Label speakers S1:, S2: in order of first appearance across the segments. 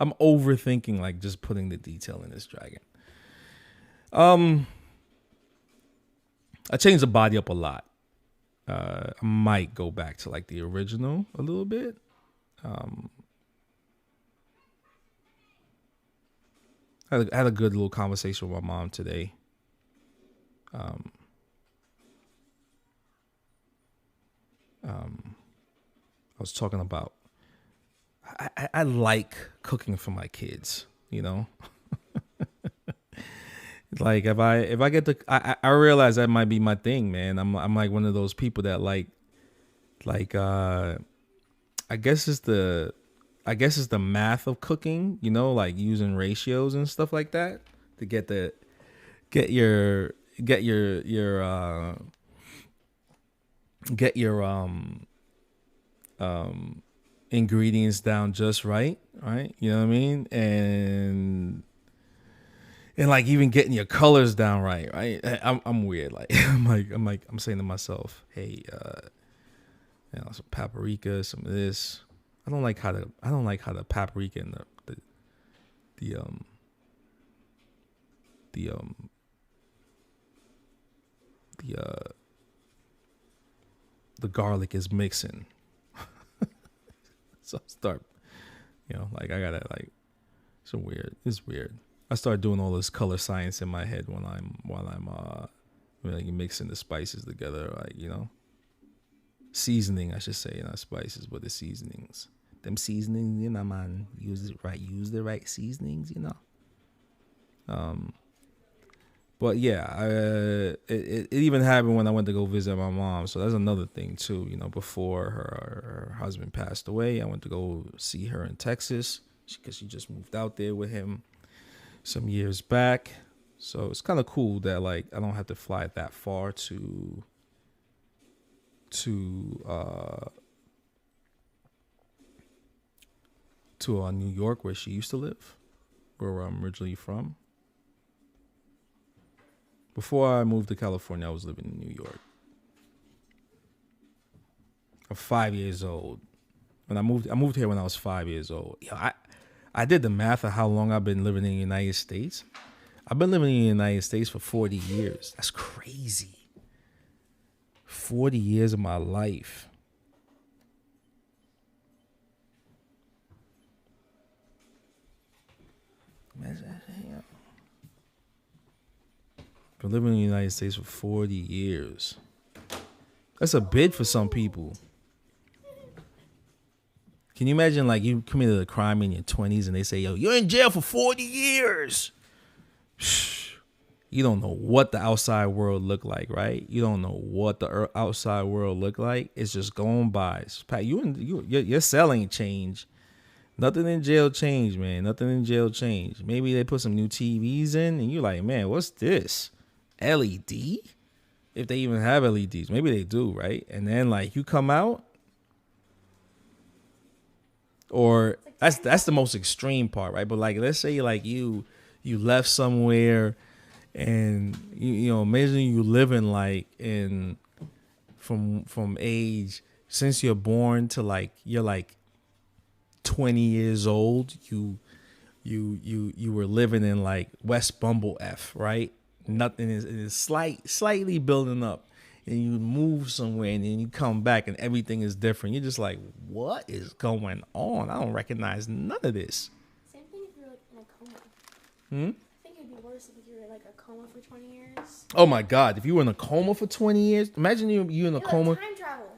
S1: I'm overthinking like just putting the detail in this dragon. I changed the body up a lot. I might go back to like the original a little bit. I had a good little conversation with my mom today. I was talking about I like cooking for my kids, you know. Like if I get to I realize that might be my thing, man. I'm like one of those people that like I guess it's the math of cooking, you know, like using ratios and stuff like that to get your ingredients down just right, You know what I mean? And like even getting your colors down right? I'm weird. Like I'm saying to myself, hey, you know, some paprika, some of this. I don't like how the paprika and the garlic is mixing. So I start, you know, like I gotta like it's weird. I start doing all this color science in my head while I'm like mixing the spices together, like, you know. Seasoning, I should say, not spices, but the seasonings. Them seasonings, you know, man, use the right seasonings, you know. But yeah, it even happened when I went to go visit my mom. So that's another thing too, you know. Before her husband passed away, I went to go see her in Texas because she just moved out there with him some years back. So it's kind of cool that like I don't have to fly that far to New York, where she used to live, where I'm originally from. Before I moved to California, I was living in New York. I'm 5 years old. When I moved here when I was 5 years old. I did the math of how long I've been living in the United States. I've been living in the United States for 40 years. That's crazy. 40 years of my life. Been living in the United States for 40 years. That's a bid for some people. Can you imagine like you committed a crime in your 20s and they say, yo, you're in jail for 40 years. You don't know what the outside world look like, right? You don't know what the outside world look like. It's just going by. Your cell ain't changed. Nothing in jail changed, man. Nothing in jail changed. Maybe they put some new TVs in and you're like, man, what's this? LED? If they even have LEDs. Maybe they do, right? And then like you come out, or that's the most extreme part, right? But like let's say like you left somewhere and you know, imagine you living like in from age since you're born to like you're like 20 years old, you were living in like West Bumble F, right? Nothing is slightly building up, and you move somewhere and then you come back and everything is different. You're just like, what is going on? I don't recognize none of this.
S2: Same thing if you're like in a coma. I think it'd be worse if you were like a coma for 20 years.
S1: Oh my God! If you were in a coma for 20 years, imagine you in a coma.
S2: Like time travel.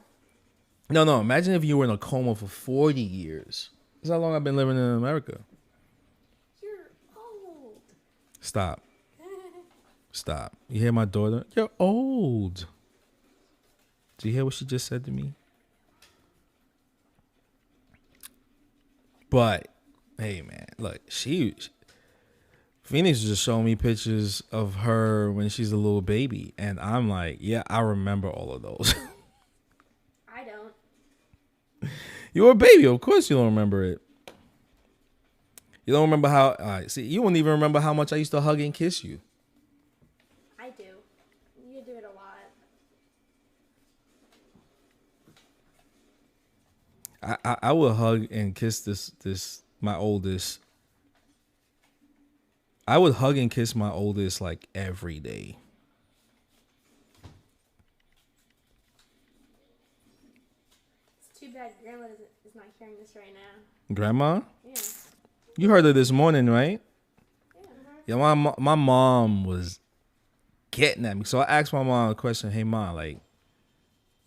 S1: No. Imagine if you were in a coma for 40 years. That's how long I've been living in America.
S2: You're old.
S1: Stop. Stop. You hear my daughter? You're old. Do you hear what she just said to me? But, hey, man, look, Phoenix was just showing me pictures of her when she's a little baby. And I'm like, yeah, I remember all of those.
S2: I don't.
S1: You were a baby. Of course you don't remember it. You don't remember how, see, you won't even remember how much I used to hug and kiss you.
S2: I do. You do it a lot.
S1: I will hug and kiss this my oldest I would hug and kiss my oldest like every day.
S2: It's too bad Grandma is not hearing this right now.
S1: Grandma?
S2: Yeah.
S1: You heard her this morning, right?
S2: Yeah.
S1: Yeah, my mom was getting at me. So I asked my mom a question. Hey, Mom, like,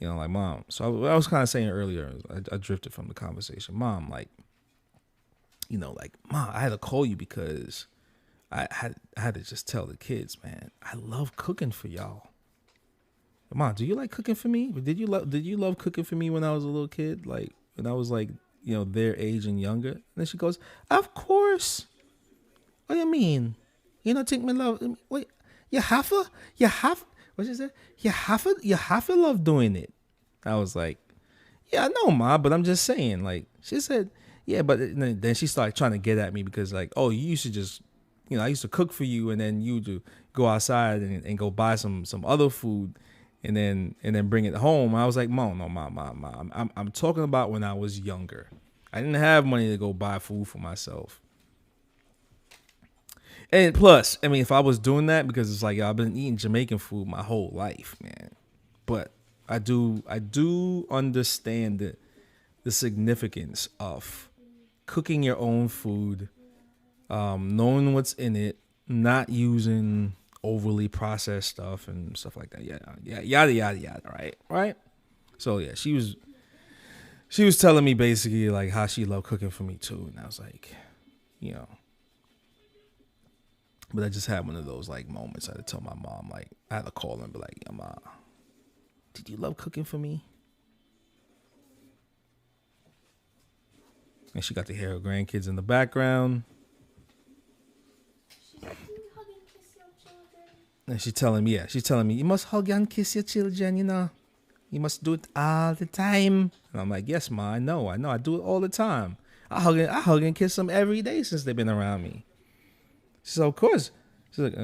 S1: you know, like, Mom. So I was kind of saying earlier, I drifted from the conversation. Mom, like, you know, like, Mom, I had to call you because I had to just tell the kids, man, I love cooking for y'all. Mom, do you like cooking for me? Did you love cooking for me when I was a little kid? Like when I was like, you know, their age and younger? And then she goes, of course. What do you mean? You don't think me love? Wait, you have to, what she said? You have to love doing it. I was like, yeah, I know, Ma, but I'm just saying. Like she said, yeah, but then she started trying to get at me because like, oh, you used to just, you know, I used to cook for you, and then you would go outside and go buy some other food, and then bring it home. I was like, Mom, no, Mom. I'm talking about when I was younger. I didn't have money to go buy food for myself. And plus, I mean, if I was doing that, because it's like, I've been eating Jamaican food my whole life, man. But I do understand the significance of cooking your own food, knowing what's in it, not using overly processed stuff and stuff like that. Yeah, yada yada yada. Right. So yeah, she was telling me basically like how she loved cooking for me too, and I was like, you know. But I just had one of those like moments. I had to tell my mom, like, I had to call her and be like, yeah, Ma, did you love cooking for me? And she got to hear her grandkids in the background.
S2: She's like, do you hug and kiss your children?
S1: And she's telling me, you must hug and kiss your children, you know. You must do it all the time. And I'm like, yes, Ma, I know. I do it all the time. I hug and kiss them every day since they've been around me. She said, of course. She's like,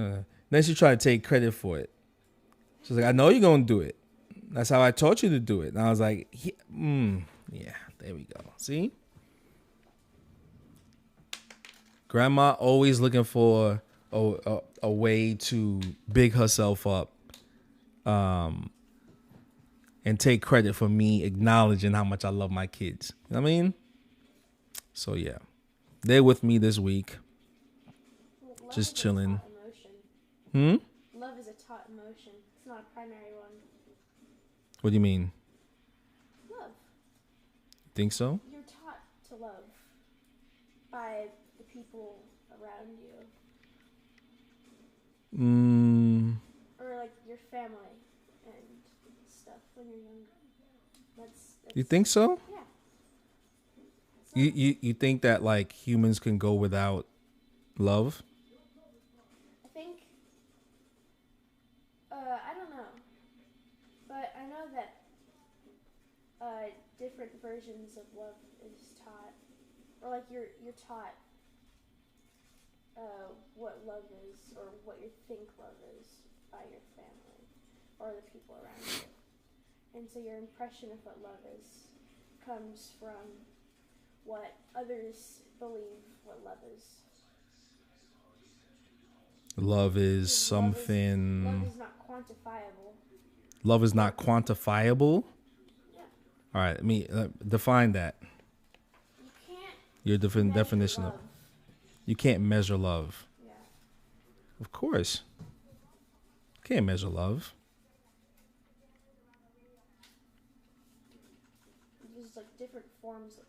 S1: Then she tried to take credit for it. She's like, I know you're going to do it. That's how I taught you to do it. And I was like, yeah, there we go. See? Grandma always looking for a way to big herself up and take credit for me acknowledging how much I love my kids. You know what I mean? So, yeah. They're with me this week.
S2: Love
S1: just
S2: is
S1: chilling.
S2: A taught emotion.
S1: Hmm?
S2: Love is a taught emotion. It's not a primary one.
S1: What do you mean?
S2: Love.
S1: Think so?
S2: You're taught to love by the people around you. Or like your family and stuff when you're younger. That's
S1: You think so?
S2: Yeah.
S1: You think that like humans can go without love?
S2: I think, I don't know, but I know that different versions of love is taught, or like you're taught what love is, or what you think love is by your family or the people around you, and so your impression of what love is comes from what others believe what love is.
S1: Love is something.
S2: Love is not quantifiable.
S1: Love is not quantifiable?
S2: Yeah.
S1: All right, let me define that.
S2: You can't.
S1: Your different
S2: measure
S1: definition
S2: love.
S1: of. You can't measure love.
S2: Yeah.
S1: Of course. Can't measure love.
S2: There's like different forms of it.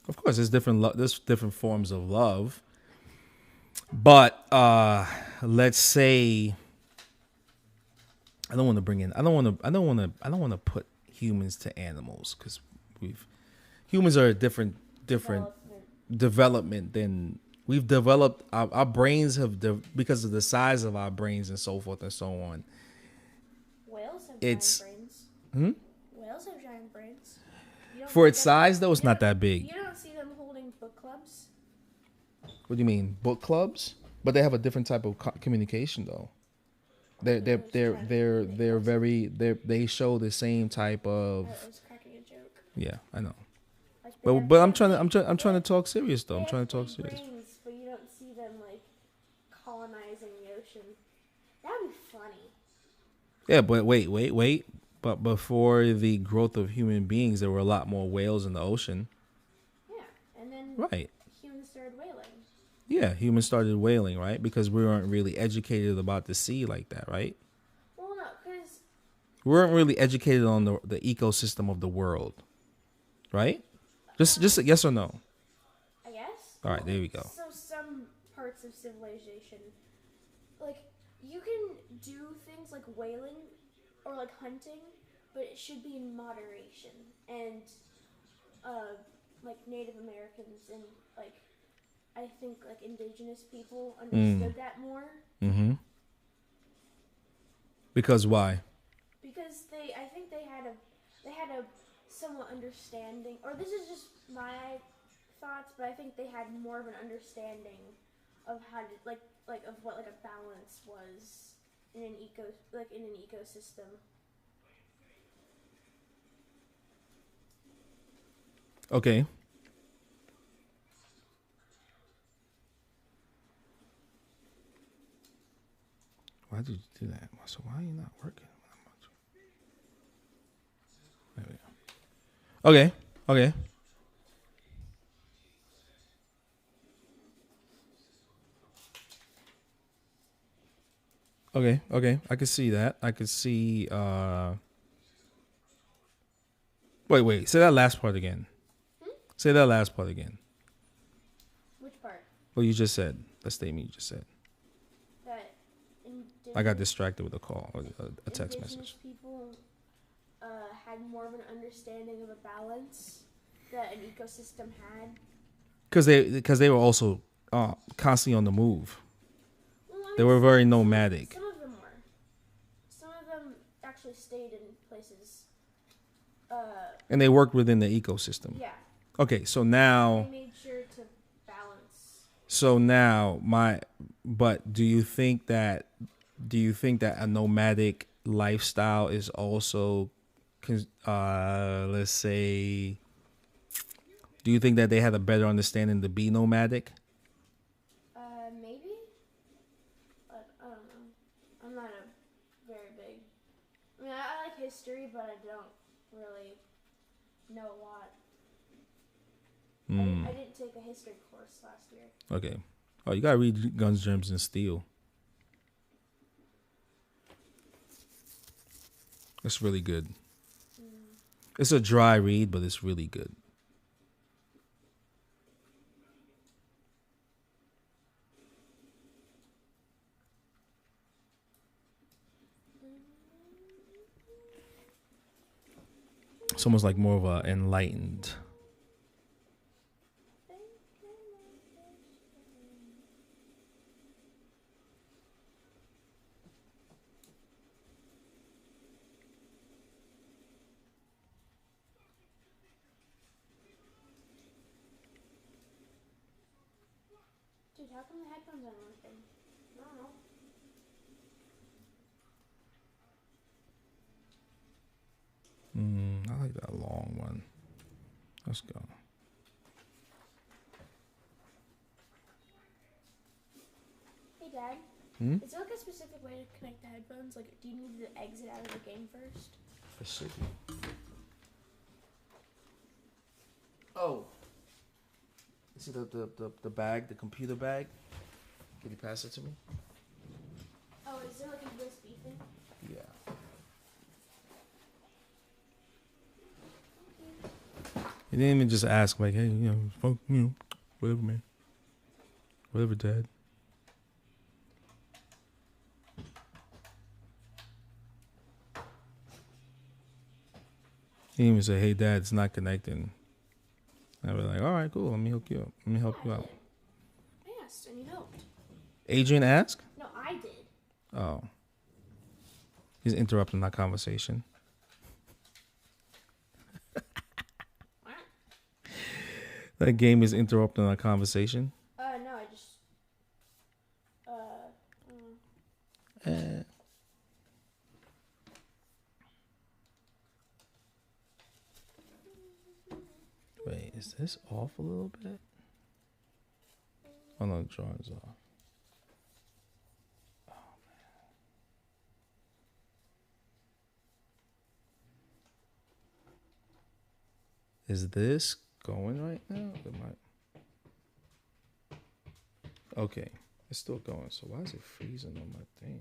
S1: Of course, there's different forms of love. But let's say I don't want to put humans to animals, because humans are a different development than we've developed. Our brains have because of the size of our brains and so forth and so on.
S2: Whales have giant brains. Whales have giant brains.
S1: For its size, though, it's not that big.
S2: You don't see them holding book clubs.
S1: What do you mean, book clubs? But they have a different type of communication, though. They show the same type of.
S2: I was cracking a joke.
S1: Yeah, I know.
S2: Like
S1: But I'm trying to talk serious though. I'm trying to talk serious.
S2: Brains, but you don't see them like ocean. That would be funny.
S1: Yeah, but wait. But before the growth of human beings, there were a lot more whales in the ocean.
S2: Yeah, and then
S1: Right.
S2: humans started whaling.
S1: Yeah, humans started whaling, right? Because we weren't really educated about the sea like that, right?
S2: Well, no, because
S1: We weren't really educated on the ecosystem of the world, right? Just a yes or no.
S2: I guess.
S1: All right, there we go.
S2: So some parts of civilization, like you can do things like whaling or like hunting, but it should be in moderation. And like Native Americans and like I think like indigenous people understood that more.
S1: Mm-hmm. Because why?
S2: Because I think they had a somewhat understanding, or this is just my thoughts, but I think they had more of an understanding of how to like of what like a balance was in an ecosystem.
S1: Okay. Why did you do that? So why are you not working? There we go. Okay. Okay. I can see that. I could see wait. Say that last part again. Say that last part again.
S2: Which part?
S1: What you just said. That statement you just said.
S2: That
S1: I got distracted with a call, a text
S2: indigenous
S1: message.
S2: people had more of an understanding of a balance that an ecosystem had.
S1: Because they were also constantly on the move.
S2: Well, I mean,
S1: They were very nomadic.
S2: Some of them were. Some of them actually stayed in places.
S1: And they worked within the ecosystem.
S2: Yeah.
S1: Okay, so now.
S2: They made sure to balance.
S1: So now but do you think that a nomadic lifestyle is also, let's say, do you think that they had a better understanding to be nomadic?
S2: Maybe. But I don't know. I'm not a very big. I mean, I like history, but I don't really know a lot. I didn't take a history course last year.
S1: Okay. Oh, you gotta read Guns, Germs, and Steel. It's really good. It's a dry read, but it's really good. It's almost like more of a enlightened.
S2: Dude, how come the headphones aren't working? I don't know.
S1: I like that long one. Let's go.
S2: Hey, Dad. Is there like a specific way to connect the headphones? Like, do you need to exit out of the game first?
S1: It should be. Oh. You see the bag, the computer bag? Can you pass it to me?
S2: Oh, is there like a USB thing?
S1: Yeah. You didn't even just ask, like, hey, whatever, man. Whatever, Dad. He didn't even say, hey, Dad, it's not connecting. I was like, all right, cool. Let me hook you up. Let me help you out.
S2: I asked and you helped.
S1: Adrian asked?
S2: No, I did.
S1: Oh. He's interrupting our conversation. That game is interrupting our conversation.
S2: No, I just.
S1: Wait, is this off a little bit? Oh no, the drawing's off. Oh. Is this going right now? Okay, it's still going. So why is it freezing on my thing?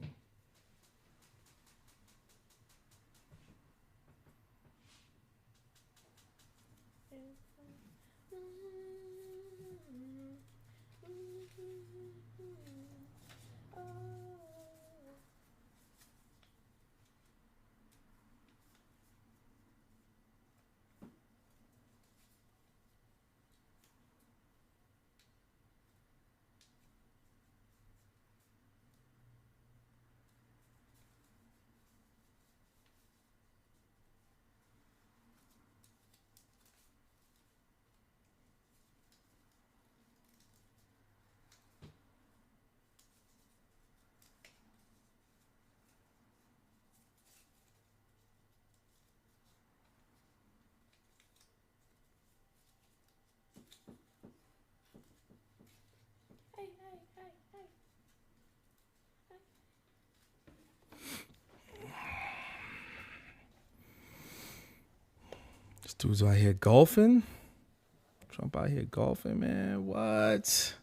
S1: This dude's out here golfing. Trump out here golfing, man. What?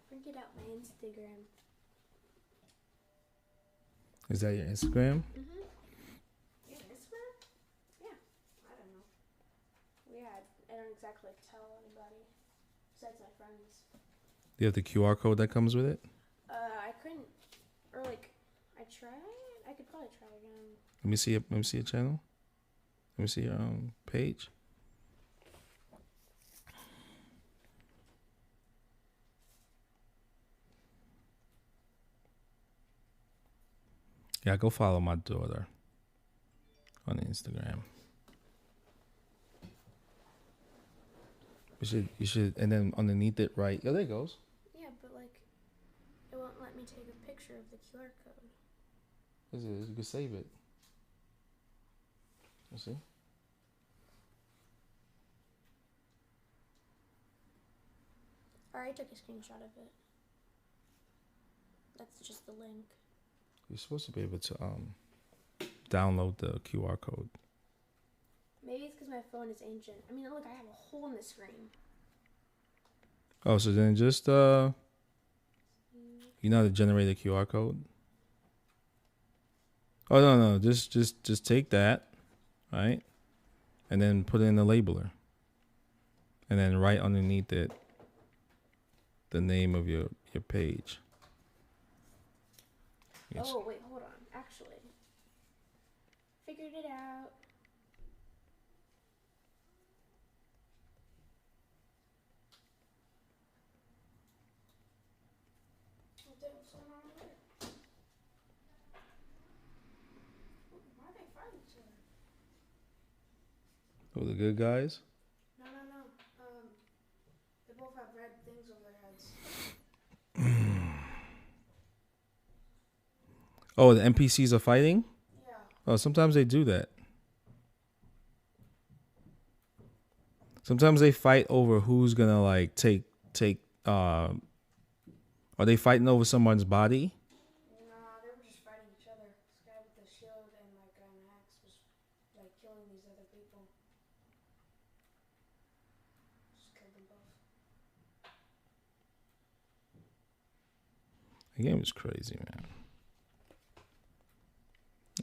S2: Printed out my Instagram.
S1: Is that your Instagram?
S2: Mm-hmm. Your Instagram? Yeah. I don't know. Yeah, I don't exactly tell anybody besides my friends.
S1: Do you have the QR code that comes with it?
S2: I couldn't, or like, I tried. I could probably try again.
S1: Let me see it. Let me see your channel. Let me see your page. Yeah, go follow my daughter on Instagram. You should, and then underneath it, right? Yeah, there it goes.
S2: Yeah, but like, it won't let me take a picture of the QR code.
S1: This is, you can save it. You see?
S2: I already took a screenshot of it. That's just the link.
S1: You're supposed to be able to download the QR code.
S2: Maybe it's because my phone is ancient. I mean, look, I have a hole in the screen.
S1: Oh, so then just you know how to generate a QR code? Oh no, just take that, right? And then put it in the labeler. And then right underneath it the name of your page. Yes.
S2: Oh, wait, hold on. Actually, figured it out. Why are they fighting each other?
S1: Oh, the good guys?
S2: No. They both have red things over their heads.
S1: Oh, the NPCs are fighting?
S2: Yeah.
S1: Oh, sometimes they do that. Sometimes they fight over who's gonna like take are they fighting over someone's body?
S2: Nah, they were just fighting each other. This guy with the shield and like an axe was like killing these other people. Just killed them both.
S1: The game is crazy, man.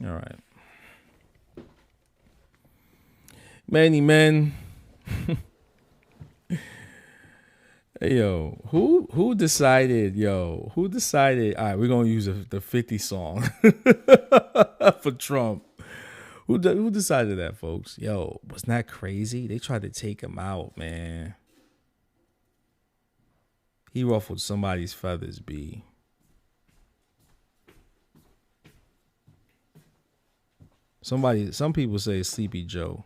S1: All right. Many men. Hey, who decided, all right, we're going to use the 50 song for Trump. Who decided that, folks? Yo, wasn't that crazy? They tried to take him out, man. He ruffled somebody's feathers, B. Some people say Sleepy Joe.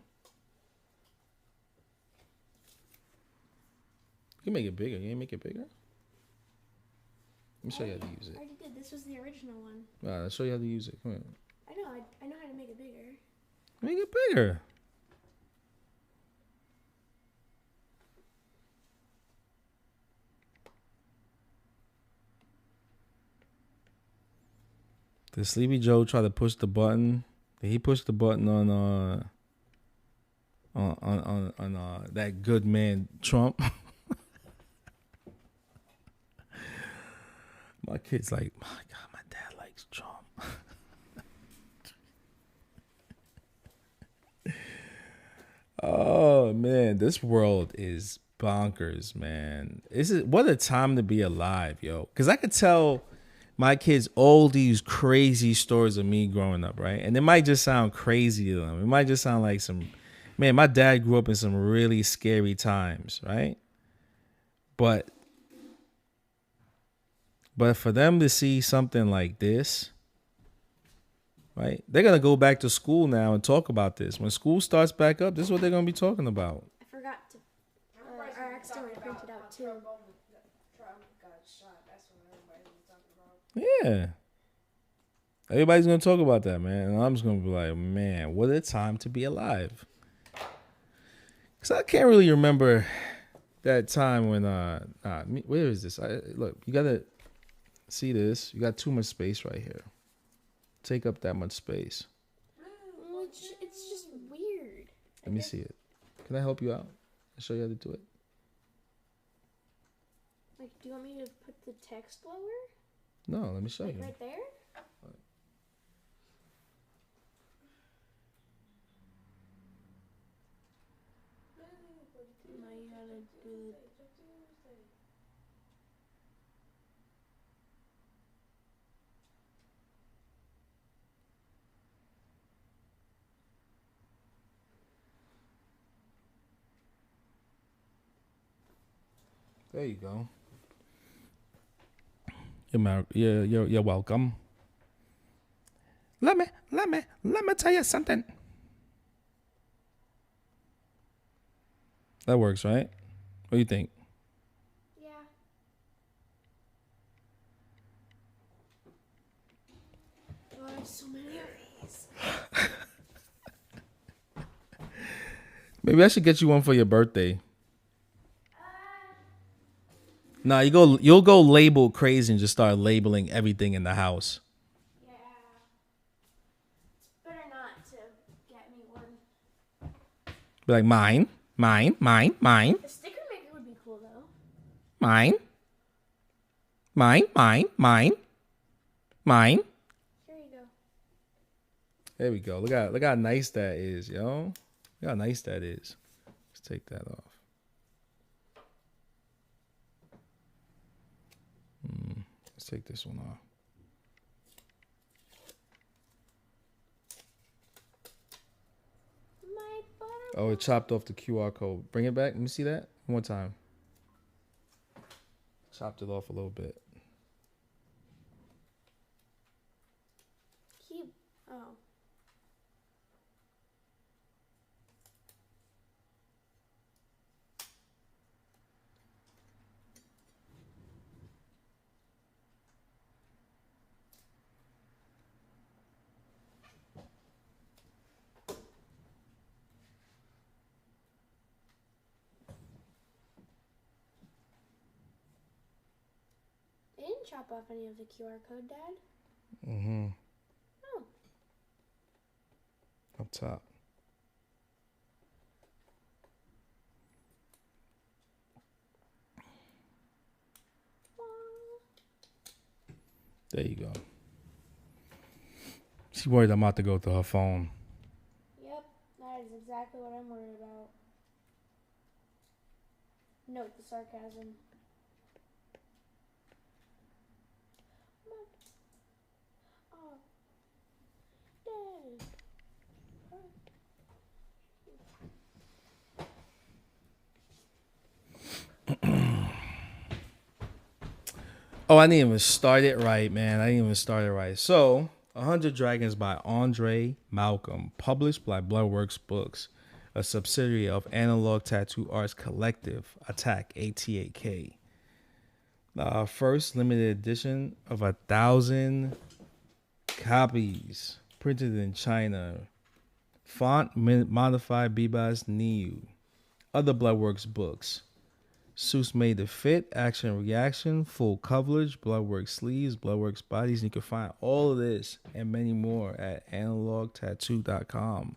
S1: You can make it bigger. You ain't make it bigger? Let me show you how to use
S2: I
S1: it.
S2: already did. This was the original one.
S1: All right, I'll show you how to use it. Come on.
S2: I know. I know how to make it bigger.
S1: Make it bigger. Did Sleepy Joe try to push the button? Did he push the button on that good man Trump? My kid's like, my God, my dad likes Trump. Oh man, this world is bonkers, man. What a time to be alive, yo. Because I could tell my kids all these crazy stories of me growing up, right? And it might just sound crazy to them. It might just sound like man, my dad grew up in some really scary times, right? But for them to see something like this, right? They're going to go back to school now and talk about this. When school starts back up, this is what they're going to be talking about.
S2: I forgot to. I accidentally printed out too.
S3: Trump got shot. That's what everybody was talking about.
S1: Yeah. Everybody's going to talk about that, man. And I'm just going to be like, man, what a time to be alive. Because I can't really remember that time when, where is this? Look, you got to see this. You got too much space right here. Take up that much space.
S2: Well, it's just weird.
S1: Let me see it. Can I help you out? I'll show you how to do it.
S2: Like, do you want me to put the text lower?
S1: No, let me show
S2: Like
S1: you.
S2: right there? No, you gotta do.
S1: There you go. You're welcome. Let me tell you something. That works, right? What do you think?
S2: Yeah. Oh, I have so many of these.
S1: Maybe I should get you one for your birthday. Nah, you'll go label crazy and just start labeling everything in the house.
S2: Yeah. It's better not to get me one.
S1: Be like, mine.
S2: The sticker maker would be cool though.
S1: Mine.
S2: Here you go.
S1: There we go. Look how nice that is, yo. Look how nice that is. Let's take that off. Let's take this one off.
S2: My butter.
S1: Oh, it chopped off the QR code. Bring it back. Let me see that one more time. Chopped it off a little bit.
S2: Keep. Oh. They didn't chop off any of the QR code, Dad.
S1: Mm-hmm.
S2: Oh.
S1: Up top. There you go. She's worried I'm about to go through her phone.
S2: Yep, that is exactly what I'm worried about. Note the sarcasm. Oh, Dad.
S1: Oh, I didn't even start it right, man. I didn't even start it right. So, 100 Dragons by Andre Malcolm, published by BLOODWORK Books, a subsidiary of Analog Tattoo Arts Collective, ATAK, ATAK. First limited edition of 1,000 copies, printed in China. Font modified BEBAS NEUE. Other Bloodworks books. Suits made to fit, action and reaction, full coverage, Bloodworks sleeves, Bloodworks bodies. And you can find all of this and many more at analogtattoo.com.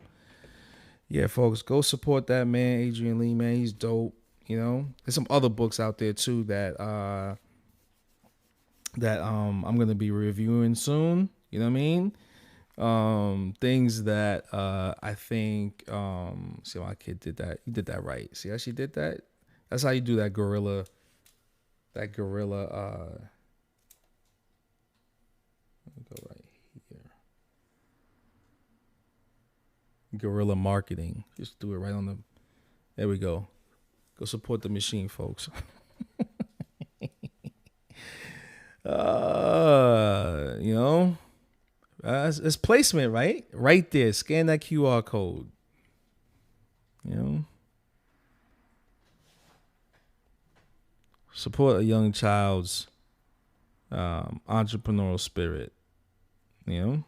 S1: Yeah, folks, go support that man, Adrian Lee, man. He's dope. You know, there's some other books out there too that I'm gonna be reviewing soon. You know what I mean? Things that I think see, my kid did that. He did that right. See how she did that? That's how you do that gorilla. Let me go right here. Guerrilla marketing. Just do it right on the. There we go. Go support the machine, folks. You know, it's placement, right? Right there. Scan that QR code. You know, support a young child's entrepreneurial spirit. You know.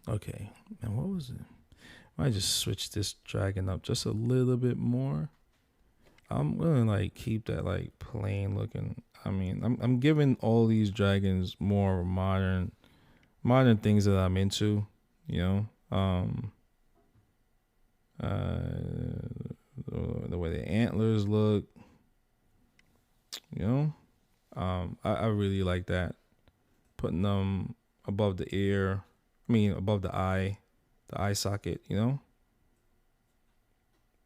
S1: Okay, and what was it? I just switch this dragon up just a little bit more. I'm gonna like keep that like plain looking. I mean, I'm giving all these dragons more modern things that I'm into. You know, the way the antlers look. You know, I really like that. Putting them above the ear. I mean, above the eye socket, you know,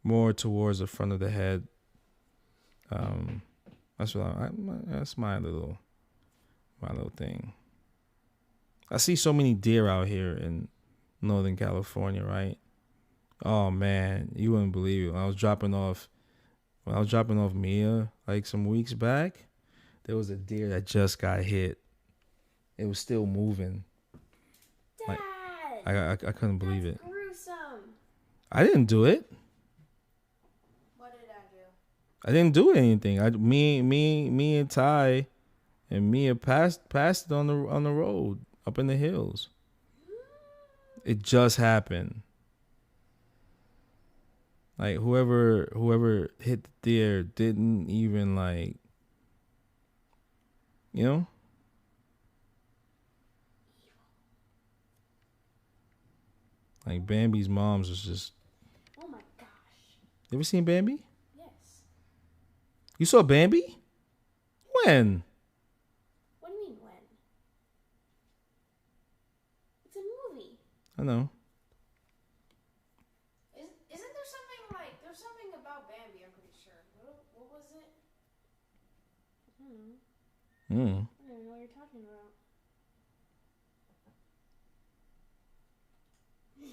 S1: more towards the front of the head. That's what that's my little thing. I see so many deer out here in Northern California, right? Oh man, you wouldn't believe it. When I was dropping off Mia like some weeks back, there was a deer that just got hit. It was still moving.
S2: Dad,
S1: like I couldn't believe it.
S2: Gruesome.
S1: I didn't do it.
S3: What did I do?
S1: I didn't do anything. Me and Ty and Mia passed it on the road up in the hills. It just happened. Like whoever hit the deer didn't even like, you know. Like Bambi's mom's was just.
S2: Oh my gosh.
S1: You ever seen Bambi?
S2: Yes.
S1: You saw Bambi? When?
S2: What do you mean when? It's a movie.
S1: I know.
S3: Isn't there something like there's something about Bambi? I'm pretty sure. What was it?
S2: I don't know.
S1: Mm.
S2: I don't even know what you're talking about. We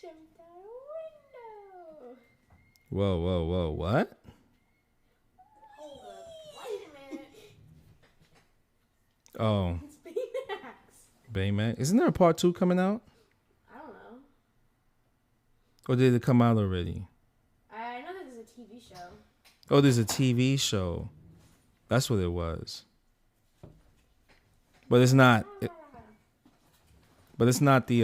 S2: jumped out a window.
S1: Whoa! What?
S3: Hold up. Wait a minute.
S1: Oh,
S2: It's Baymax.
S1: Baymax. Isn't there a part 2 coming out?
S2: I don't know.
S1: Or did it come out already?
S2: I know that there's a TV show.
S1: Oh, there's a TV show. That's what it was. But it's not. But it's not the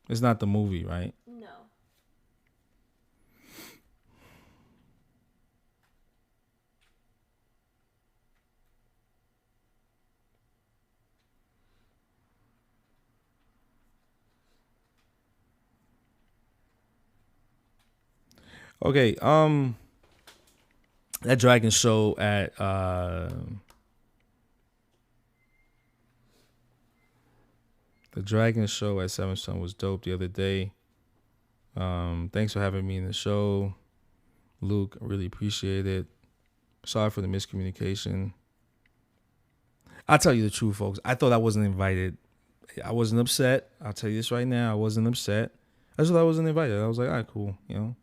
S1: It's not the movie, right?
S2: No.
S1: Okay, that dragon show at the dragon show at Seven Sun was dope the other day. Thanks for having me in the show, Luke. I really appreciate it. Sorry for the miscommunication. I'll tell you the truth, folks. I thought I wasn't invited. I wasn't upset. I'll tell you this right now. I wasn't upset. I just thought I wasn't invited. I was like, all right, cool. You know,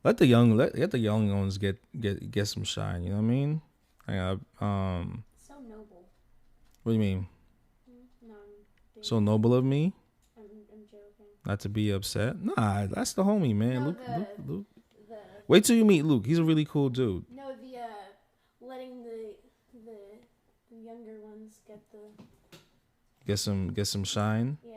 S1: let the young ones get some shine. You know what I mean?
S2: So noble.
S1: What do you mean?
S2: No,
S1: So noble of me
S2: I'm joking.
S1: not to be upset. Nah, that's the homie, man.
S2: No,
S1: Luke.
S2: The
S1: Wait till you meet Luke. He's a really cool dude.
S2: no, the letting the younger ones get the
S1: Get some shine.
S2: yeah.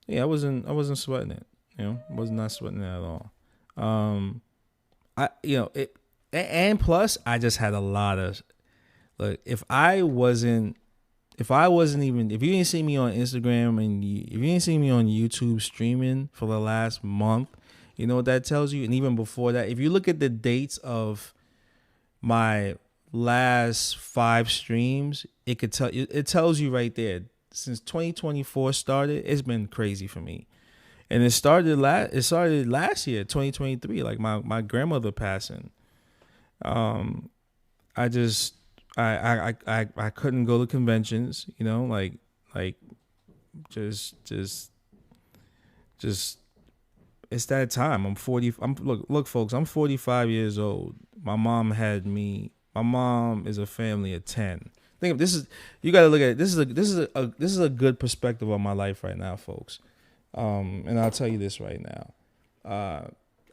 S1: Yeah, I wasn't sweating it. You know, was not sweating it at all. And plus I just had a lot of, like, if you didn't see me on Instagram and if you didn't see me on YouTube streaming for the last month, you know what that tells you? And even before that, if you look at the dates of my last 5 streams, it tells you right there. Since 2024 started, it's been crazy for me. And it started last year, 2023, like my grandmother passing. I couldn't go to conventions, you know, like just it's that time. Look folks, I'm 45 years old. My mom is a family of 10. Think of this, you got to look at it. This is a good perspective on my life right now, folks. And I'll tell you this right now.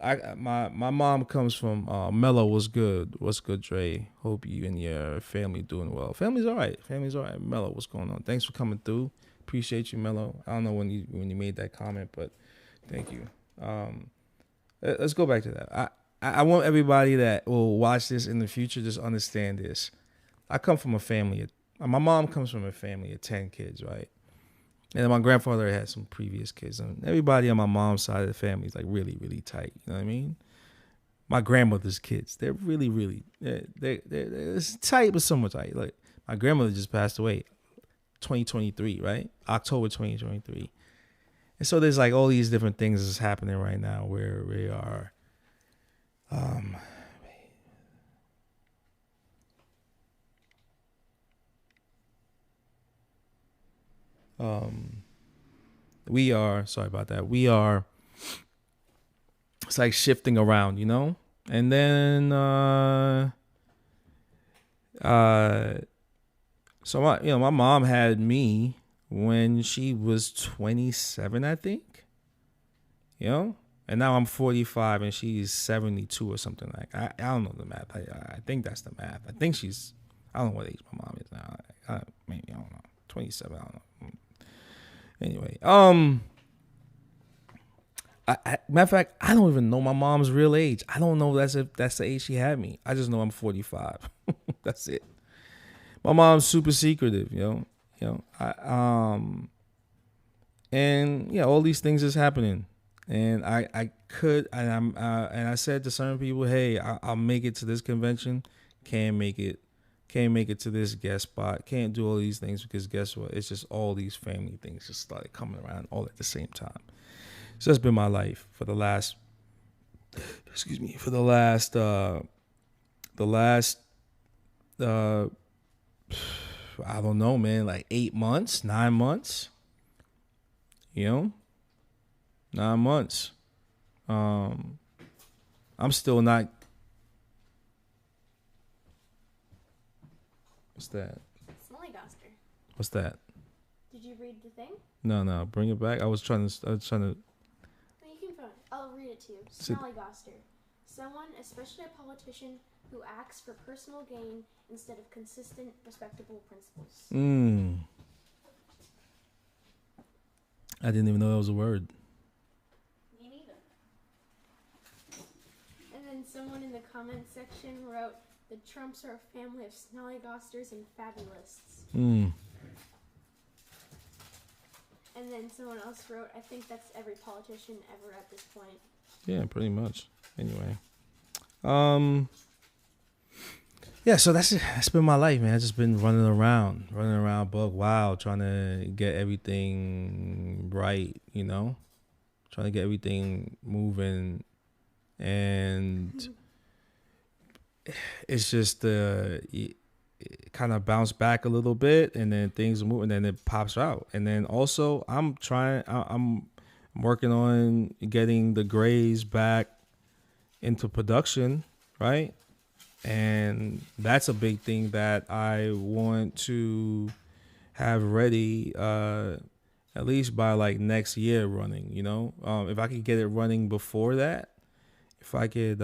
S1: My mom comes from Mello. What's good, Dre? Hope you and your family doing well. Family's all right. Mello, what's going on? Thanks for coming through. Appreciate you, Mello. I don't know when you made that comment, but thank you. Let's go back to that. I want everybody that will watch this in the future just understand this. I come from a family. My mom comes from a family of 10 kids, right? And my grandfather had some previous kids, and everybody on my mom's side of the family is like really, really tight. You know what I mean? My grandmother's kids, they're really, really, they're tight, but somewhat tight. Like my grandmother just passed away, 2023, right? October 2023. And so there's like all these different things that's happening right now where we are. We are, sorry about that. It's like shifting around, you know? And then, so my mom had me when she was 27, I think, you know? And now I'm 45 and she's 72 or something like that. I don't know the math. I think that's the math. I don't know what age my mom is now. Maybe, I don't know. 27, I don't know. Anyway, matter of fact, I don't even know my mom's real age. I don't know that's the age she had me. I just know I'm 45. That's it. My mom's super secretive, you know. And yeah, all these things is happening, and I said to certain people, hey, I'll make it to this convention, can't make it to this guest spot, can't do all these things because guess what? It's just all these family things just started coming around all at the same time. So that's been my life for the last, I don't know, man, like 8 months, 9 months, you know, 9 months. I'm still not. What's that?
S2: Snollygoster.
S1: What's that?
S2: Did you read the thing?
S1: No, bring it back. I was trying to.
S2: No, you can find it. I'll read it to you. Snollygoster. Someone, especially a politician, who acts for personal gain instead of consistent, respectable principles.
S1: I didn't even know that was a word.
S2: Me neither. And then someone in the comment section wrote, the Trumps are a family of snollygosters and fabulists. And then someone else wrote, I think that's every politician ever at this point.
S1: Yeah, pretty much. Anyway. Yeah, so that's been my life, man. I've just been running around buck wild, trying to get everything right, you know? Trying to get everything moving. And it's just kind of bounce back a little bit, and then things move, and then it pops out. And then also, I'm working on getting the grays back into production, right? And that's a big thing that I want to have ready at least by like next year running, if I could get it running before that, if I could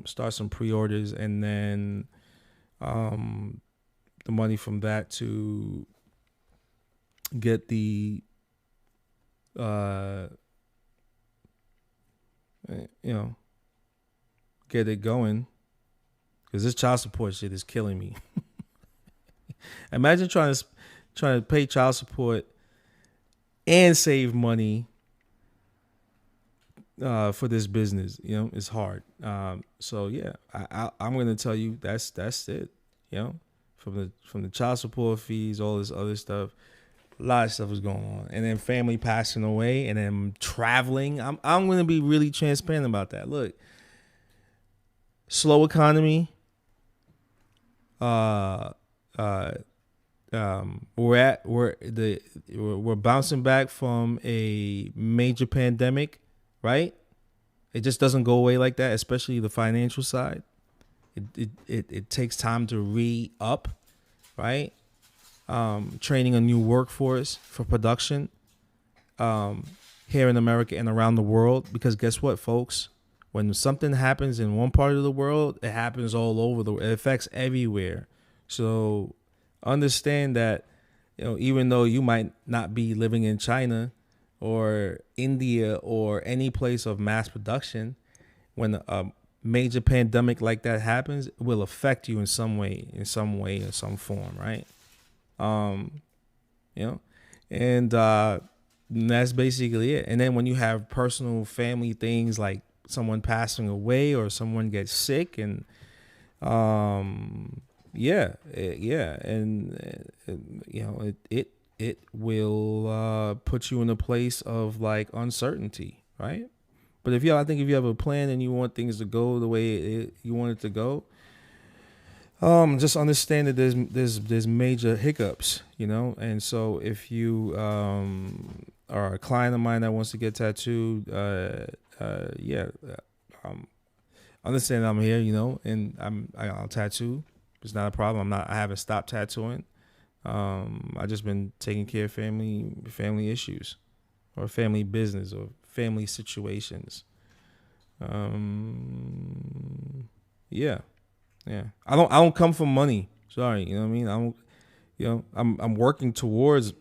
S1: start some pre-orders, and then the money from that to get the get it going, because this child support shit is killing me. Imagine trying to pay child support and save money for this business. It's hard. So yeah, I'm gonna tell you that's it. From the child support fees, all this other stuff, a lot of stuff is going on, and then family passing away, and then traveling. I'm gonna be really transparent about that. Look, slow economy. We're bouncing back from a major pandemic, right? It just doesn't go away like that, especially the financial side. It takes time to re-up, right? Training a new workforce for production here in America and around the world. Because guess what, folks? When something happens in one part of the world, it happens all over the world. It affects everywhere. So understand that, even though you might not be living in China or India or any place of mass production, when a major pandemic like that happens, it will affect you in some way, or some form, right? And that's basically it. And then when you have personal family things like someone passing away or someone gets sick, and it will put you in a place of like uncertainty, right? But I think if you have a plan and you want things to go the way you want it to go, just understand that there's major hiccups, and so if you are a client of mine that wants to get tattooed, understand I'm here, and I'll tattoo. It's not a problem. I haven't stopped tattooing. I just been taking care of family issues, or family business, or family situations. Yeah. I don't come from money. Sorry, you know what I mean? I'm working towards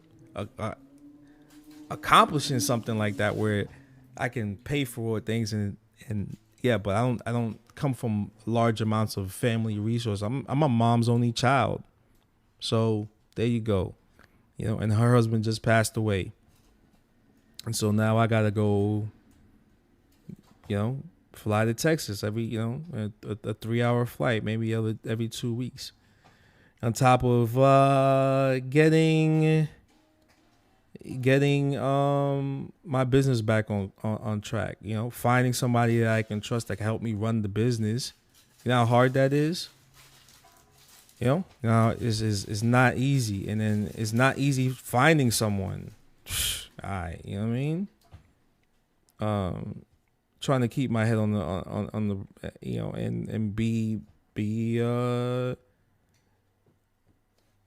S1: accomplishing something like that where I can pay for things, and but I don't come from large amounts of family resources. I'm a mom's only child. So there you go. And her husband just passed away. And so now I got to go, fly to Texas every, a 3-hour flight, maybe every 2 weeks. On top of getting my business back on track, finding somebody that I can trust that can help me run the business. You know how hard that is? It's not easy. And then it's not easy finding someone. All right, you know what I mean? Trying to keep my head on the and be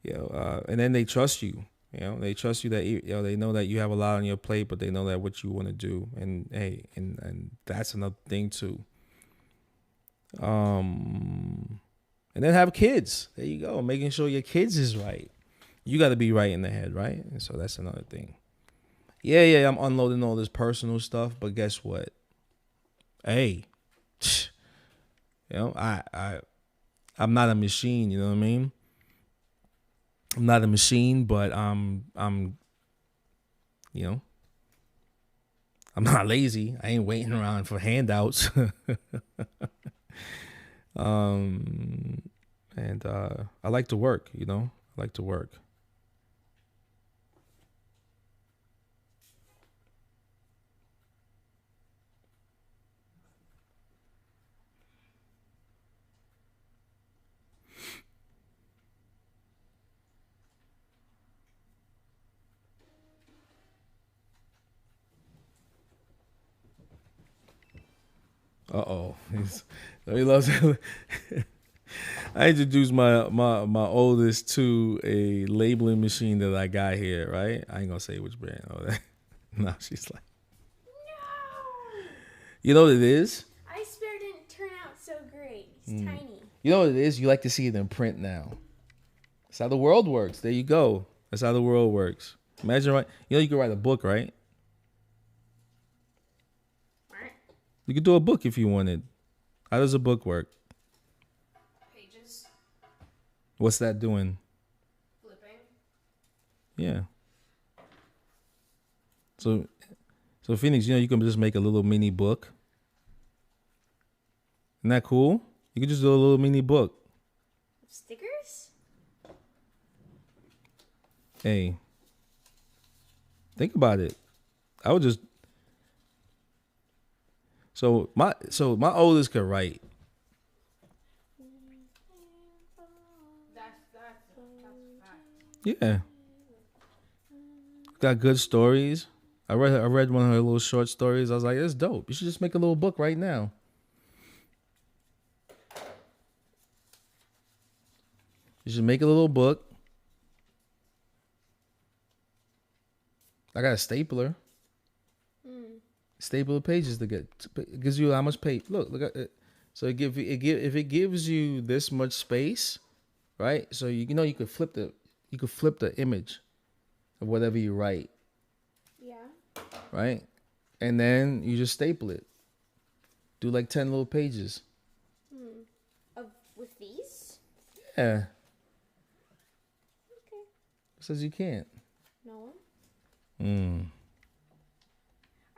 S1: and then they trust you. They trust you that they know that you have a lot on your plate, but they know that what you want to do, and hey, and that's another thing too. And then have kids. There you go. Making sure your kids is right. You got to be right in the head, right? And so that's another thing. Yeah, I'm unloading all this personal stuff, but guess what? Hey, I'm not a machine. You know what I mean? I'm not a machine, but I'm not lazy. I ain't waiting around for handouts. And I like to work, I like to work. Uh-oh. He loves I introduced my oldest to a labeling machine that I got here, right? I ain't gonna say which brand. Oh, that. No, she's like,
S2: No!
S1: you know what it is?
S2: I Spare didn't turn out so great. It's tiny.
S1: You know what it is? You like to see it in print now. That's how the world works. There you go. That's how the world works. Imagine, right? You know you can write a book, right? You could do a book if you wanted. How does a book work?
S3: Pages.
S1: What's that doing?
S3: Flipping.
S1: Yeah. So Phoenix, you know you can just make a little mini book. Isn't that cool? You can just do a little mini book.
S2: Stickers?
S1: Hey, think about it. I would just. So my oldest could write.
S3: That's a fact.
S1: Yeah. Got good stories. I read one of her little short stories. I was like, it's dope. You should just make a little book right now. You should make a little book. I got a stapler. Staple the pages to get. It gives you how much paper. Look at it. So if it gives you this much space, right? So you know you could flip the image of whatever you write,
S2: Yeah.
S1: right? And then you just staple it. Do like 10 little pages.
S2: With these?
S1: Yeah.
S2: Okay.
S1: Who says you can't?
S2: No one.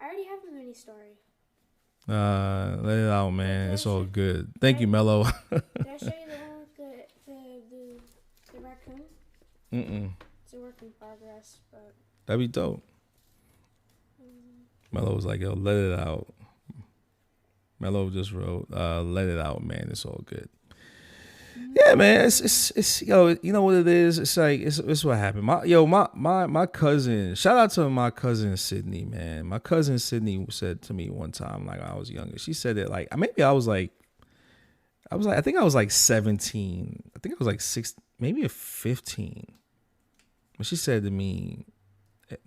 S2: I already have the mini story.
S1: Let it out, man. It's all good. Thank you, Mello.
S2: Did I show you the one with the raccoon? It's a work in progress, but
S1: That'd be dope. Mello was like, yo, let it out. Mello just wrote, let it out, man. It's all good. Yeah, man. It's yo, you know what it is? It's like it's what happened. My cousin, shout out to my cousin Sydney, man. My cousin Sydney said to me one time, like I was younger. She said that like maybe I think I was like 17. I think I was like 6, maybe 15. But she said to me,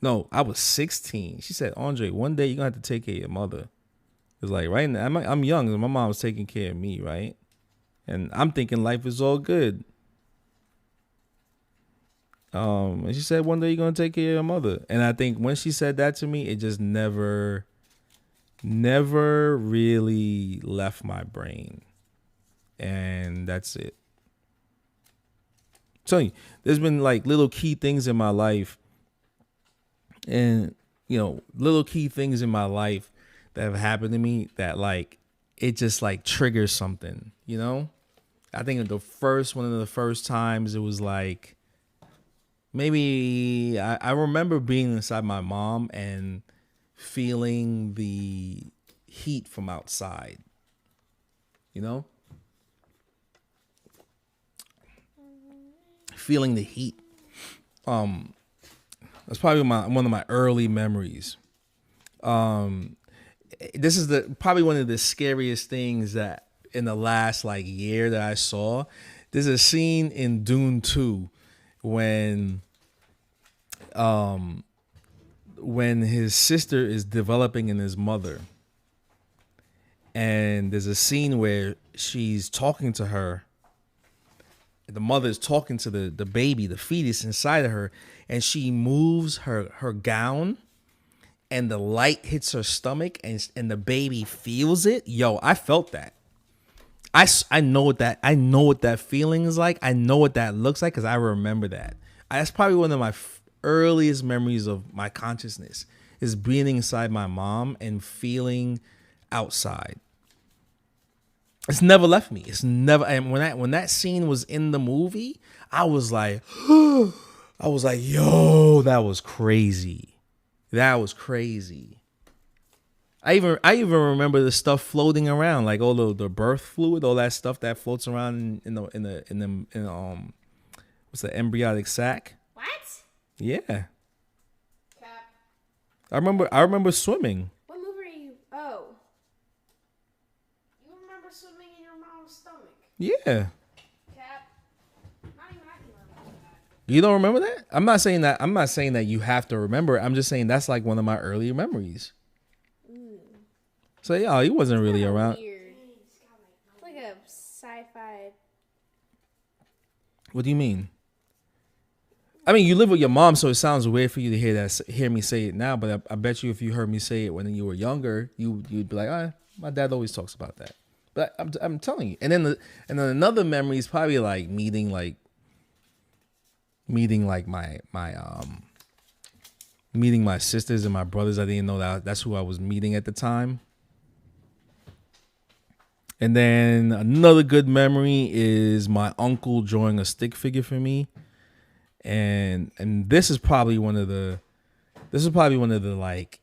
S1: no, I was 16. She said, Andre, one day you're gonna have to take care of your mother. It's like right now I'm young, and my mom was taking care of me, right? And I'm thinking life is all good. And she said one day you're gonna take care of your mother. And I think when she said that to me, it just never really left my brain. And that's it. I'm telling you, there's been like little key things in my life. And, you know, little key things in my life that have happened to me that like it just like triggers something, you know? I think one of the first times it was like maybe I remember being inside my mom and feeling the heat from outside, you know? Feeling the heat. That's probably one of my early memories. This is probably one of the scariest things that in the last like year that I saw. There's a scene in Dune 2 when his sister is developing in his mother. And there's a scene where she's talking to her. The mother is talking to the baby, the fetus inside of her, and she moves her gown and the light hits her stomach and the baby feels it. Yo, I felt that. I know what that feeling is like. I know what that looks like because I remember that. That's probably one of my earliest memories of my consciousness is being inside my mom and feeling outside. It's never left me. It's never. And when that scene was in the movie, I was like, yo, that was crazy. That was crazy. I even remember the stuff floating around, like all the birth fluid, all that stuff that floats around in the what's the embryonic sac?
S2: What?
S1: Yeah.
S3: Cap.
S1: I remember swimming.
S2: What movie are you? Oh.
S1: Yeah.
S3: Cap. Not even I can remember that.
S1: You don't remember that? I'm not saying that. I'm not saying that you have to remember it. I'm just saying that's like one of my earlier memories. So yeah, he wasn't really
S2: Kinda
S1: around.
S2: Weird. It's like a sci-fi.
S1: What do you mean? I mean, you live with your mom, so it sounds weird for you to hear me say it now. But I bet you, if you heard me say it when you were younger, you'd be like, "Ah, my dad always talks about that." But I'm telling you. And then another memory is probably like meeting my meeting my sisters and my brothers. I didn't know that's who I was meeting at the time. And then another good memory is my uncle drawing a stick figure for me. And this is probably one of the like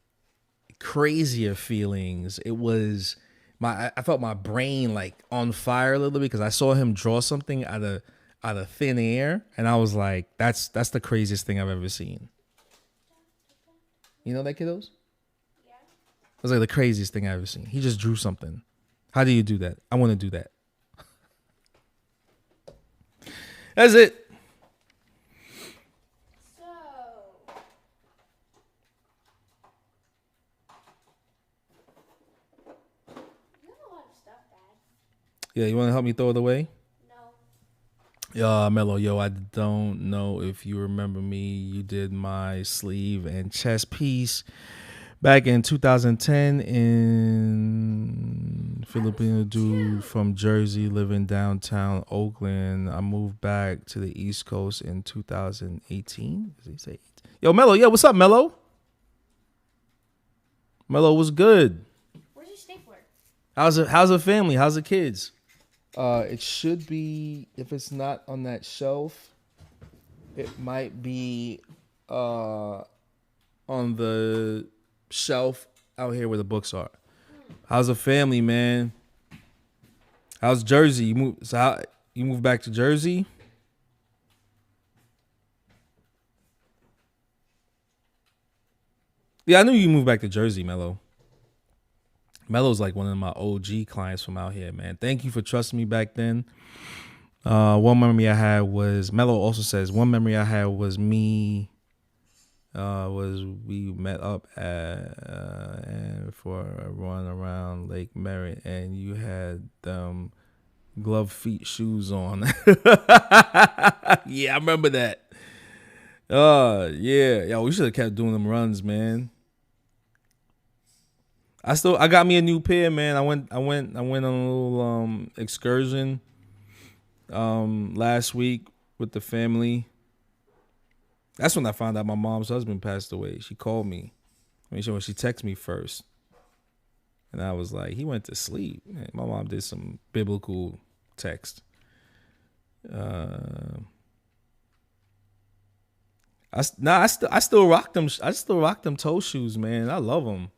S1: crazier feelings. It was I felt my brain like on fire a little bit because I saw him draw something out of thin air, and I was like, that's the craziest thing I've ever seen. You know that, kiddos?
S2: Yeah.
S1: It was like the craziest thing I've ever seen. He just drew something. How do you do that? I want to do that. That's it.
S2: So. You have a lot of stuff, Dad.
S1: Yeah, you want to help me throw it away?
S2: No.
S1: Mello, yo, I don't know if you remember me. You did my sleeve and chest piece back in 2010 in Filipino dude from Jersey living downtown Oakland. I moved back to the East Coast in 2018. Does he say? Yo, Mello, yeah, what's up, Mello? Mello, what's good?
S2: Where's your stapler?
S1: How's the family? How's the kids? It should be, if it's not on that shelf, it might be on the shelf out here where the books are. How's the family, man? How's Jersey? You moved back to Jersey? Yeah, I knew you moved back to Jersey, Mello. Mello's like one of my OG clients from out here, man. Thank you for trusting me back then. One memory I had was, Mello also says, one memory I had was we met up and for a run around Lake Merritt, and you had glove feet shoes on. Yeah, I remember that. Yeah, we should have kept doing them runs, man. I got me a new pair, man. I went on a little excursion last week with the family. That's when I found out my mom's husband passed away. She called me. She texted me first. And I was like, he went to sleep. Man, my mom did some biblical text. I still rock them. I still rock them toe shoes, man. I love them.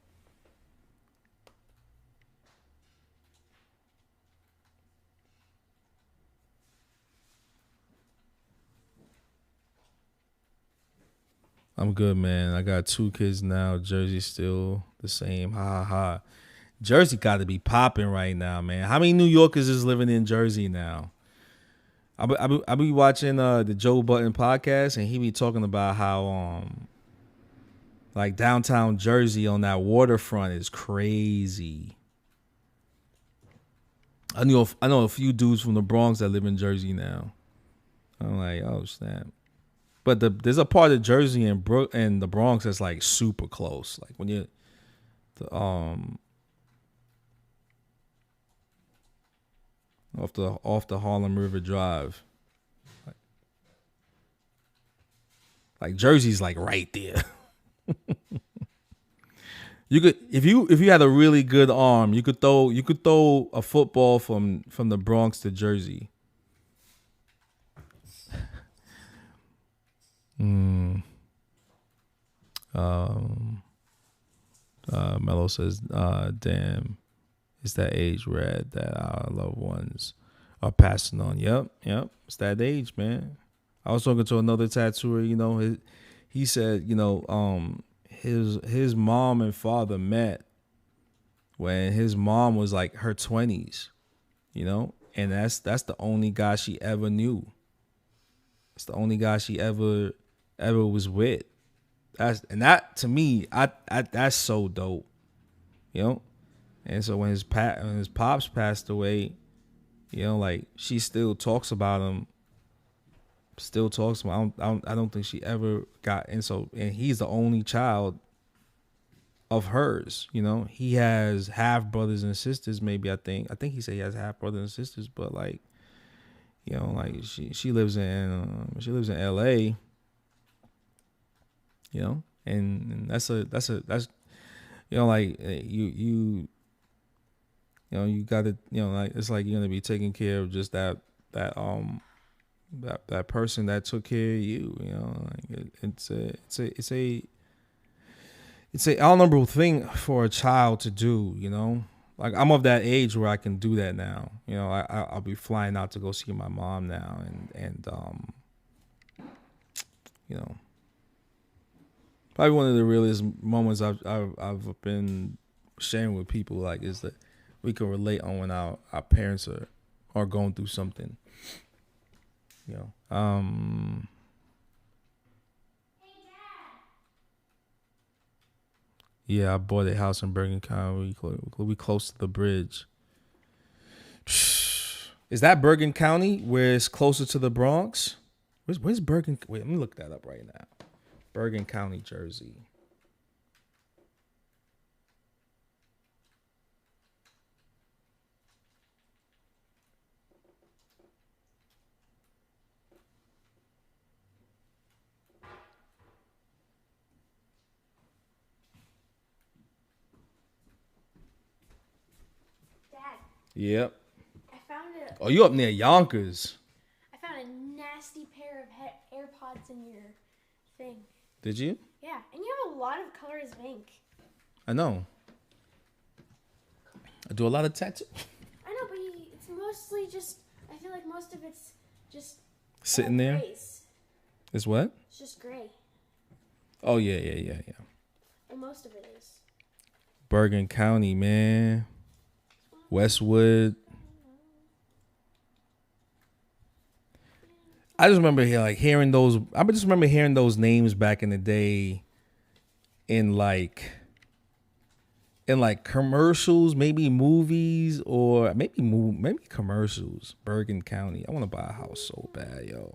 S1: I'm good, man. I got 2 kids now. Jersey's still the same. Ha ha ha. Jersey got to be popping right now, man. How many New Yorkers is living in Jersey now? I be watching the Joe Budden podcast, and he be talking about how like downtown Jersey on that waterfront is crazy. I know a few dudes from the Bronx that live in Jersey now. I'm like, oh snap. But there's a part of Jersey and the Bronx that's like super close. Like when you off the Harlem River Drive. Like Jersey's like right there. You could if you had a really good arm, you could throw a football from the Bronx to Jersey. Mello says, damn, it's that age, Red, that our loved ones are passing on. Yep, it's that age, man. I was talking to another tattooer, he said, his mom and father met when his mom was like her 20s, And that's the only guy she ever knew. It's the only guy she ever was with. That to me, I that's so dope. You know? And so when his pops passed away, you know, like she still talks about him. Still talks about him. I don't think she ever got and he's the only child of hers, you know. He has half brothers and sisters, maybe. I think he said he has half brothers and sisters, but like, you know, like she lives in LA, you know, and that's you know, like you know, you gotta, you know, like it's like you're gonna be taking care of just that person that took care of you, you know. Like it's a honorable thing for a child to do, you know. Like I'm of that age where I can do that now. You know, I'll be flying out to go see my mom now, and you know, probably one of the realest moments I've been sharing with people, like, is that we can relate on when our parents are going through something. You know, yeah, I bought a house in Bergen County. We close to the bridge. Is that Bergen County where it's closer to the Bronx? Where's Bergen? Wait, let me look that up right now. Bergen County, Jersey. Yep.
S2: I found it.
S1: Oh, you up near Yonkers?
S2: I found a nasty pair of AirPods in your thing.
S1: Did you?
S2: Yeah, and you have a lot of colors of ink.
S1: I know. I do a lot of tattoo.
S2: I know, but it's mostly just. I feel like most of it's just
S1: sitting there.
S2: Grays.
S1: It's what?
S2: It's just gray.
S1: Oh yeah.
S2: Well, most of it is.
S1: Bergen County, man. Westwood. I just remember hearing those. I just remember hearing those names back in the day, in like commercials, maybe movies, or maybe commercials. Bergen County. I want to buy a house so bad, yo.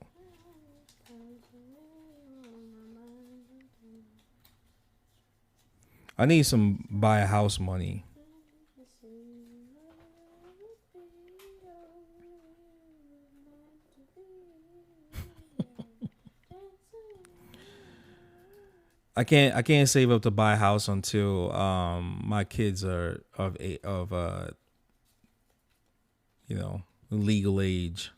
S1: I need some buy a house money. I can't save up to buy a house until my kids are of legal age.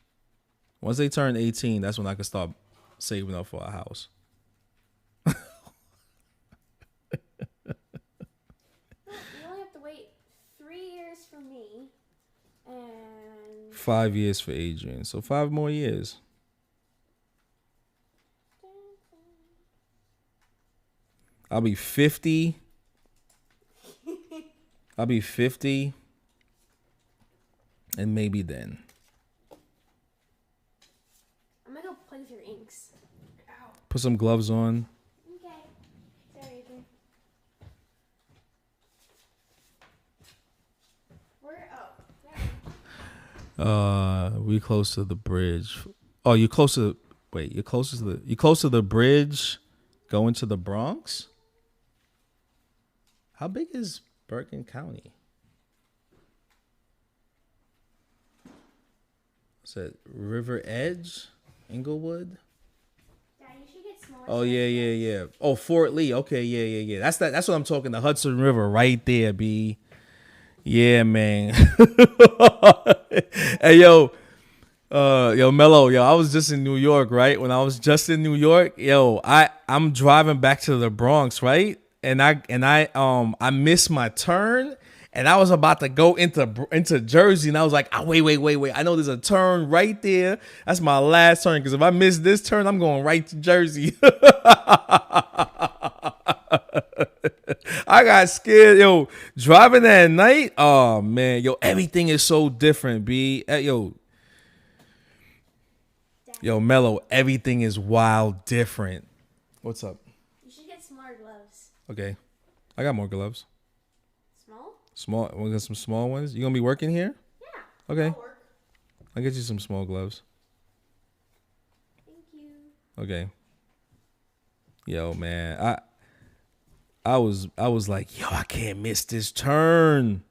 S1: Once they turn 18, that's when I can start saving up for a house.
S2: You only have to wait 3 years for me and
S1: 5 years for Adrian. So 5 more years. I'll be 50. And maybe then.
S2: I'm gonna go play with your inks. Ow.
S1: Put some gloves on.
S2: Okay. Sorry, Adrian.
S1: We close to the bridge. Oh, you're close to the bridge going to the Bronx? How big is Bergen County? What's that? River Edge? Inglewood?
S2: Dad, you should get smaller.
S1: Oh yeah. Oh, Fort Lee. Okay, yeah. That's what I'm talking. The Hudson River right there, B. Yeah, man. Hey, yo, Mello, I was just in New York, right? When I was just in New York, I'm driving back to the Bronx, right? And I missed my turn, and I was about to go into Jersey, and I was like, wait. I know there's a turn right there. That's my last turn, because if I miss this turn, I'm going right to Jersey. I I got scared, yo. Driving at night, oh man, yo, everything is so different, B. Yo, Mello, everything is wild different. What's up?
S2: You should get smaller gloves.
S1: Okay, I got more gloves.
S2: Small?
S1: Small. We got some small ones. You gonna be working here?
S2: Yeah.
S1: Okay.
S3: I'll work.
S1: I'll get you some small gloves.
S2: Thank you.
S1: Okay. Yo, man, I was like, yo, I can't miss this turn.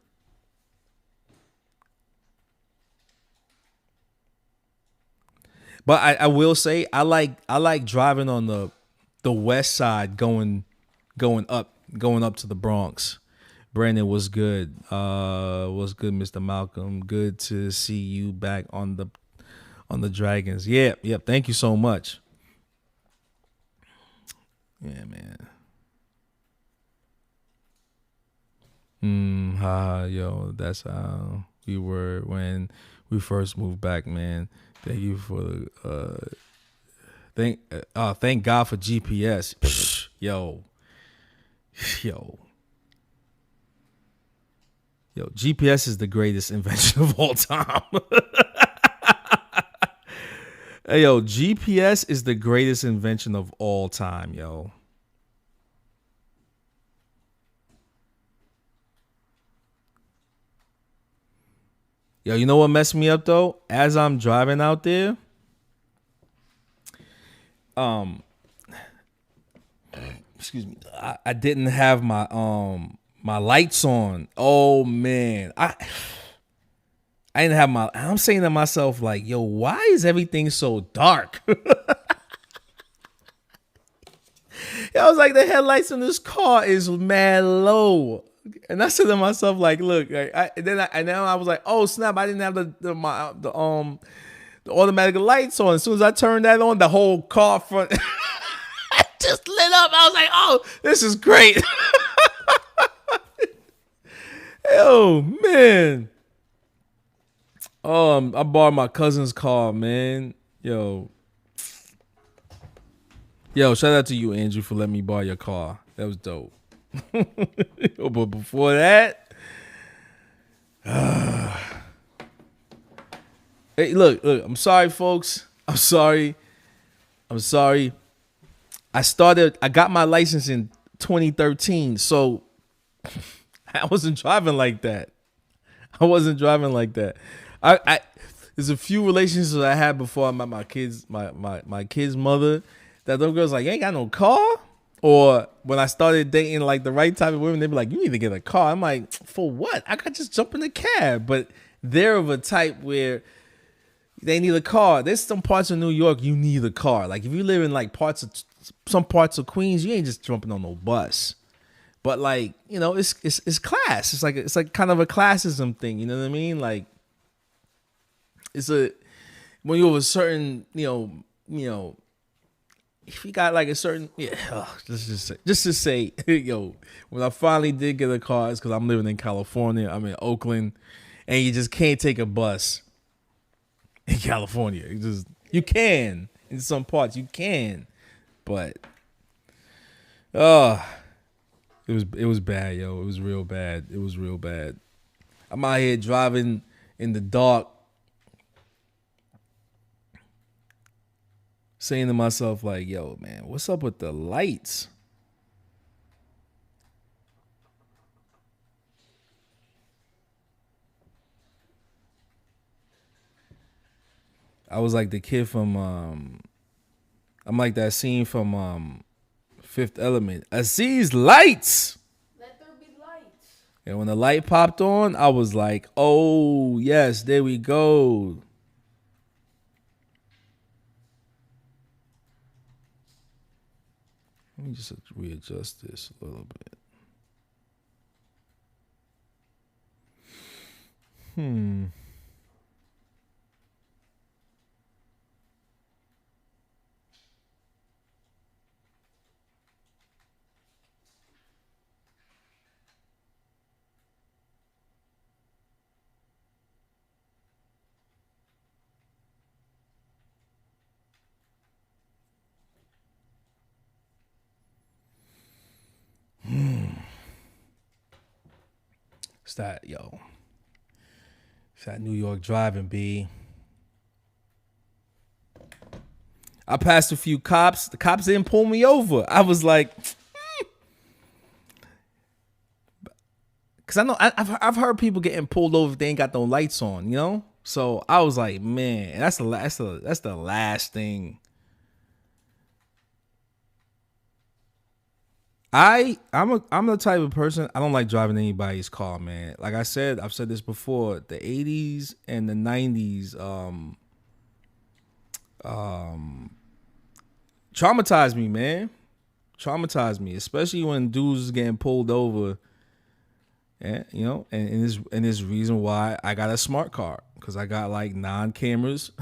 S1: But I will say I like driving on the west side going up to the Bronx. Brandon, was good. Was good, Mr. Malcolm. Good to see you back on the Dragons. Yep. Thank you so much. Yeah, man. Yo, that's how we were when we first moved back, man. Thank you for thank God for GPS. Psh, yo, GPS is the greatest invention of all time. Hey, yo, GPS is the greatest invention of all time, yo. Yo, you know what messed me up though? As I'm driving out there, excuse me, I didn't have my lights on. Oh man, I didn't have my. I'm saying to myself like, yo, why is everything so dark? I was like, the headlights in this car is mad low. And I said to myself, like, look, and now I was like, oh snap, I didn't have the automatic lights on. As soon as I turned that on, the whole car front just lit up. I was like, oh, this is great. Oh man. I borrowed my cousin's car, man. Yo, shout out to you, Andrew, for letting me borrow your car. That was dope. But before that, hey, look, I'm sorry, folks. I'm sorry. I got my license in 2013, so I wasn't driving like that. I there's a few relationships I had before I met my kids' mother, that those girls like, you ain't got no car. Or when I started dating like the right type of women, they'd be like, you need to get a car. I'm like, for what? I could just jump in the cab. But they're of a type where they need a car. There's some parts of New York you need a car. Like if you live in like some parts of Queens, you ain't just jumping on no bus. But like, you know, it's class. It's like kind of a classism thing. You know what I mean? Like when you have a certain, you know, if you got like a certain, just to say, yo, when I finally did get a car, it's because I'm living in California. I'm in Oakland, and you just can't take a bus in California. You can in some parts, you can, but it was bad, yo. It was real bad. I'm out here driving in the dark, saying to myself like, yo, man, what's up with the lights? I was like the kid from I'm like that scene from Fifth Element. I sees lights.
S3: Let there be lights.
S1: And when the light popped on, I was like, oh yes, there we go. Let me just readjust this a little bit. It's that New York driving, B. I passed a few cops. The cops didn't pull me over. I was like, because I know I've heard people getting pulled over if they ain't got no lights on, you know. So I was like, man, that's the last thing. I'm the type of person, I don't like driving anybody's car, man. Like I've said this before. The 80s and the 90s traumatized me, man. Traumatized me, especially when dudes is getting pulled over. And you know, and this reason why I got a smart car, because I got like 9 cameras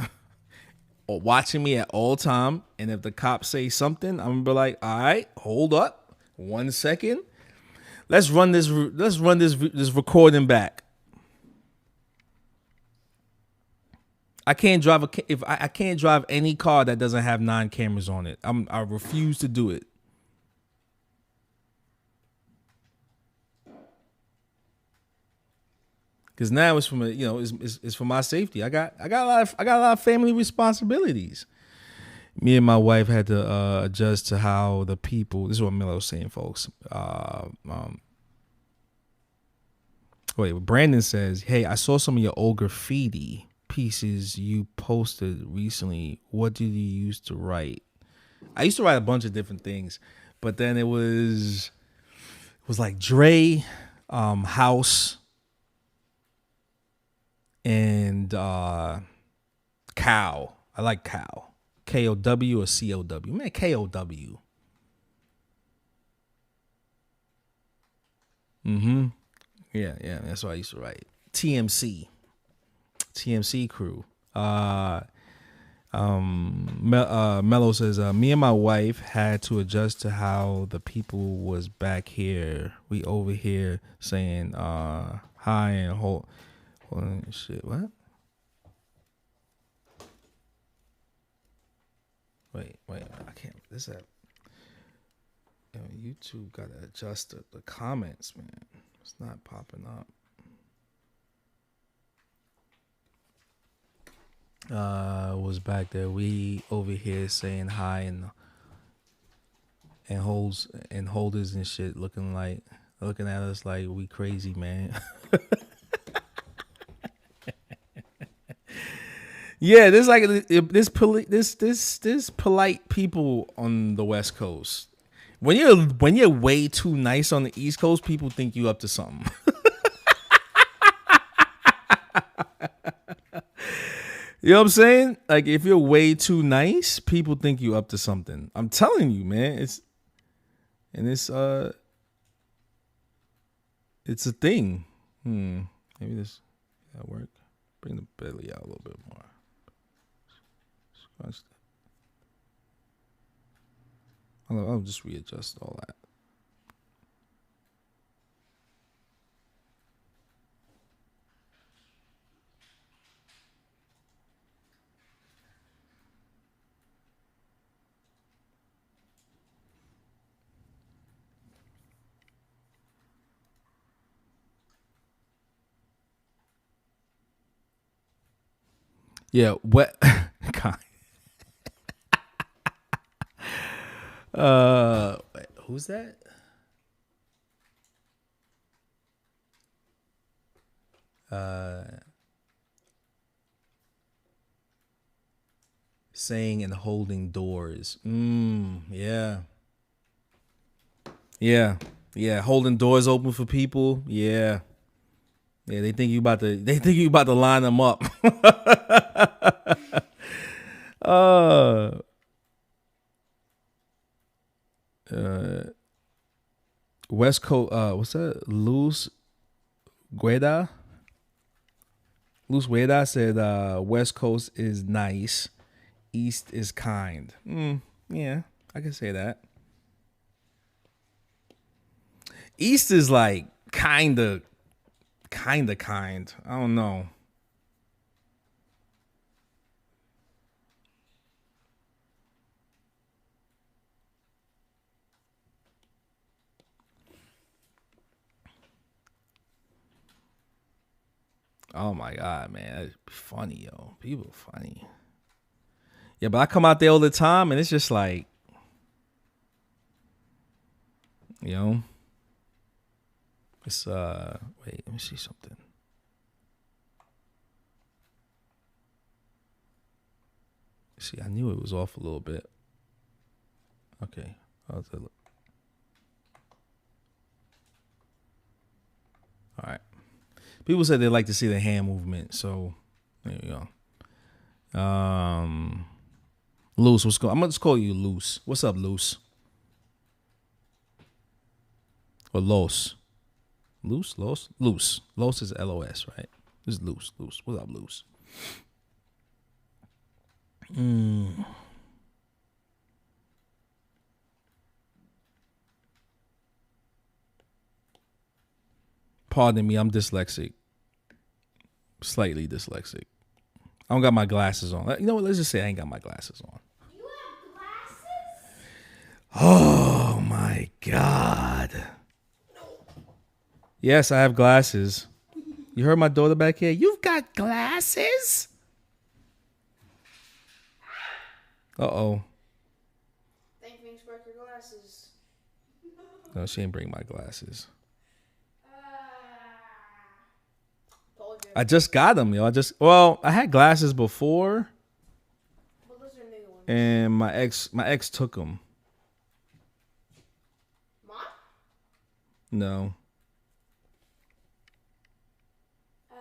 S1: watching me at all time. And if the cops say something, I'm gonna be like, all right, hold up 1 second. Let's run this recording back. I can't drive I can't drive any car that doesn't have 9 cameras on it. I refuse to do it. Because now it's from it's for my safety. I got a lot of family responsibilities. Me and my wife had to adjust to how the people. This is what Miller was saying, folks. Brandon says, "Hey, I saw some of your old graffiti pieces you posted recently. What did you use to write?" I used to write a bunch of different things, but then it was like Dre, House, and Cow. I like Cow. KOW or COW? Man, KOW. Yeah, that's what I used to write. TMC crew. Mello says, me and my wife had to adjust to how the people was back here. We over here saying hi and hold on, shit. What? Wait, I can't. This app. YouTube gotta adjust the comments, man. It's not popping up. Was back there. We over here saying hi and holders and shit, looking at us like we crazy, man. Yeah, there's like this polite people on the West Coast. When you're way too nice on the East Coast, people think you up to something. You know what I'm saying? Like if you're way too nice, people think you up to something. I'm telling you, man. It's a thing. Maybe this that work. Bring the belly out a little bit more. Scratch that. I'll just readjust all that. Yeah, what? Who's that? Saying and holding doors. Yeah. Holding doors open for people. Yeah. They think you about to line them up. West Coast. What's that? Luz Gueda said, West Coast is nice, East is kind. Yeah, I can say that. East is like kinda kind. I don't know. Oh my God, man. That'd be funny, yo. People funny. Yeah, but I come out there all the time and it's just like, you know, it's wait, let me see something. See, I knew it was off a little bit. Okay. I'll have to look. All right. People said they like to see the hand movement, so there you go. Loose, what's going? I'm gonna just call you Loose. What's up, Loose? Or Los? Loose, Los, Loose. Los is LOS, right? This is Loose, Loose. What's up, Loose? Pardon me, I'm dyslexic. Slightly dyslexic. I don't got my glasses on. You know what? Let's just say I ain't got my glasses on.
S2: You have glasses?
S1: Oh my God. Yes, I have glasses. You heard my daughter back here? You've got glasses? Uh-oh.
S3: Thank me for your glasses.
S1: No, she ain't bring my glasses.
S3: Told you.
S1: I just got them, yo. I had glasses before,
S3: Well, those are new ones.
S1: and my ex took them.
S3: Mom?
S1: No.
S2: Dad?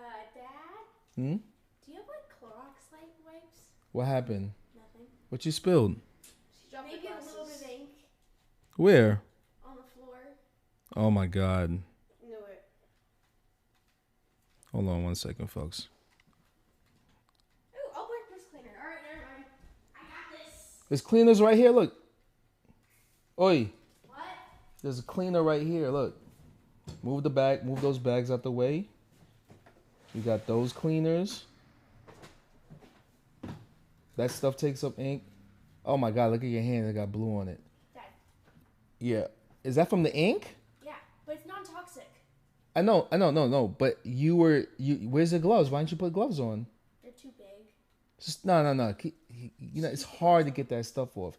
S1: Hmm?
S2: Do you have like Clorox like wipes?
S1: What happened?
S2: Nothing.
S1: What you spilled?
S3: She dropped
S2: Maybe
S3: the
S2: a
S3: glasses.
S2: little bit of ink
S1: Where?
S2: on the floor.
S1: Oh my God.
S3: Knew it.
S1: Hold on one second, folks.
S2: Ooh, I'll break this cleaner. Alright, never mind. I got this.
S1: There's cleaners right here. Look. Oi.
S2: What?
S1: There's a cleaner right here. Look. Move those bags out the way. We got those cleaners. That stuff takes up ink. Oh my God, look at your hand. It got blue on it.
S2: Dad.
S1: Yeah. Is that from the ink?
S2: Yeah, but it's non-toxic.
S1: I know, no. But where's the gloves? Why didn't you put gloves on?
S2: They're too big.
S1: Just no. You know, it's hard to get that stuff off.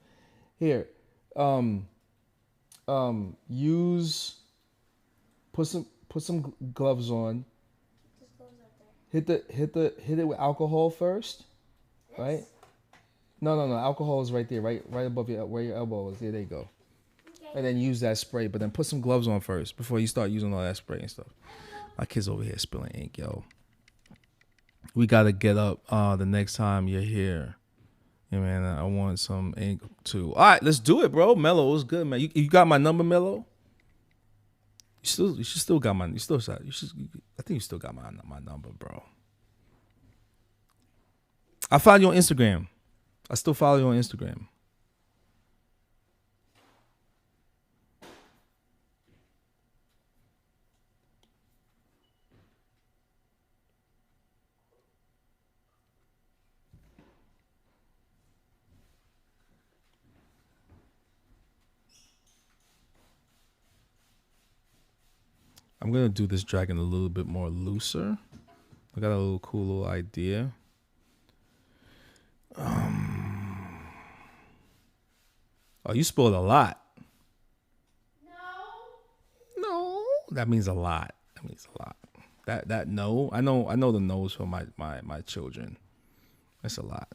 S1: Here. Put some gloves on.
S2: Just close out there.
S1: Hit it with alcohol first.
S2: This?
S1: Right? No. Alcohol is right there, right above where your elbow is. Yeah, there you go.
S2: Okay.
S1: And then use that spray, but then put some gloves on first before you start using all that spray and stuff. My kid's over here spilling ink, yo. We gotta get up the next time you're here. Yeah, man, I want some ink too. All right, let's do it, bro. Mello, what's good, man? You got my number, Mello? You still got my. I think you still got my number, bro. I follow you on Instagram. I still follow you on Instagram. I'm gonna do this dragon a little bit more looser. I got a little cool little idea. Oh, you spilled a lot. No, that means a lot. That no, I know the no's for my children. That's a lot.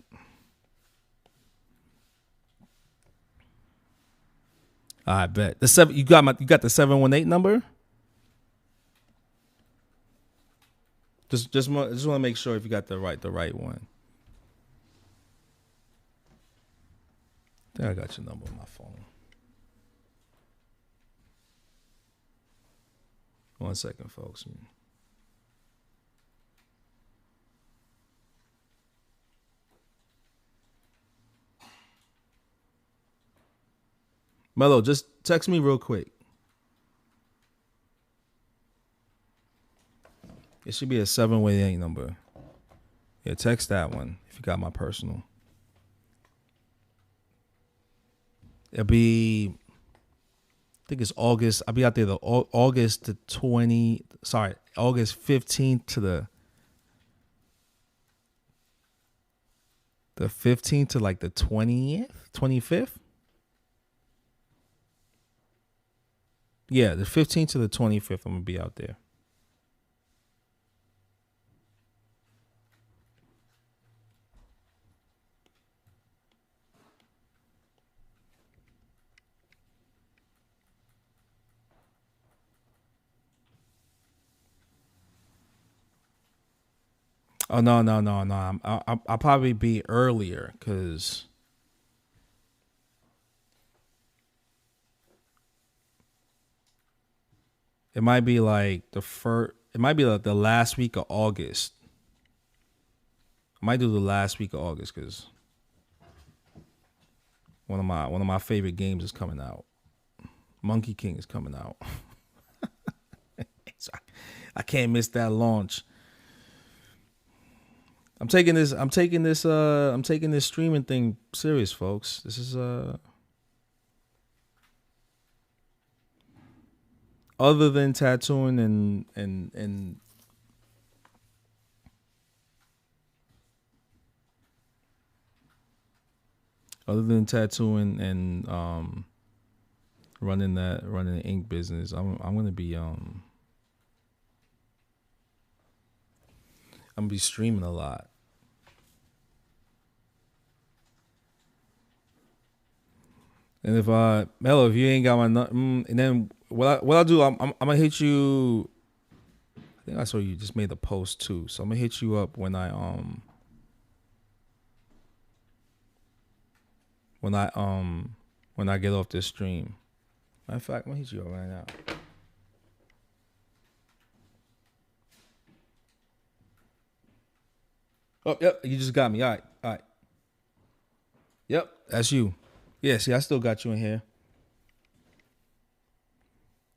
S1: I bet you got the 718 number. Just want to make sure if you got the right one. I think I got your number on my phone. 1 second, folks. Mello, just text me real quick. It should be a 718 number. Yeah, text that one if you got my personal. It'll be, I think it's August. I'll be out there August 15th to the The 15th to like the 20th, 25th. Yeah, the 15th to the 25th, I'm gonna be out there. Oh no. I'll probably be earlier because it might be like the first. It might be like the last week of August. I might do the last week of August because one of my favorite games is coming out. Monkey King is coming out. So I can't miss that launch. I'm taking this streaming thing serious, folks. This is other than tattooing and other than tattooing and running the ink business, I'm gonna be I'm gonna be streaming a lot. And if Mello, if you ain't got my and then what I'll do, I'm gonna hit you. I think I saw you just made the post too, so I'm gonna hit you up when I get off this stream. Matter of fact, I'm gonna hit you up right now. Oh, yep, you just got me. All right. Yep, that's you. Yeah, see, I still got you in here.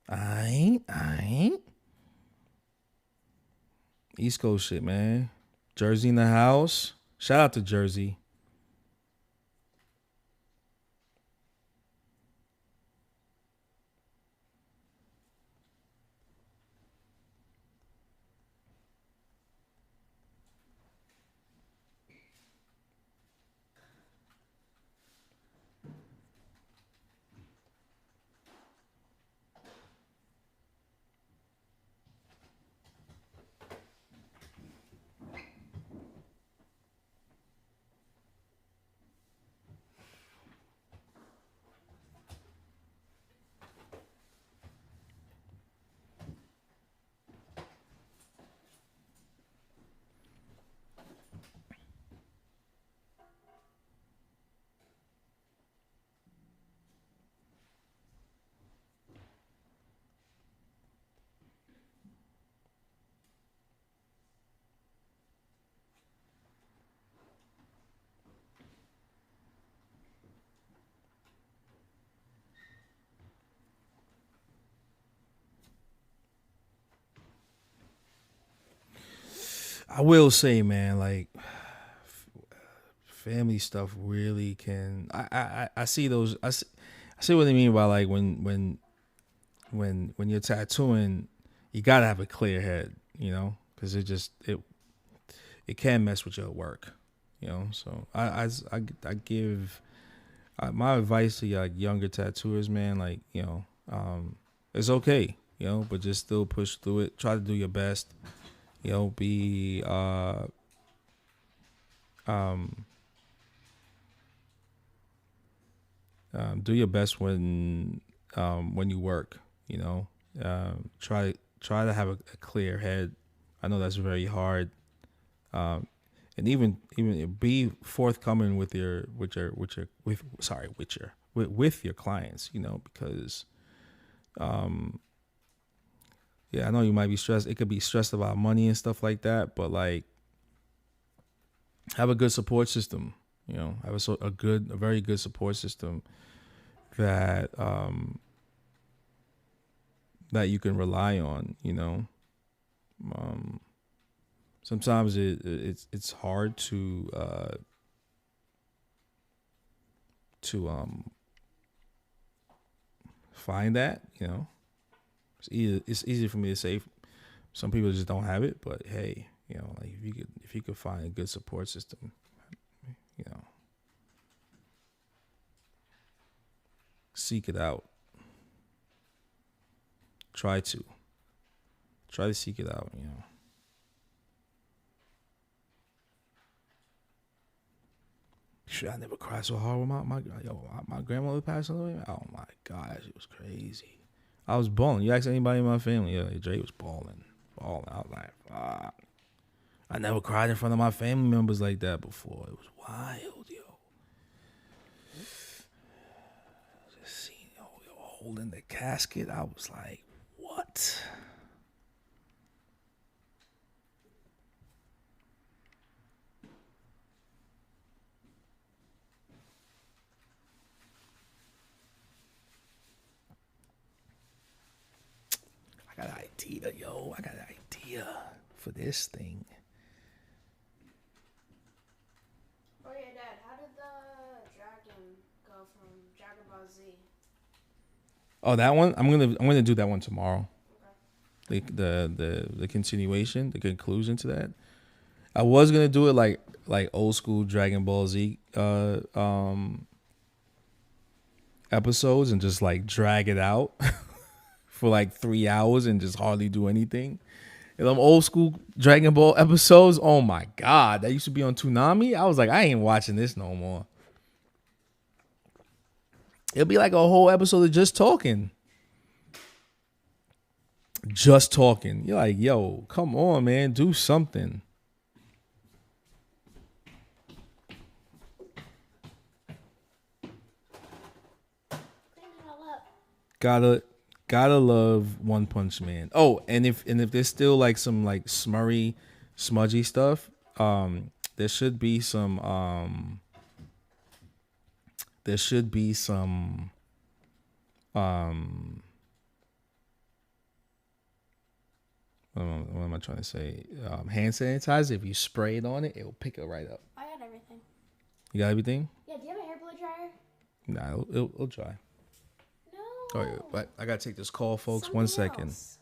S1: I ain't. East Coast shit, man. Jersey in the house. Shout out to Jersey. I will say, man, like family stuff really can. I see those. I see what they mean by like when you're tattooing, you gotta have a clear head, you know, because it can mess with your work, you know. So I give my advice to like younger tattooers, man, like, you know, it's okay, you know, but just still push through it. Try to do your best, you know. Be do your best when you work, you know. Try to have a clear head. I know that's very hard, and even be forthcoming with your clients, you know, because yeah, I know you might be stressed. It could be stressed about money and stuff like that, but like have a good support system, you know. Have a very good support system that that you can rely on, you know. Sometimes it's hard to find that, you know. It's easy for me to say. Some people just don't have it, but hey, you know, like if you could find a good support system, you know, seek it out. Try to seek it out, you know. Shit, I never cried so hard when my grandmother passed away. Oh my God, that shit was crazy. I was bawling. You ask anybody in my family, yeah, Dre was bawling. I was like, fuck. I never cried in front of my family members like that before. It was wild, yo. Just seeing yo holding the casket, I was like, what? I got an idea, yo. I got an idea for this thing.
S3: Oh yeah, Dad. How did the dragon go from Dragon Ball Z?
S1: Oh, that one? I'm gonna do that one tomorrow. Okay. The continuation, the conclusion to that. I was gonna do it like old school Dragon Ball Z episodes and just like drag it out for like 3 hours and just hardly do anything. And them old school Dragon Ball episodes, oh my God, that used to be on Toonami. I was like, I ain't watching this no more. It'll be like a whole episode of just talking. Just talking. You're like, yo, come on, man, do something. Gotta love One Punch Man. Oh, and if there's still like some like smudgy stuff, there should be some what am I trying to say? Hand sanitizer. If you spray it on it, it'll pick it right up.
S2: I got everything.
S1: You got everything?
S2: Yeah, do you have a hair blow dryer?
S1: Nah, it'll dry.
S2: No.
S1: Oh, yeah, but I gotta take this call, folks.
S2: Something
S1: 1 second.
S2: else.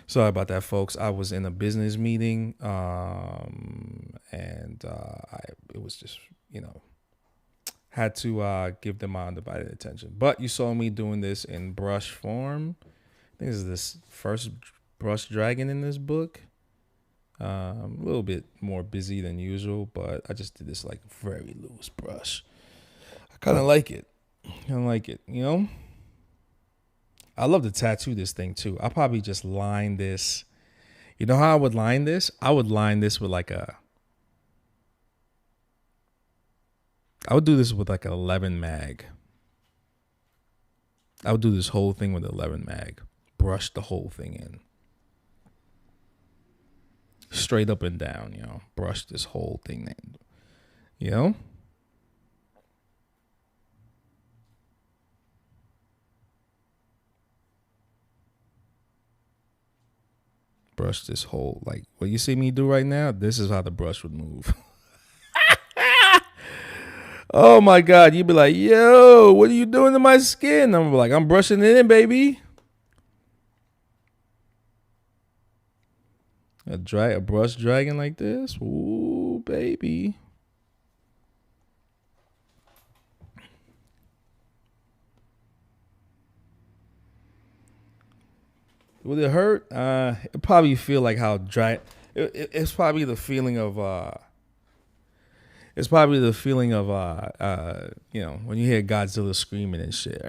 S1: Sorry about that, folks. I was in a business meeting, and it was just, had to give them my undivided attention. But you saw me doing this in brush form. I think this is this first brush dragon in this book. A little bit more busy than usual, but I just did this like very loose brush. I kind of like it. I love to tattoo this thing too. I'll probably just line this. You know how I would line this? I would line this with I would do this with like an 11 mag. I would do this whole thing with 11 mag. Brush the whole thing in. Straight up and down, brush this whole thing in, brush this whole, like what you see me do right now, this is how the brush would move. Oh my God, you'd be like, yo, what are you doing to my skin? I'm like, I'm brushing it in, baby. A brush dragging like this. Ooh, baby. Would it hurt? It probably feel like how dry. It's probably the feeling of It's probably the feeling of when you hear Godzilla screaming and shit.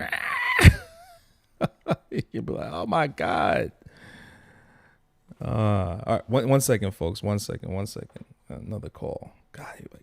S1: You'd be like, oh my God. All right, one second, folks. One second. Another call. God, like.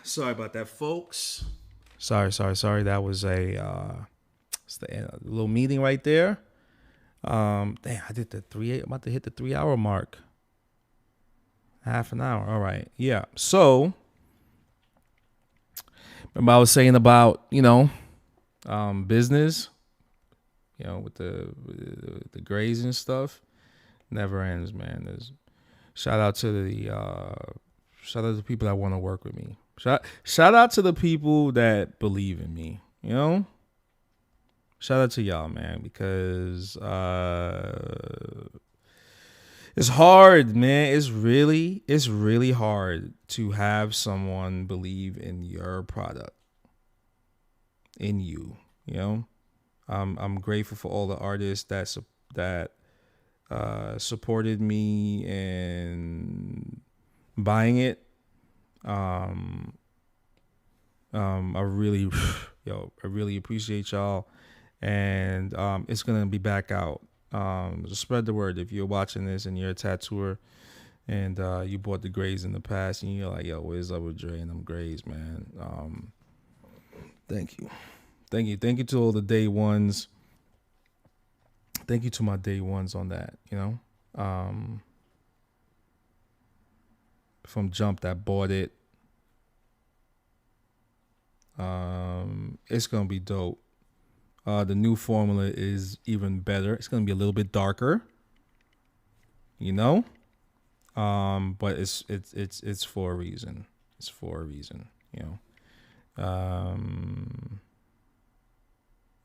S1: Sorry about that, folks. Sorry. That was a little meeting right there. Damn, I did I'm about to hit the 3 hour mark. Half an hour. All right. Yeah. So remember I was saying about, business, with the grades and stuff. Never ends, man. Shout out to the people that want to work with me. Shout out to the people that believe in me, Shout out to y'all, man, because it's hard, man. It's really hard to have someone believe in your product, in you, I'm grateful for all the artists that supported me in buying it. I really appreciate y'all, and it's gonna be back out. Just spread the word if you're watching this and you're a tattooer and you bought the Grays in the past and you're like, yo, where's up with Dre and them Grays, man? Thank you to all the day ones. Thank you to my day ones on that, from jump that bought it. It's gonna be dope. The new formula is even better. It's gonna be a little bit darker, but it's for a reason. It's for a reason,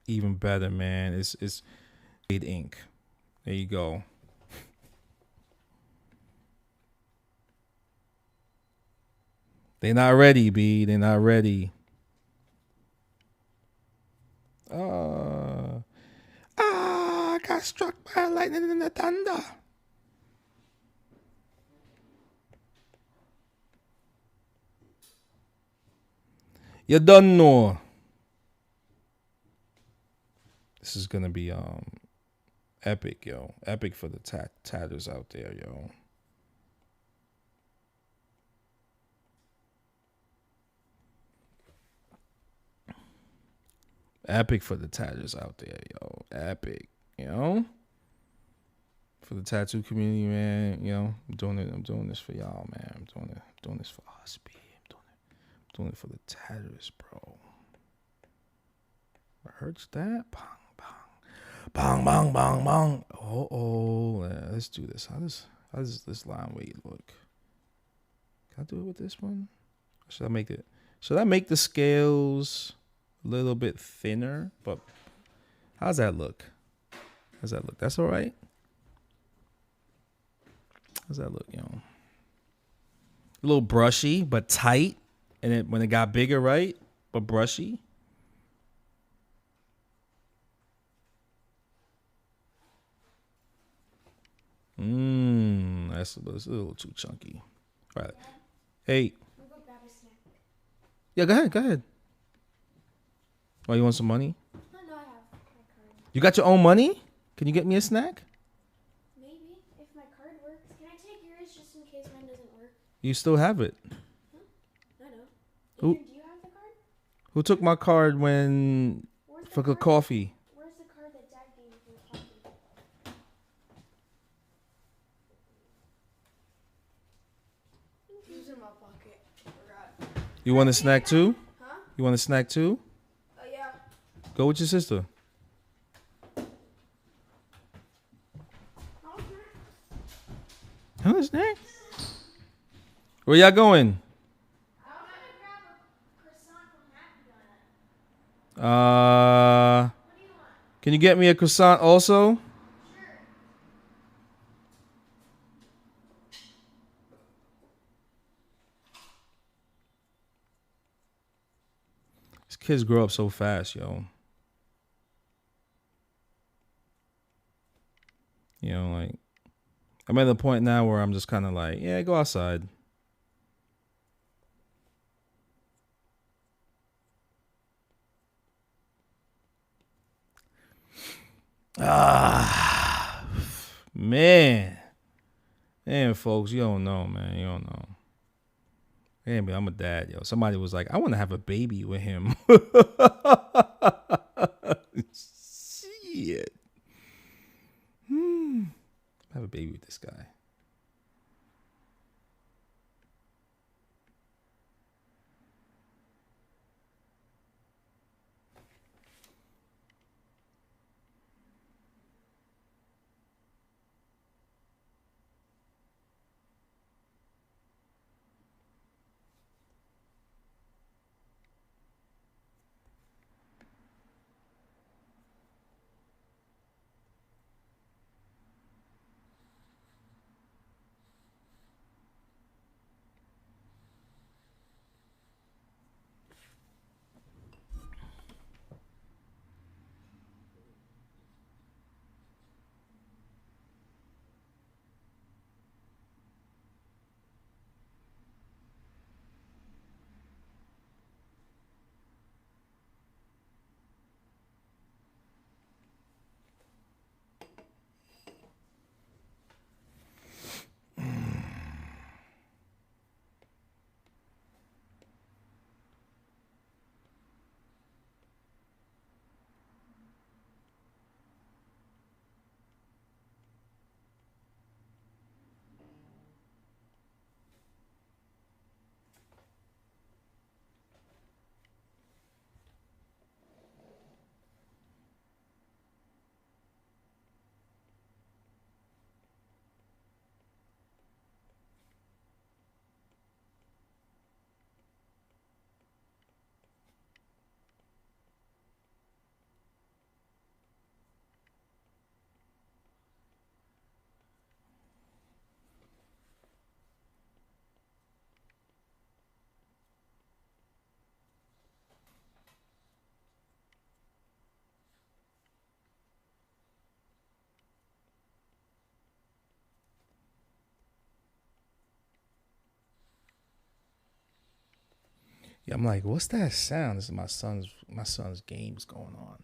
S1: Even better, man. It's ink. There you go. They not ready, B. They not ready. I got struck by lightning and the thunder. You don't know. This is gonna be epic, yo. Epic for the tatters out there, yo. Epic for the tatters out there, yo. Epic, for the tattoo community, man. I'm doing this for y'all, man. I'm doing this for us, B. I'm doing it for the tatters, bro. What hurts that? Bang, bang, bang, bang. Oh, let's do this. How does this line weight look? Can I do it with this one? Should I make the scales a little bit thinner? But how's that look? That's all right. How's that look, A little brushy, but tight. And when it got bigger, right? But brushy. That's a little too chunky. All right. Hey. Yeah, go ahead. Oh, you want some money?
S2: No, I have my card.
S1: You got your own money? Can you get me a snack?
S2: Maybe, if my card works. Can I take yours just in case mine doesn't work?
S1: You still have it.
S2: Huh? I know.
S1: Who?
S2: Do you have the card?
S1: Who took my card for the coffee?
S2: Where's the card that Dad gave you for coffee?
S3: It was in my pocket. I forgot.
S1: You want a snack too?
S3: Huh?
S1: You want a snack too?
S3: Yeah.
S1: Go with your sister. Huh, snack? Where y'all going?
S2: I'm gonna grab a croissant from Happy Donut. What do you want?
S1: Can you get me a croissant also?
S2: Sure.
S1: These kids grow up so fast, yo. Like, I'm at the point now where I'm just kind of like, yeah, go outside. Man, folks, you don't know, man. You don't know. Yeah, but I'm a dad, yo. Somebody was like, I want to have a baby with him. Shit. Have a baby with this guy. Yeah, I'm like, what's that sound? This is my son's games going on.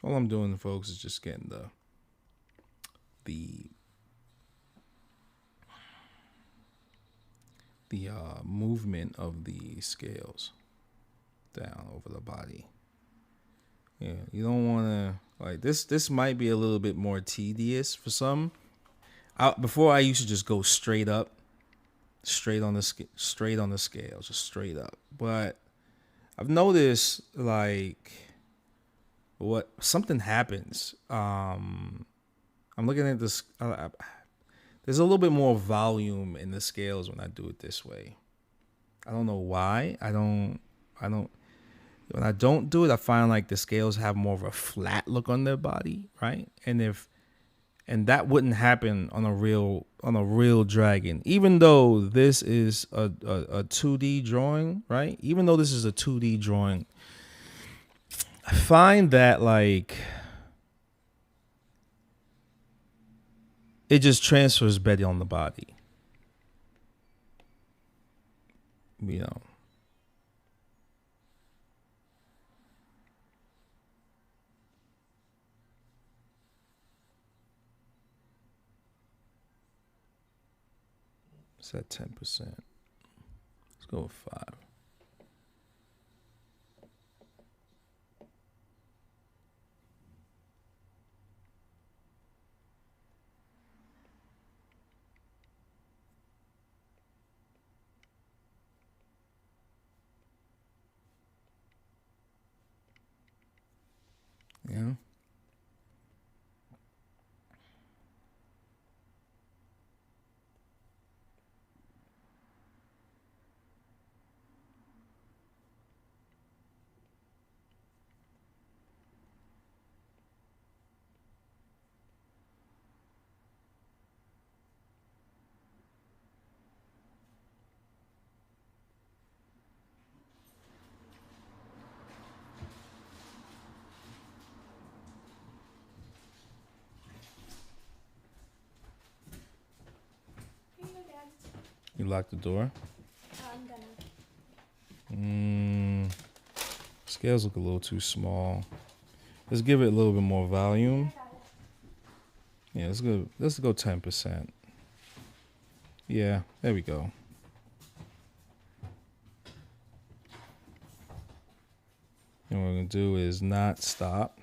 S1: All I'm doing, folks, is just getting the movement of the scales down over the body. Yeah, you don't want to like this. This might be a little bit more tedious for some. Before I used to just go straight up, straight on the scale, just straight up. But I've noticed like what something happens. I'm looking at this. There's a little bit more volume in the scales when I do it this way. I don't know why. I don't. When I don't do it, I find like the scales have more of a flat look on their body, right? And that wouldn't happen on a real dragon. Even though this is a 2D drawing, right? Even though this is a 2D drawing, I find that like it just transfers better on the body. You know. It's at 10%. Let's go with 5. Yeah. You lock the door.
S2: I'm gonna.
S1: Scales look a little too small. Let's give it a little bit more volume.
S2: I got it.
S1: Yeah, let's go 10%. Yeah, there we go. And what we're gonna do is not stop.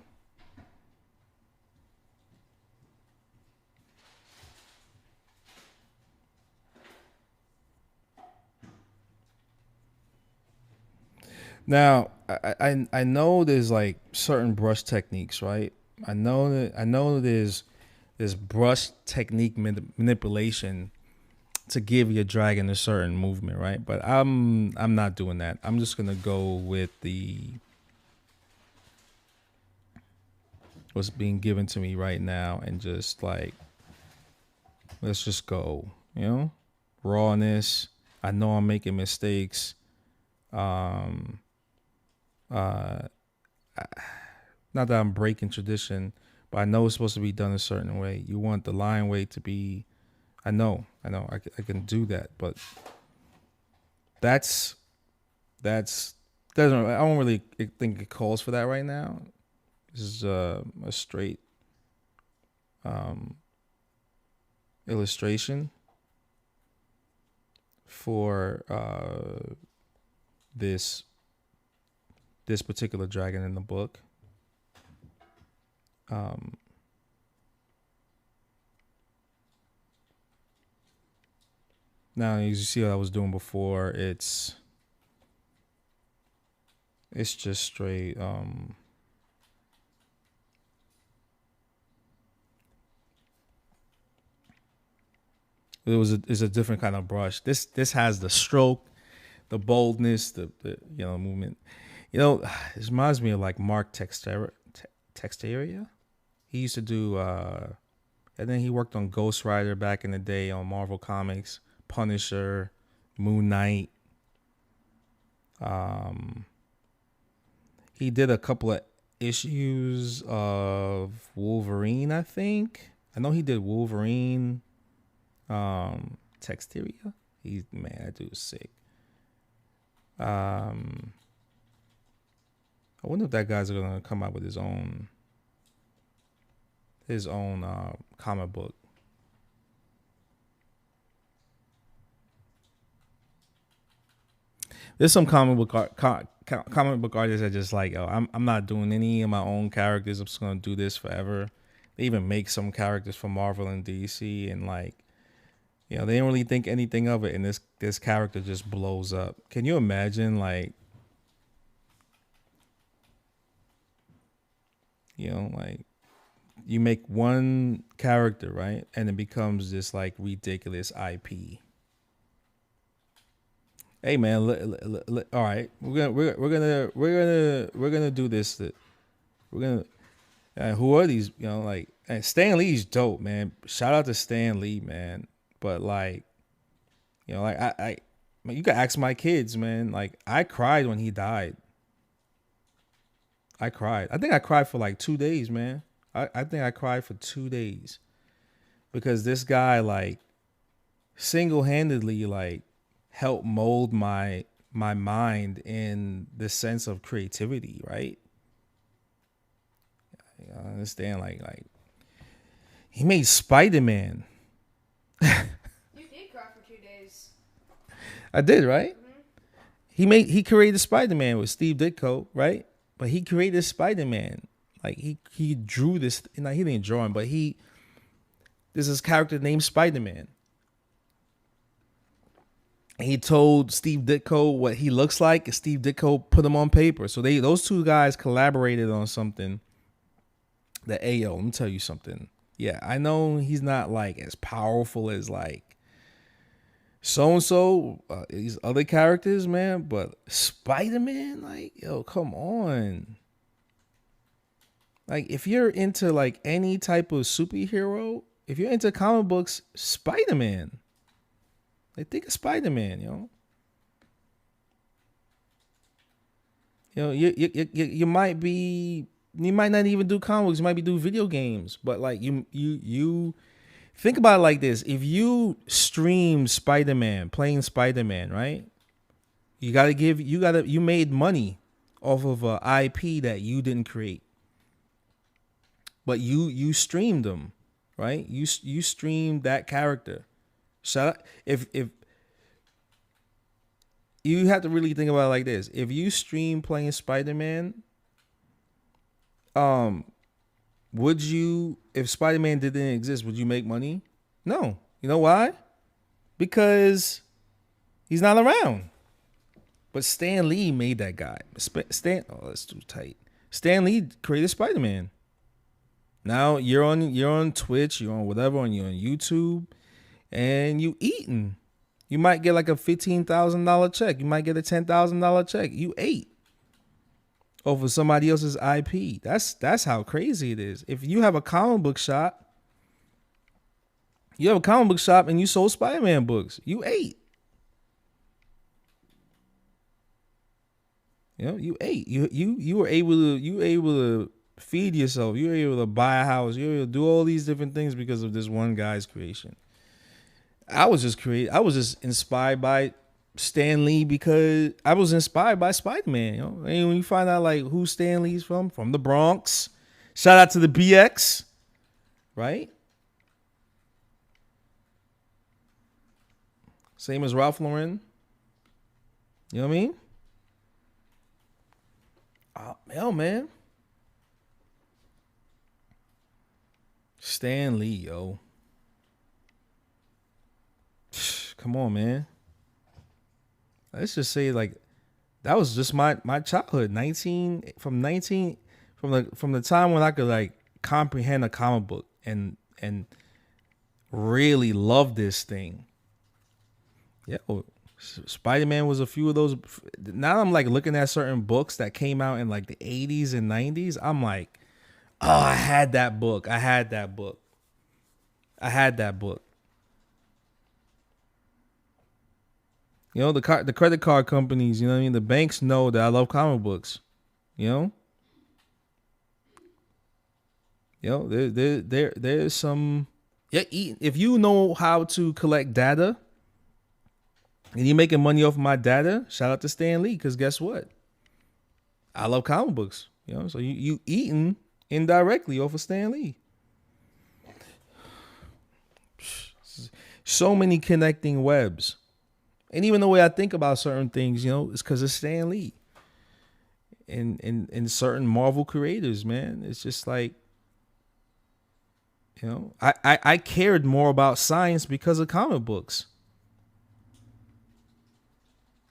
S1: Now, I know there's like certain brush techniques, right? I know there's brush technique manipulation to give your dragon a certain movement, right? But I'm not doing that. I'm just gonna go with what's being given to me right now and just like let's just go, you know? Rawness. I know I'm making mistakes. Not that I'm breaking tradition, but I know it's supposed to be done a certain way. You want the line weight to be, I know, I can do that, but that's I don't really think it calls for that right now. This is a straight illustration for this particular dragon in the book. Now, as you see what I was doing before, it's just straight it's a different kind of brush. This has the stroke, the boldness, the movement. You know, it reminds me of like Mark Texteria. He used to do and then he worked on Ghost Rider back in the day on Marvel Comics, Punisher, Moon Knight. He did a couple of issues of Wolverine, I think. I know he did Wolverine. Texteria. Man, that dude is sick. I wonder if that guy's gonna come out with his own comic book. There's some comic book artists that just like, I'm not doing any of my own characters. I'm just gonna do this forever. They even make some characters for Marvel and DC, and like, they didn't really think anything of it, and this character just blows up. Can you imagine, like, like you make one character, right, and it becomes this like ridiculous IP. Hey man, all right, we're gonna do this. We're gonna. Who are these? Like, Stan Lee's dope, man. Shout out to Stan Lee, man. But like, like I you can ask my kids, man. Like, I cried when he died. I cried. I think I cried for like 2 days, man. I think I cried for 2 days because this guy like single-handedly like helped mold my mind in the sense of creativity, right? I understand, like he made Spider-Man.
S3: You did cry for 2 days.
S1: I did, right?
S3: Mm-hmm.
S1: He created Spider-Man with Steve Ditko, right? But he created Spider-Man. Like he drew this, he didn't draw him, but there's this character named Spider-Man. And he told Steve Ditko what he looks like, and Steve Ditko put him on paper. So those two guys collaborated on something that, hey, yo, let me tell you something. Yeah, I know he's not like as powerful as like so-and-so, these other characters, man, but Spider-Man, like, yo, come on. Like, if you're into like any type of superhero, if you're into comic books, Spider-Man. Like, think of Spider-Man, you might be, you might not even do comics, you might be do video games, but like you Think about it like this. If you stream Spider-Man, playing Spider-Man, right? You made money off of a IP that you didn't create. But you streamed them, right? You streamed that character. Shout out, if you have to really think about it like this. If you stream playing Spider-Man, would you, if Spider-Man didn't exist, would you make money? No. You know why? Because he's not around. But Stan Lee made that guy. Oh, that's too tight. Stan Lee created Spider-Man. Now you're on Twitch, you're on whatever, and you're on YouTube, and you eating. You might get like a $15,000 check. You might get a $10,000 check. You ate over somebody else's IP. That's how crazy it is. If you have a comic book shop, and you sold Spider-Man books, you ate. You know, you ate. You were able to feed yourself. You were able to buy a house. You were able to do all these different things because of this one guy's creation. I was just inspired by Stan Lee because I was inspired by Spider-Man. You know, and when you find out like who Stan Lee's from the Bronx. Shout out to the BX, right? Same as Ralph Lauren. You know what I mean? Oh, hell, man. Stan Lee, yo. Come on, man. Let's just say like that was just my childhood. From the time when I could like comprehend a comic book and really love this thing. Yeah, Spider-Man was a few of those. Now I'm like looking at certain books that came out in like the 80s and 90s. I'm like, oh, I had that book. You know, the credit card companies, you know what I mean? The banks know that I love comic books, you know? You know, there's some, yeah, if you know how to collect data and you're making money off of my data, shout out to Stan Lee, because guess what? I love comic books, you know? So you eating indirectly off of Stan Lee. So many connecting webs. And even the way I think about certain things, you know, it's because of Stan Lee and certain Marvel creators, man. It's just like, you know, I cared more about science because of comic books.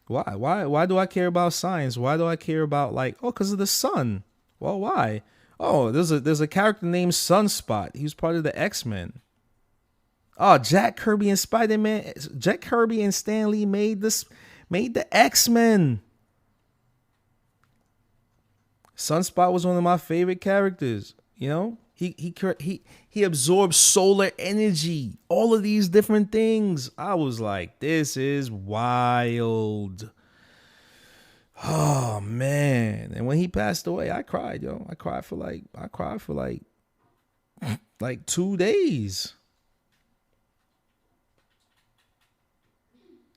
S1: Why do I care about science? Why do I care about like, oh, because of the sun? Well, why? Oh, there's a character named Sunspot. He was part of the X-Men. Oh, Jack Kirby and Stan Lee made the X-Men. Sunspot was one of my favorite characters. You know, he absorbed solar energy, all of these different things. I was like, this is wild. Oh man. And when he passed away, I cried, yo. I cried for like 2 days.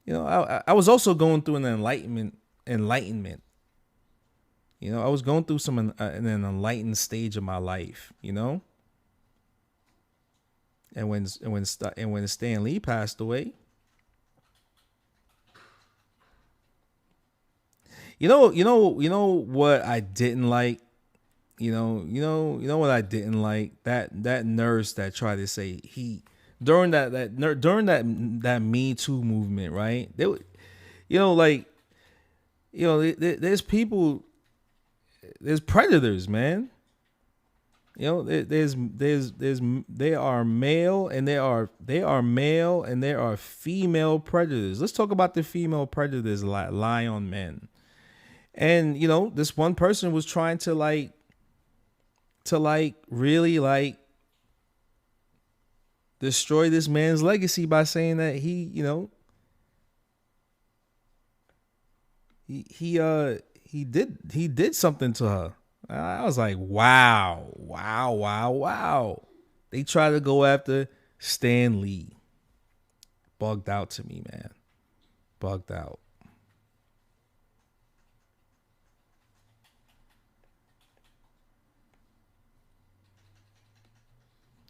S1: You know, I was also going through an enlightenment. You know, I was going through an enlightened stage of my life, you know? And when Stan Lee passed away, you know what I didn't like? You know what I didn't like? That nurse that tried to say during that Me Too movement, right? There's people, there's predators, man. You know, they are male and there are female predators. Let's talk about the female predators lie on men. And you know, this one person was trying to really destroy this man's legacy by saying that he did something to her. I was like, wow. They try to go after Stan Lee. Bugged out to me, man. Bugged out.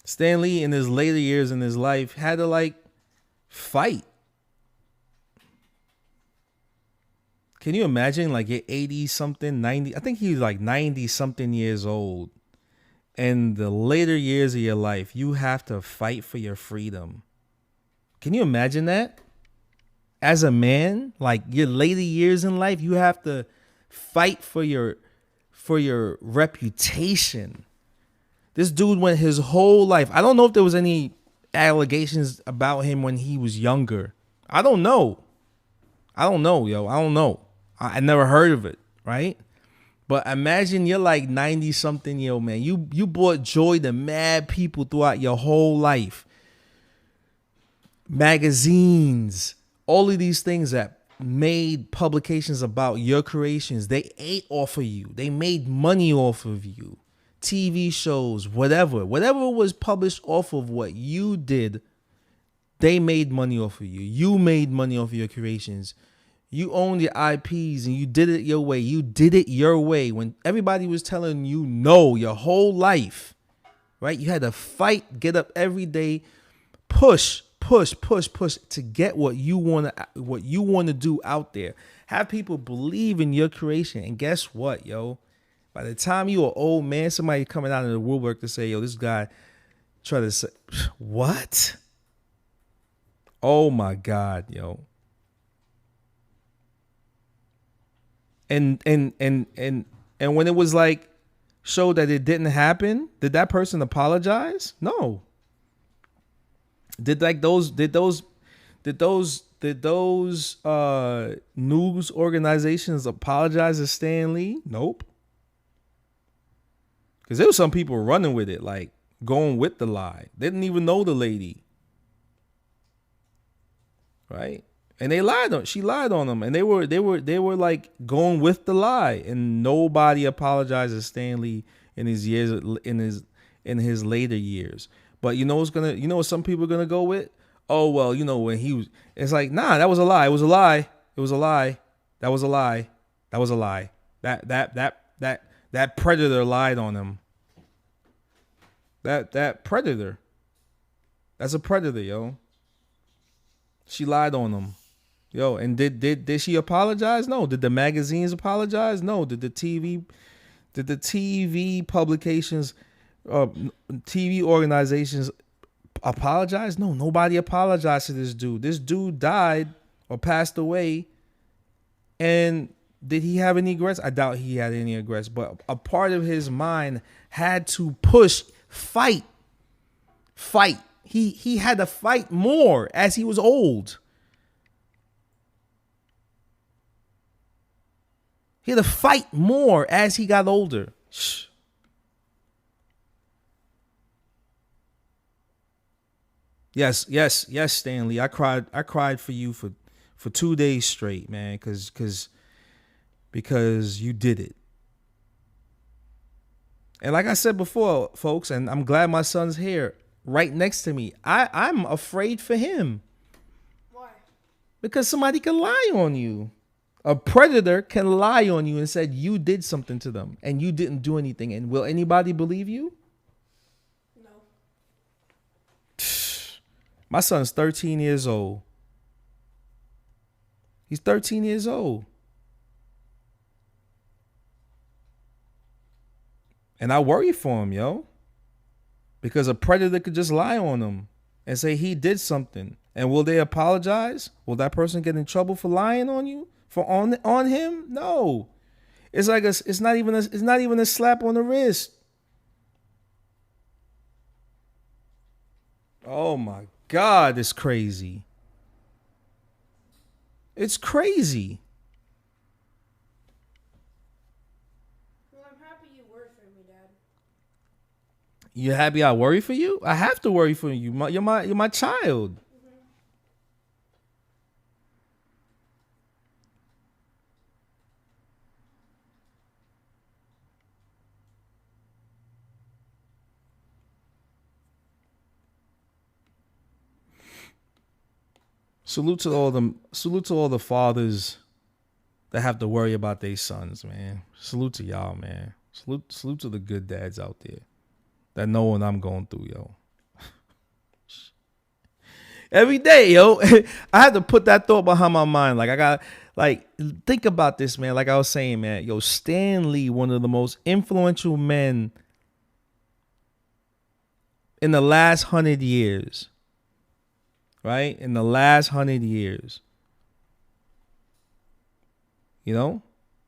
S1: Stan Lee in his later years in his life had to like fight. Can you imagine like you're 80 something, 90? I think he was like 90 something years old. And the later years of your life, you have to fight for your freedom. Can you imagine that? As a man, like your later years in life, you have to fight for your reputation. This dude went his whole life. I don't know if there was any allegations about him when he was younger. I don't know, yo. I don't know. I never heard of it, right? But imagine you're like 90 something year old man. You brought joy to mad people throughout your whole life. Magazines, all of these things that made publications about your creations, they ate off of you. They made money off of you. TV shows, whatever was published off of what you did, they made money off of you. You made money off of your creations. You owned your IPs and you did it your way. You did it your way when everybody was telling you no your whole life, right? You had to fight, get up every day, push to get what you want to do out there. Have people believe in your creation. And guess what, yo? By the time you are old man, somebody coming out of the woodwork to say, yo, this guy try to say, what? Oh my God, yo. And when it was like showed that it didn't happen, did that person apologize? No. Did those news organizations apologize to Stan Lee? Nope. Because there were some people running with it, like going with the lie. They didn't even know the lady. Right? And she lied on them. And they were like going with the lie. And nobody apologized to Stan Lee in his years in his later years. But you know what some people are gonna go with? Oh well, when he was, it's like, nah, that was a lie. It was a lie. It was a lie. That was a lie. That was a lie. That predator lied on him. That predator. That's a predator, yo. She lied on him. Yo, and did she apologize? No. Did the magazines apologize? No. Did the TV publications, TV organizations apologize? No, nobody apologized to this dude. This dude died or passed away. And did he have any regrets? I doubt he had any regrets. But a part of his mind had to push, fight. He had to fight more as he was old. He had to fight more as he got older. Yes, Stanley. I cried for you for 2 days straight, man, because you did it. And like I said before, folks, and I'm glad my son's here right next to me. I'm afraid for him.
S3: Why?
S1: Because somebody can lie on you. A predator can lie on you and said you did something to them and you didn't do anything. And will anybody believe you?
S3: No.
S1: My son's 13 years old. He's 13 years old. And I worry for him, yo. Because a predator could just lie on him and say he did something. And will they apologize? Will that person get in trouble for lying on you? On him? No. It's like it's not even a slap on the wrist. Oh my God, it's crazy. It's crazy.
S3: Well, I'm happy you worry for me, Dad.
S1: You happy I worry for you? I have to worry for you. You're my child. Salute to all the fathers that have to worry about their sons, man. Salute to y'all, man. Salute to the good dads out there that know what I'm going through, yo. Every day, yo. I had to put that thought behind my mind. Like, I got, like, think about this, man. Like I was saying, man, yo, Stan Lee, one of the most influential men in the last 100 years, right? In the last 100 years, you know,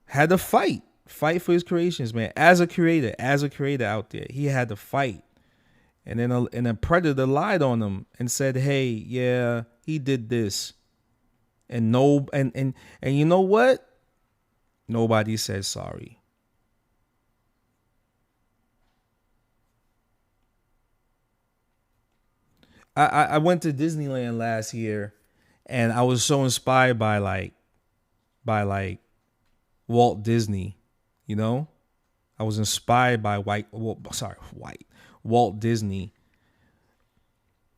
S1: had to fight for his creations, man. As a creator out there, he had to fight. And then a predator lied on him and said, "Hey, yeah, he did this." And you know what? Nobody said sorry. I went to Disneyland last year, and I was so inspired by Walt Disney, you know? I was inspired by Walt Disney.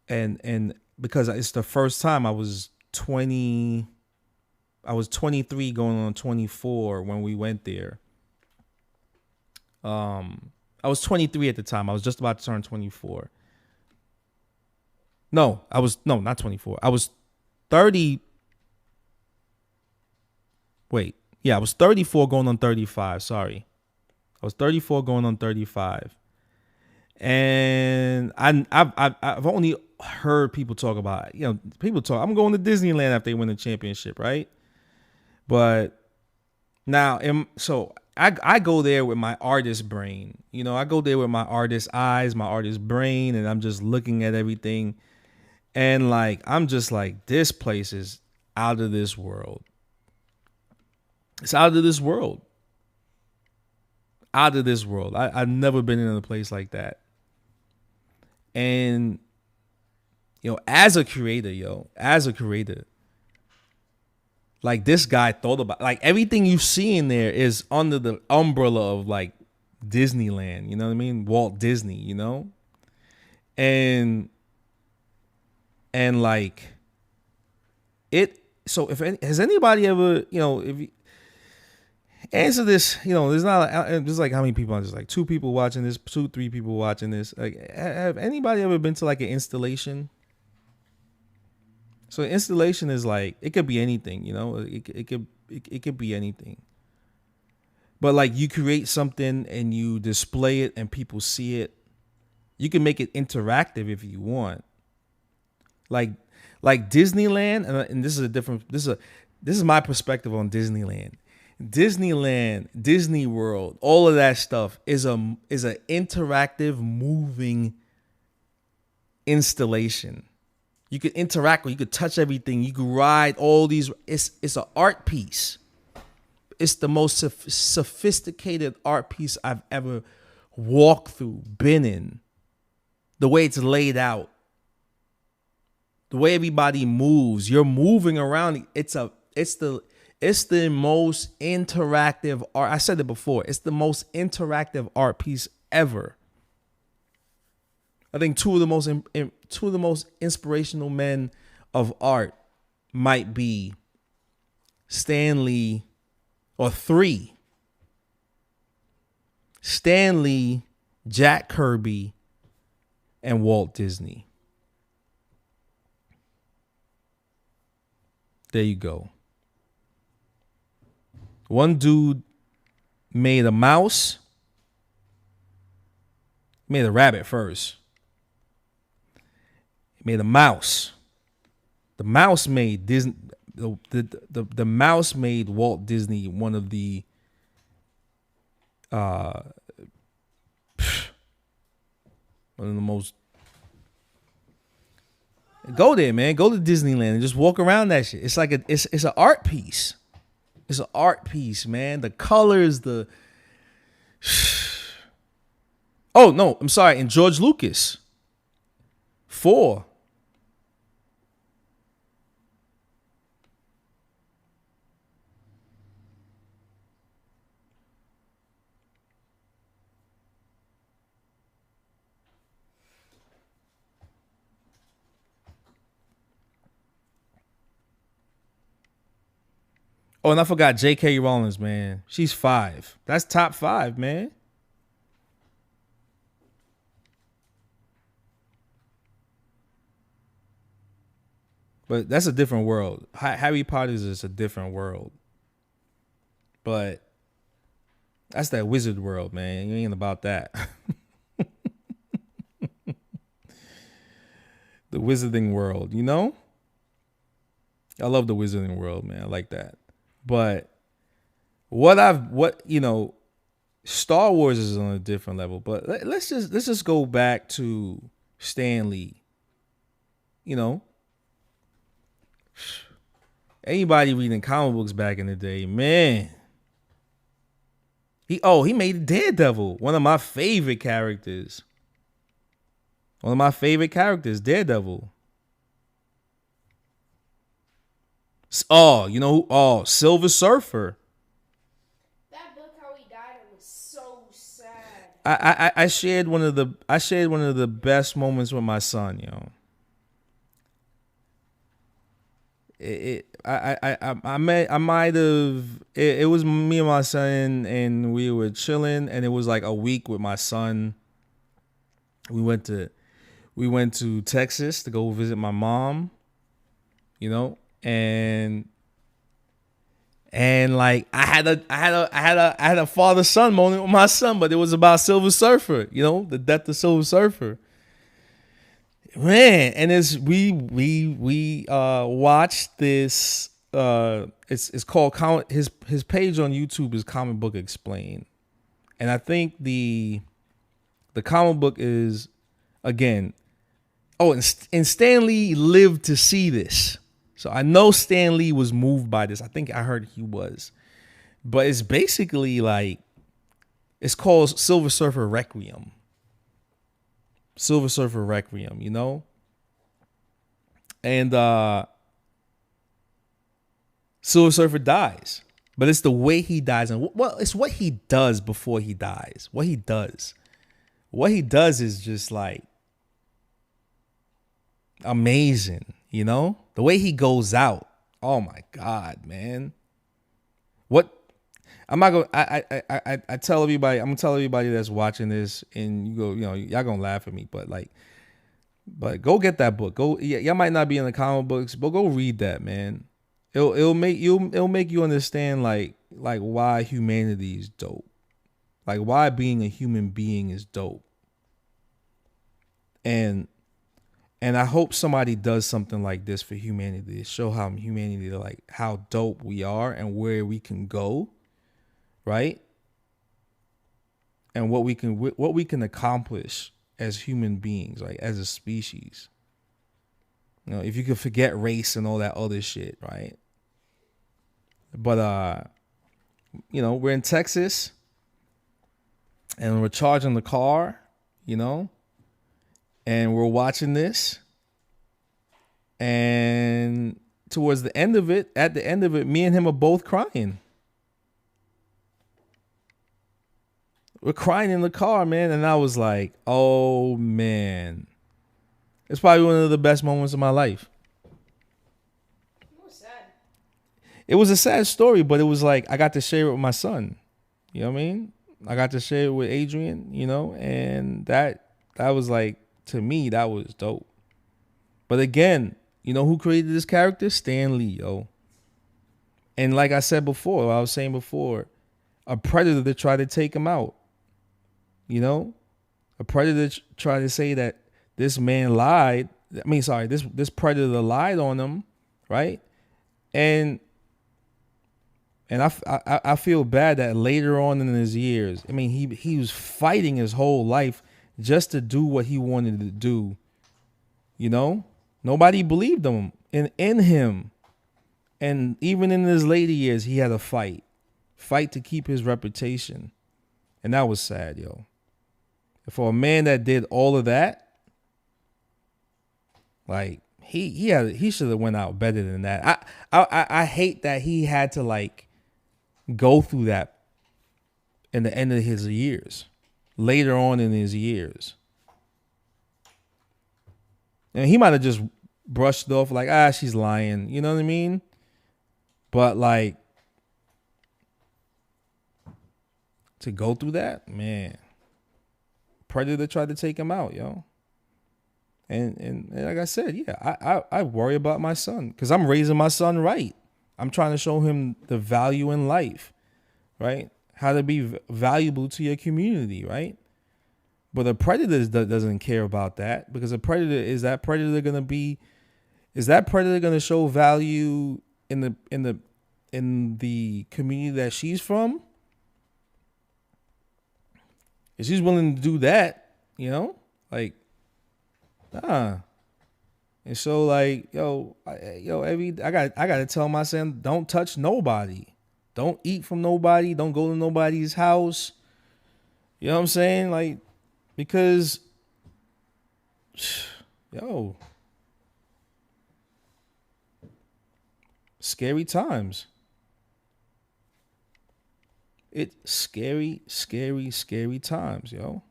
S1: And because it's the first time I was 23 going on 24 when we went there. I was 23 at the time. I was just about to turn 24. No, not 24. I was 30. Wait, yeah, I was 34 going on 35. Sorry. I was 34 going on 35. And I've only heard people talk about, you know, people talk, I'm going to Disneyland after they win the championship, right? But now, so I go there with my artist brain. You know, I go there with my artist eyes, my artist brain, and I'm just looking at everything. And like, I'm just like, this place is out of this world. It's out of this world. Out of this world. I've never been in a place like that. And, you know, as a creator, like this guy thought about, like everything you see in there is under the umbrella of like Disneyland, you know what I mean? Walt Disney, you know? And like so has anybody ever, you know, if you answer this, you know, there's like how many people? There's like 2 people watching this, 3 people watching this. Like, have anybody ever been to like an installation? So installation is like, it could be anything, you know, it could be anything. But like, you create something and you display it and people see it. You can make it interactive if you want. Like Disneyland, and this is my perspective on Disneyland. Disneyland, Disney World, all of that stuff is an interactive, moving installation. You could interact with, you could touch everything, you could ride all these. It's an art piece. It's the most sophisticated art piece I've ever walked through, been in. The way it's laid out, the way everybody moves, you're moving around. It's the most interactive art. I said it before. It's the most interactive art piece ever. I think two of the most inspirational men of art might be Stan Lee, or 3. Stan Lee, Jack Kirby, and Walt Disney. There you go. One dude made a mouse. Made a rabbit first. He made a mouse. The mouse made Disney. The mouse made Walt Disney one of the most. Go there, man. Go to Disneyland and just walk around that shit. It's like it's an art piece. It's an art piece, man. The colors, the oh no, I'm sorry. And George Lucas, 4. Oh, and I forgot J.K. Rowling, man. She's 5. That's top 5, man. But that's a different world. Harry Potter is a different world. But that's that wizard world, man. You ain't about that. The wizarding world, you know? I love the wizarding world, man. I like that. But Star Wars is on a different level. But let's just go back to Stan Lee. You know, anybody reading comic books back in the day, man. He made Daredevil, one of my favorite characters. Daredevil. Oh, you know who? Oh, Silver Surfer.
S3: That book, how he died, it was so sad.
S1: I shared one of the best moments with my son, yo. I might have. It was me and my son, and we were chilling, and it was like a week with my son. We went to Texas to go visit my mom, you know, and like I had a father son moment with my son, but it was about Silver Surfer, you know, the death of Silver Surfer. Man, and we watched this. It's called his page on YouTube is Comic Book Explained, and I think the comic book is again. Oh, and Stan Lee lived to see this, so I know Stan Lee was moved by this. I think I heard he was, but it's basically like it's called Silver Surfer Requiem. Silver Surfer Requiem, you know? And Silver Surfer dies. But it's the way he dies. And well, it's what he does before he dies. What he does is just like amazing, you know? The way he goes out. Oh my God, man. What I'm not gonna. I tell everybody. I'm gonna tell everybody that's watching this, and you go, you know, y'all gonna laugh at me, but go get that book. Go. Y'all might not be in the comic books, but go read that, man. It'll make you understand like why humanity is dope, like why being a human being is dope. And I hope somebody does something like this for humanity to show how humanity, like how dope we are and where we can go. Right? And what we can accomplish as human beings, like as a species. You know, if you could forget race and all that other shit, right? But you know, we're in Texas and we're charging the car, you know, and we're watching this. And towards the end of it, me and him are both crying. We're crying in the car, man. And I was like, oh, man. It's probably one of the best moments of my life.
S3: It was sad.
S1: It was a sad story, but it was like I got to share it with my son. You know what I mean? I got to share it with Adrian, you know, and that was like, to me, that was dope. But again, you know who created this character? Stan Lee, yo. And like I said before, I was saying before, a predator tried to take him out. You know, a predator tried to say that this man lied. I mean, sorry, this predator lied on him, right? And I feel bad that later on in his years, I mean, he was fighting his whole life just to do what he wanted to do. You know, nobody believed him in him, and even in his later years, he had to fight to keep his reputation, and that was sad, yo. For a man that did all of that, like he should have went out better than that. I hate that he had to like go through that in the end of his years, later on in his years. And he might have just brushed it off like, she's lying, you know what I mean? But like, to go through that, man. Predator tried to take him out, yo. And like I said, yeah, I worry about my son because I'm raising my son right. I'm trying to show him the value in life, right? How to be valuable to your community, right? But a predator doesn't care about that, because a predator is that predator going to show value in the community that she's from? If she's willing to do that, like, nah. And so, like, I gotta tell my son, don't touch nobody, don't eat from nobody, don't go to nobody's house. You know what I'm saying? Like, because, scary times. It's scary, scary, scary times, yo.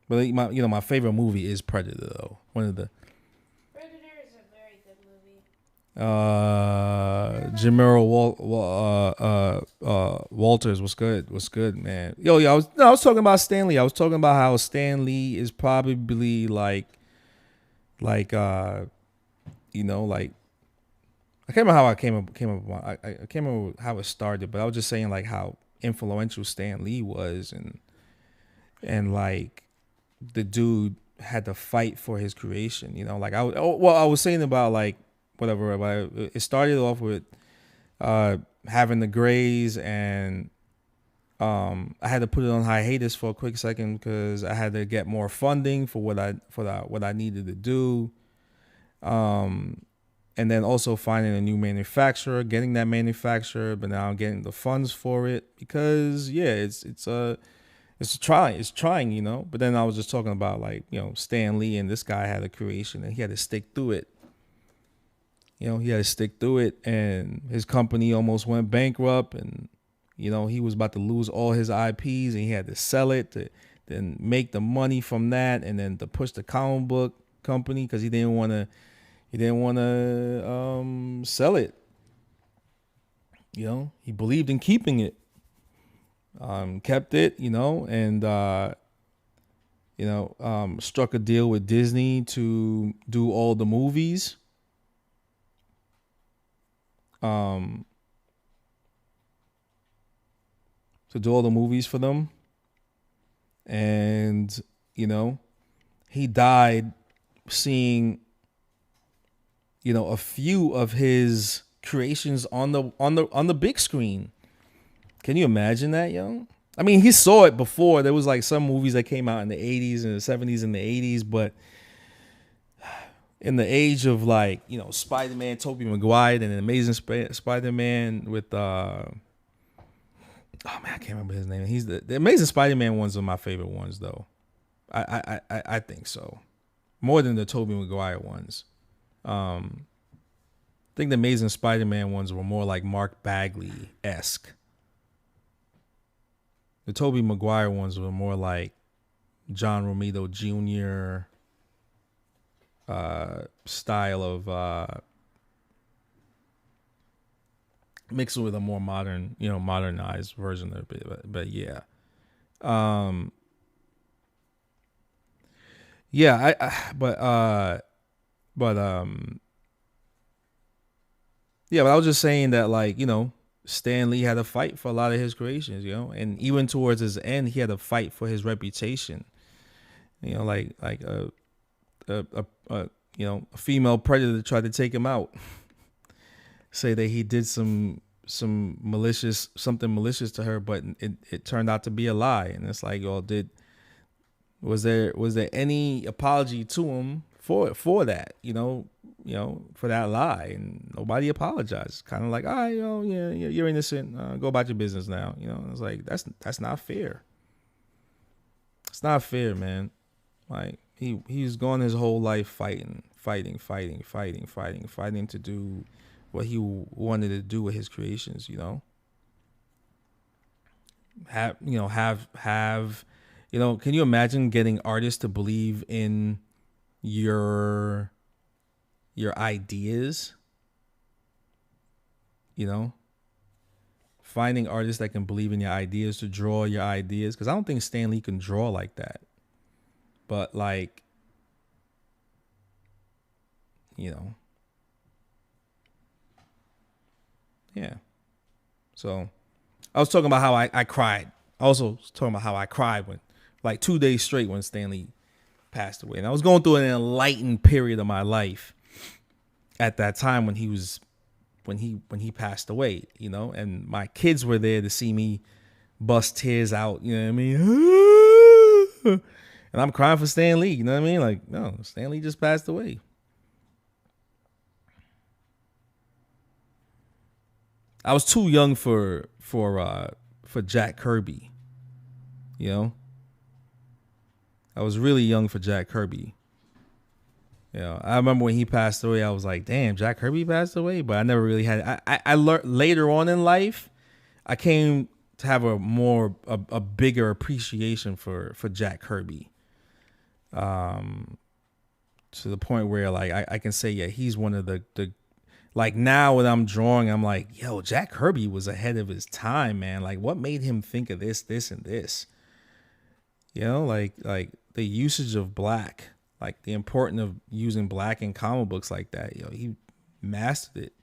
S1: But my favorite movie is Predator, though. One of the
S3: Predator is a very good movie.
S1: Jamiro Walters was good, man. I was talking about Stan Lee. I was talking about how Stan Lee is probably like I can't remember how I came up. I can't remember how it started, but I was just saying like how influential Stan Lee was, and like the dude had to fight for his creation. Like I was saying about like whatever. But it started off with having the Grays, and I had to put it on hiatus for a quick second because I had to get more funding for what I needed to do. And then also finding a new manufacturer, getting that manufacturer, but now getting the funds for it because it's trying. But then I was just talking about like, Stan Lee, and this guy had a creation and he had to stick through it. He had to stick through it, and his company almost went bankrupt, and he was about to lose all his IPs, and he had to sell it to then make the money from that, and then to push the comic book company because he didn't want to sell it. He believed in keeping it. Kept it, and struck a deal with Disney to do all the movies. To do all the movies for them. And, he died seeing a few of his creations on the big screen. Can you imagine that, yo? I mean, he saw it before. There was like some movies that came out in the 80s and the 70s and the 80s, but in the age of like, Spider-Man, Tobey Maguire, and an Amazing Spider-Man with I can't remember his name. He's the Amazing Spider-Man ones are my favorite ones though. I think so. More than the Tobey Maguire ones. I think the Amazing Spider-Man ones were more like Mark Bagley-esque. The Tobey Maguire ones were more like John Romita Jr. Style of mixed with a more modern, modernized version of it. But yeah. But I was just saying that, like, Stan Lee had to fight for a lot of his creations, and even towards his end, he had to fight for his reputation. Like a female predator tried to take him out, say that he did something malicious to her, but it turned out to be a lie. And it's like, was there any apology to him for that, for that lie? And nobody apologized. Kind of like, you're innocent. Go about your business now. It's like, that's not fair. It's not fair, man. Like he's gone his whole life fighting to do what he wanted to do with his creations. Can you imagine getting artists to believe in your ideas? finding artists that can believe in your ideas to draw your ideas. Because I don't think Stan Lee can draw like that. But like, you know, yeah. So I was talking about how I cried. I also was talking about how I cried when, like, 2 days straight when Stan Lee passed away. And I was going through an enlightened period of my life at that time when he was, when he passed away, you know, and my kids were there to see me bust tears out, you know what I mean? And I'm crying for Stan Lee, you know what I mean? Like, no, Stan Lee just passed away. I was too young for Jack Kirby, you know? I was really young for Jack Kirby. You know, I remember when he passed away, I was like, damn, Jack Kirby passed away? But I never really had, I learned later on in life, I came to have a bigger appreciation for Jack Kirby. To the point where, like, I can say, yeah, he's one of the like, now when I'm drawing, I'm like, yo, Jack Kirby was ahead of his time, man. Like, what made him think of this, and this? You know, like the usage of black, like the importance of using black in comic books like that. You know, he mastered it.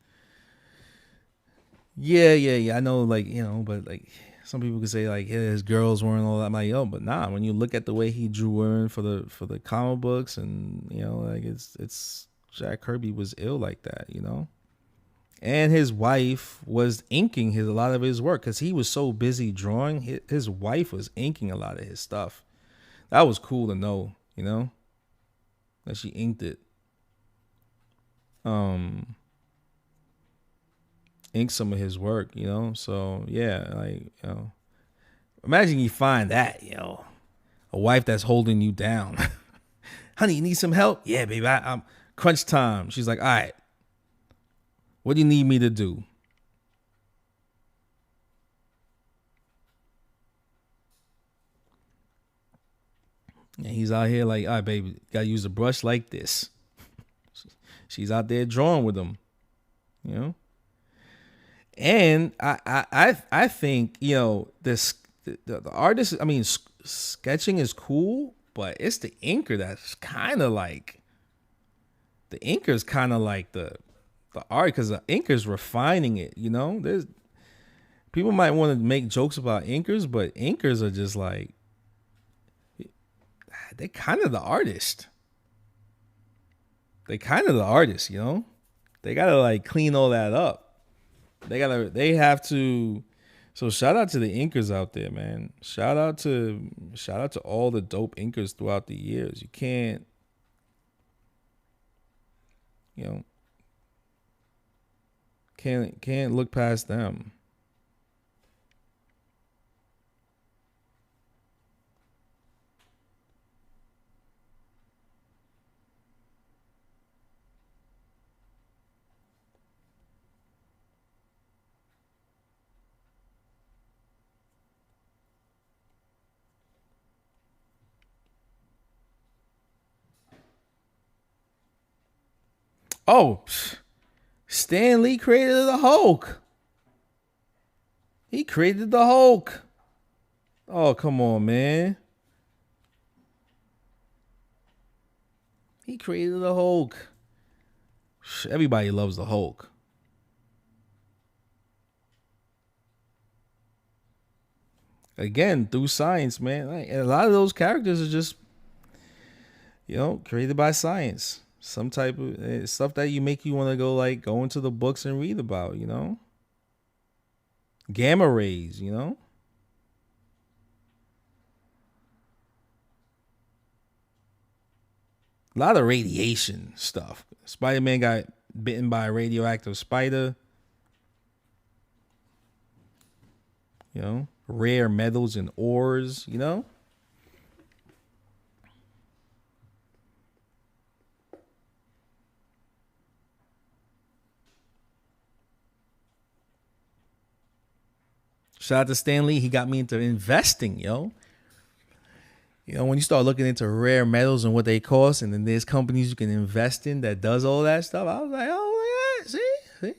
S1: Yeah. I know, like, you know, but like some people could say, like, yeah, his girls weren't all that. I'm like, yo, but nah. When you look at the way he drew women for the comic books, and, you know, like, it's Jack Kirby was ill like that, you know. And his wife was inking a lot of his work because he was so busy drawing. His wife was inking a lot of his stuff. That was cool to know, you know, that she inked it. Inked some of his work, you know. So yeah, like, you know, imagine you find that, you know, a wife that's holding you down. Honey, you need some help? Yeah, baby, I'm crunch time. She's like, all right. What do you need me to do? And he's out here like, all right, baby, gotta use a brush like this. She's out there drawing with him, you know. And I think, you know, the artist. I mean, sketching is cool, but it's the inker that's kind of like, the inker is kind of like the art, because the inker's refining it, you know. There's people might want to make jokes about inkers, but inkers are just like, they're kind of the artist. They kind of the artist, you know. They gotta, like, clean all that up. They have to. So shout out to the inkers out there, man. Shout out to all the dope inkers throughout the years. You can't, you know, can't look past them. Oh, Stan Lee created the Hulk. He created the Hulk. Oh, come on, man. He created the Hulk. Everybody loves the Hulk. Again, through science, man. And a lot of those characters are just, you know, created by science. Some type of stuff that you make you want to go into the books and read about, you know. Gamma rays, you know. A lot of radiation stuff. Spider-Man got bitten by a radioactive spider. You know, rare metals and ores, you know. Shout out to Stan Lee. He got me into investing, yo. You know, when you start looking into rare metals and what they cost, and then there's companies you can invest in that does all that stuff, I was like, oh, yeah, see?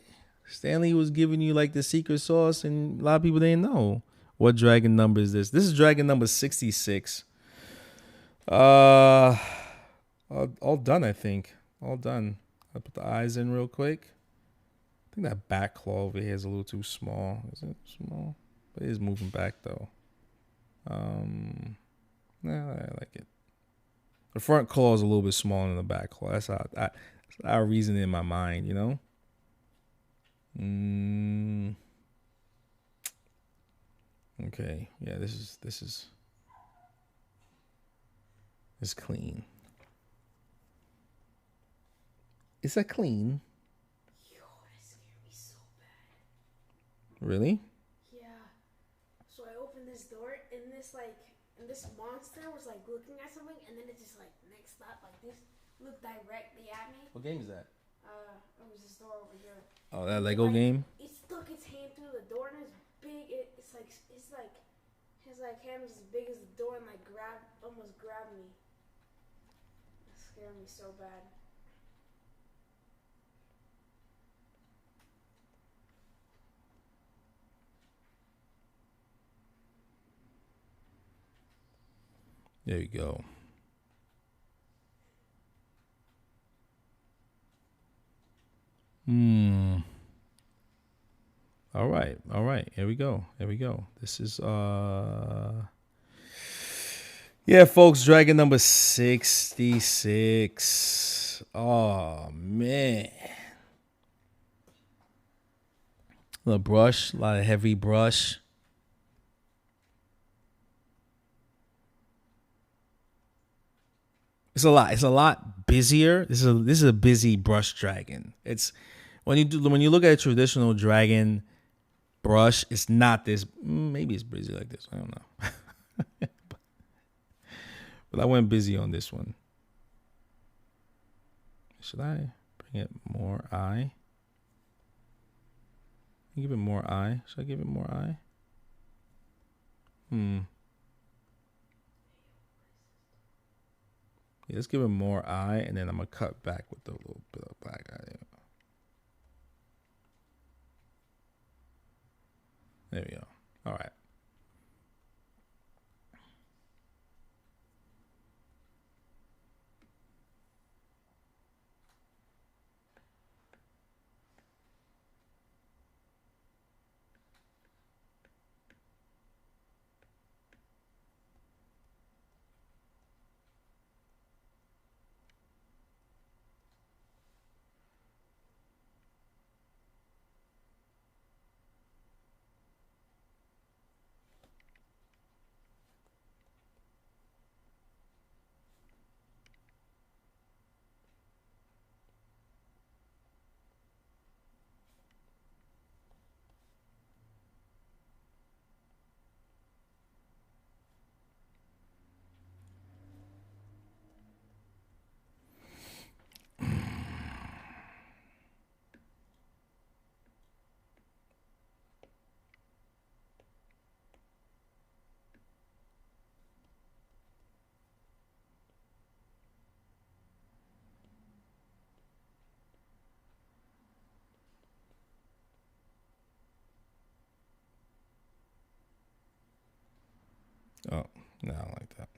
S1: Stanley was giving you like the secret sauce, and a lot of people didn't know. What dragon number is this? This is dragon number 66. All done, I think. All done. I put the eyes in real quick. I think that back claw over here is a little too small. Is it small? But it is moving back though. Nah, I like it. The front claw is a little bit smaller than the back claw. That's how I reason it in my mind, you know? Okay. Yeah, this is clean. Is that clean?
S3: Yo, that scared me so bad.
S1: Really?
S3: Yeah. So I opened this door, and this monster was like looking at something, and then it just like next up like this, looked directly at me.
S1: What game is that?
S3: It was this door over here.
S1: Oh, that Lego game?
S3: It stuck its hand through the door, and it's big. It's like his hand was as big as the door, and like almost grabbed me. That scared me so bad.
S1: There you go. All right. Here we go. This is yeah, folks, dragon number 66. Oh man. A lot of heavy brush. It's a lot busier. This is a busy brush dragon. It's when you look at a traditional dragon brush, it's not this. Maybe it's busy like this. I don't know. But I went busy on this one. Should I bring it more eye? Give it more eye. Should I give it more eye? Yeah, let's give it more eye, and then I'm gonna cut back with the little bit of black eye. There we go. All right. Oh, no, I don't like that.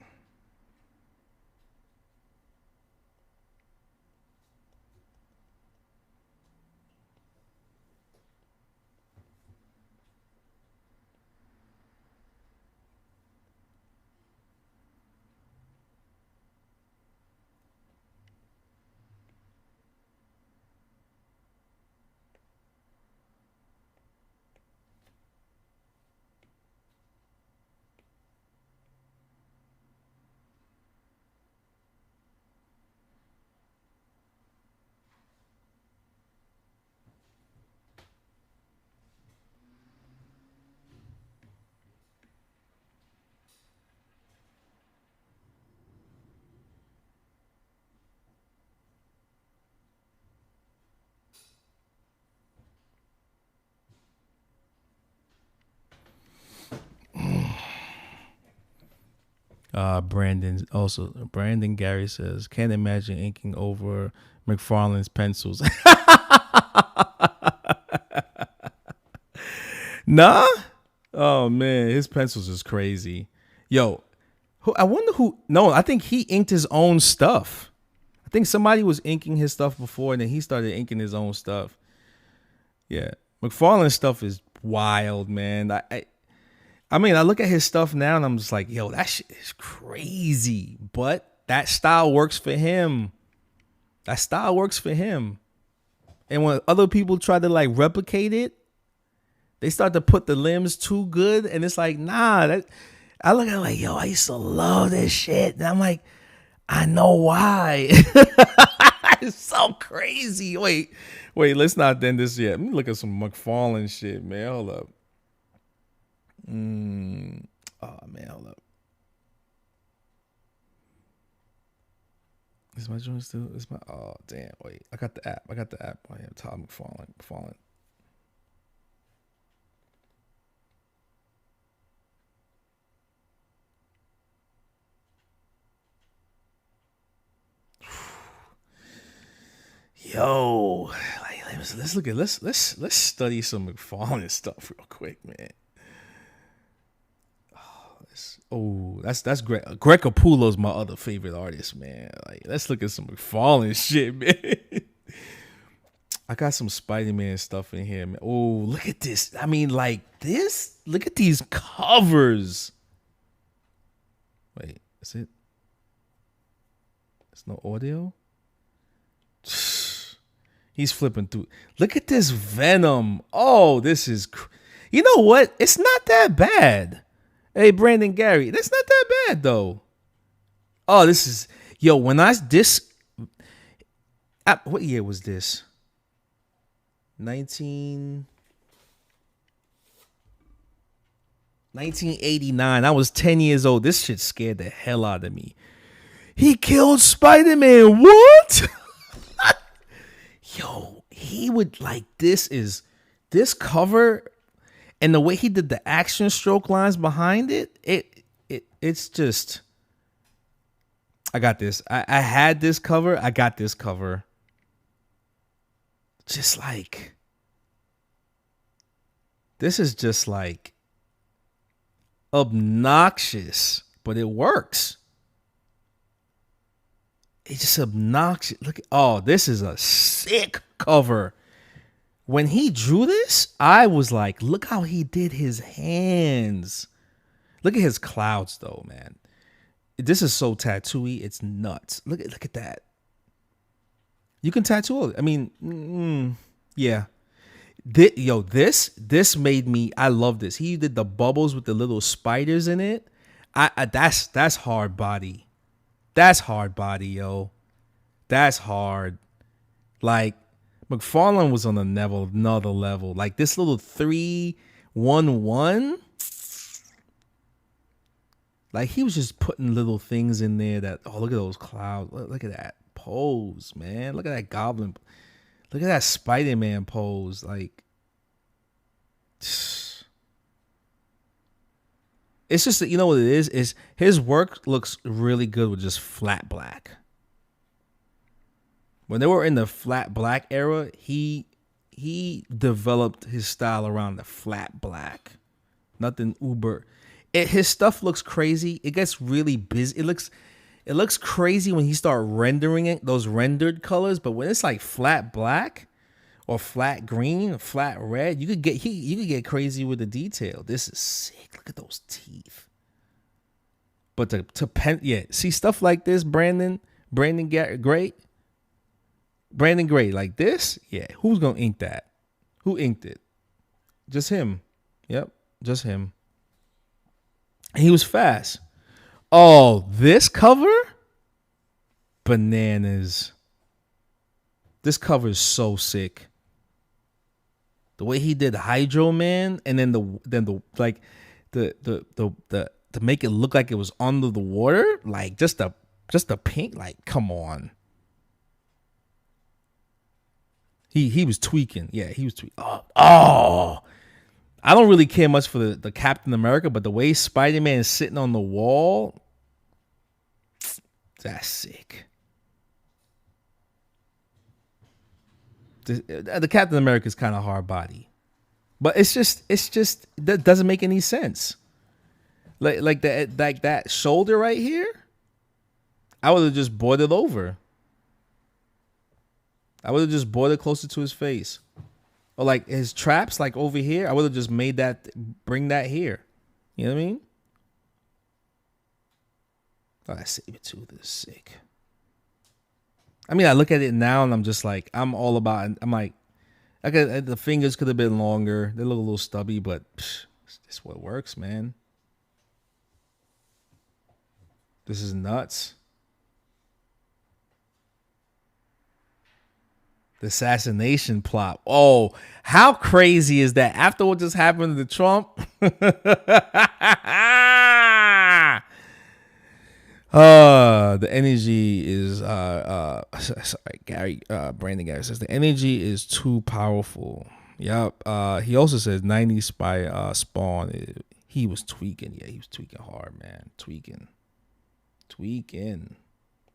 S1: Brandon Gary says, can't imagine inking over McFarlane's pencils. Nah. Oh man, his pencils is crazy. Yo, I wonder who. No, I think he inked his own stuff. I think somebody was inking his stuff before, and then he started inking his own stuff. Yeah, McFarlane's stuff is wild, man. I mean, I look at his stuff now, and I'm just like, yo, that shit is crazy. But that style works for him. That style works for him. And when other people try to like replicate it, they start to put the limbs too good, and it's like, nah. I look at it like, yo, I used to love this shit, and I'm like, I know why. It's so crazy. Wait, let's not end this yet. Let me look at some McFarlane shit, man. Hold up. Oh man, hold up. Is my joint still? Is my? Oh damn! Wait, I got the app. Oh yeah, Todd McFarlane. Yo, like, let's look at let's study some McFarlane stuff real quick, man. That's Greg Capullo's my other favorite artist, man. Like, let's look at some McFarlane shit, man. I got some Spider-Man stuff in here, man. Oh, look at this. I mean, like this. Look at these covers. Wait, is it? There's no audio. He's flipping through. Look at this Venom. Oh, this is. You know what? It's not that bad. Hey, Brandon Gary, that's not that bad though. Oh, this is yo. When what year was this? 1989. I was 10 years old. This shit scared the hell out of me. He killed Spider-Man. What? Yo, he would like this cover. And the way he did the action stroke lines behind it's just. I got this. I had this cover. I got this cover. Just like. This is just like. Obnoxious, but it works. It's just obnoxious. Look, this is a sick cover. When he drew this, I was like, look how he did his hands. Look at his clouds, though, man. This is so tattooy. It's nuts. Look at that. You can tattoo it. I mean, yeah. This made me. I love this. He did the bubbles with the little spiders in it. That's hard body. That's hard body, yo. That's hard. Like. McFarlane was on another level. Like this little 3-1-1. Like he was just putting little things in there that, look at those clouds. Look at that pose, man. Look at that goblin. Look at that Spider-Man pose. Like, it's just that, you know what it is his work looks really good with just flat black. When they were in the flat black era, he developed his style around the flat black. Nothing uber. His stuff looks crazy. It gets really busy. It looks crazy when he start rendering it, those rendered colors. But when it's like flat black or flat green or flat red, you could get crazy with the detail. This is sick. Look at those teeth. But see stuff like this, Brandon Gray. Brandon Gray, like this? Yeah. Who's going to ink that? Who inked it? Just him. Yep. Just him. And he was fast. Oh, this cover? Bananas. This cover is so sick. The way he did Hydro Man, and then the to make it look like it was under the water, like just the pink, like come on. He was tweaking. Yeah, he was tweaking. Oh. I don't really care much for the Captain America, but the way Spider-Man is sitting on the wall, that's sick. The Captain America is kind of hard body. But it's just that doesn't make any sense. Like that shoulder right here, I would have just brought it over. I would have just brought it closer to his face. Or like his traps, like over here, I would have just made that, bring that here. You know what I mean? Oh, that saber-tooth is sick. I mean, I look at it now and I'm just like, I'm all about it. I'm like, the fingers could have been longer. They look a little stubby, but this what works, man. This is nuts. The assassination plot. Oh, how crazy is that? After what just happened to Trump. The energy is sorry, Brandon Gary says the energy is too powerful. Yep. He also says 90s by Spawn. He was tweaking. Yeah, he was tweaking hard, man. Tweaking.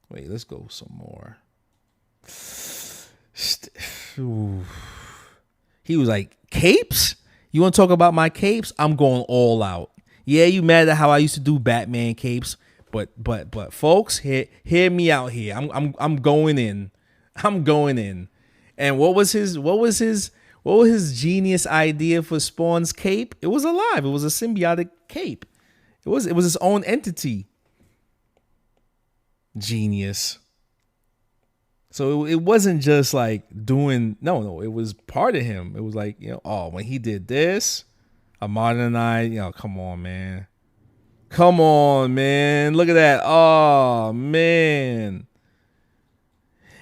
S1: Wait, let's go some more. He was like, capes? You want to talk about my capes? I'm going all out. Yeah, you mad at how I used to do Batman capes, but folks, hear me out here. I'm going in. I'm going in. And what was his genius idea for Spawn's cape? It was alive. It was a symbiotic cape. It was its own entity. Genius. So it wasn't just like doing, no, it was part of him. It was like, oh, when he did this, a modernized, come on, man. Come on, man. Look at that. Oh, man.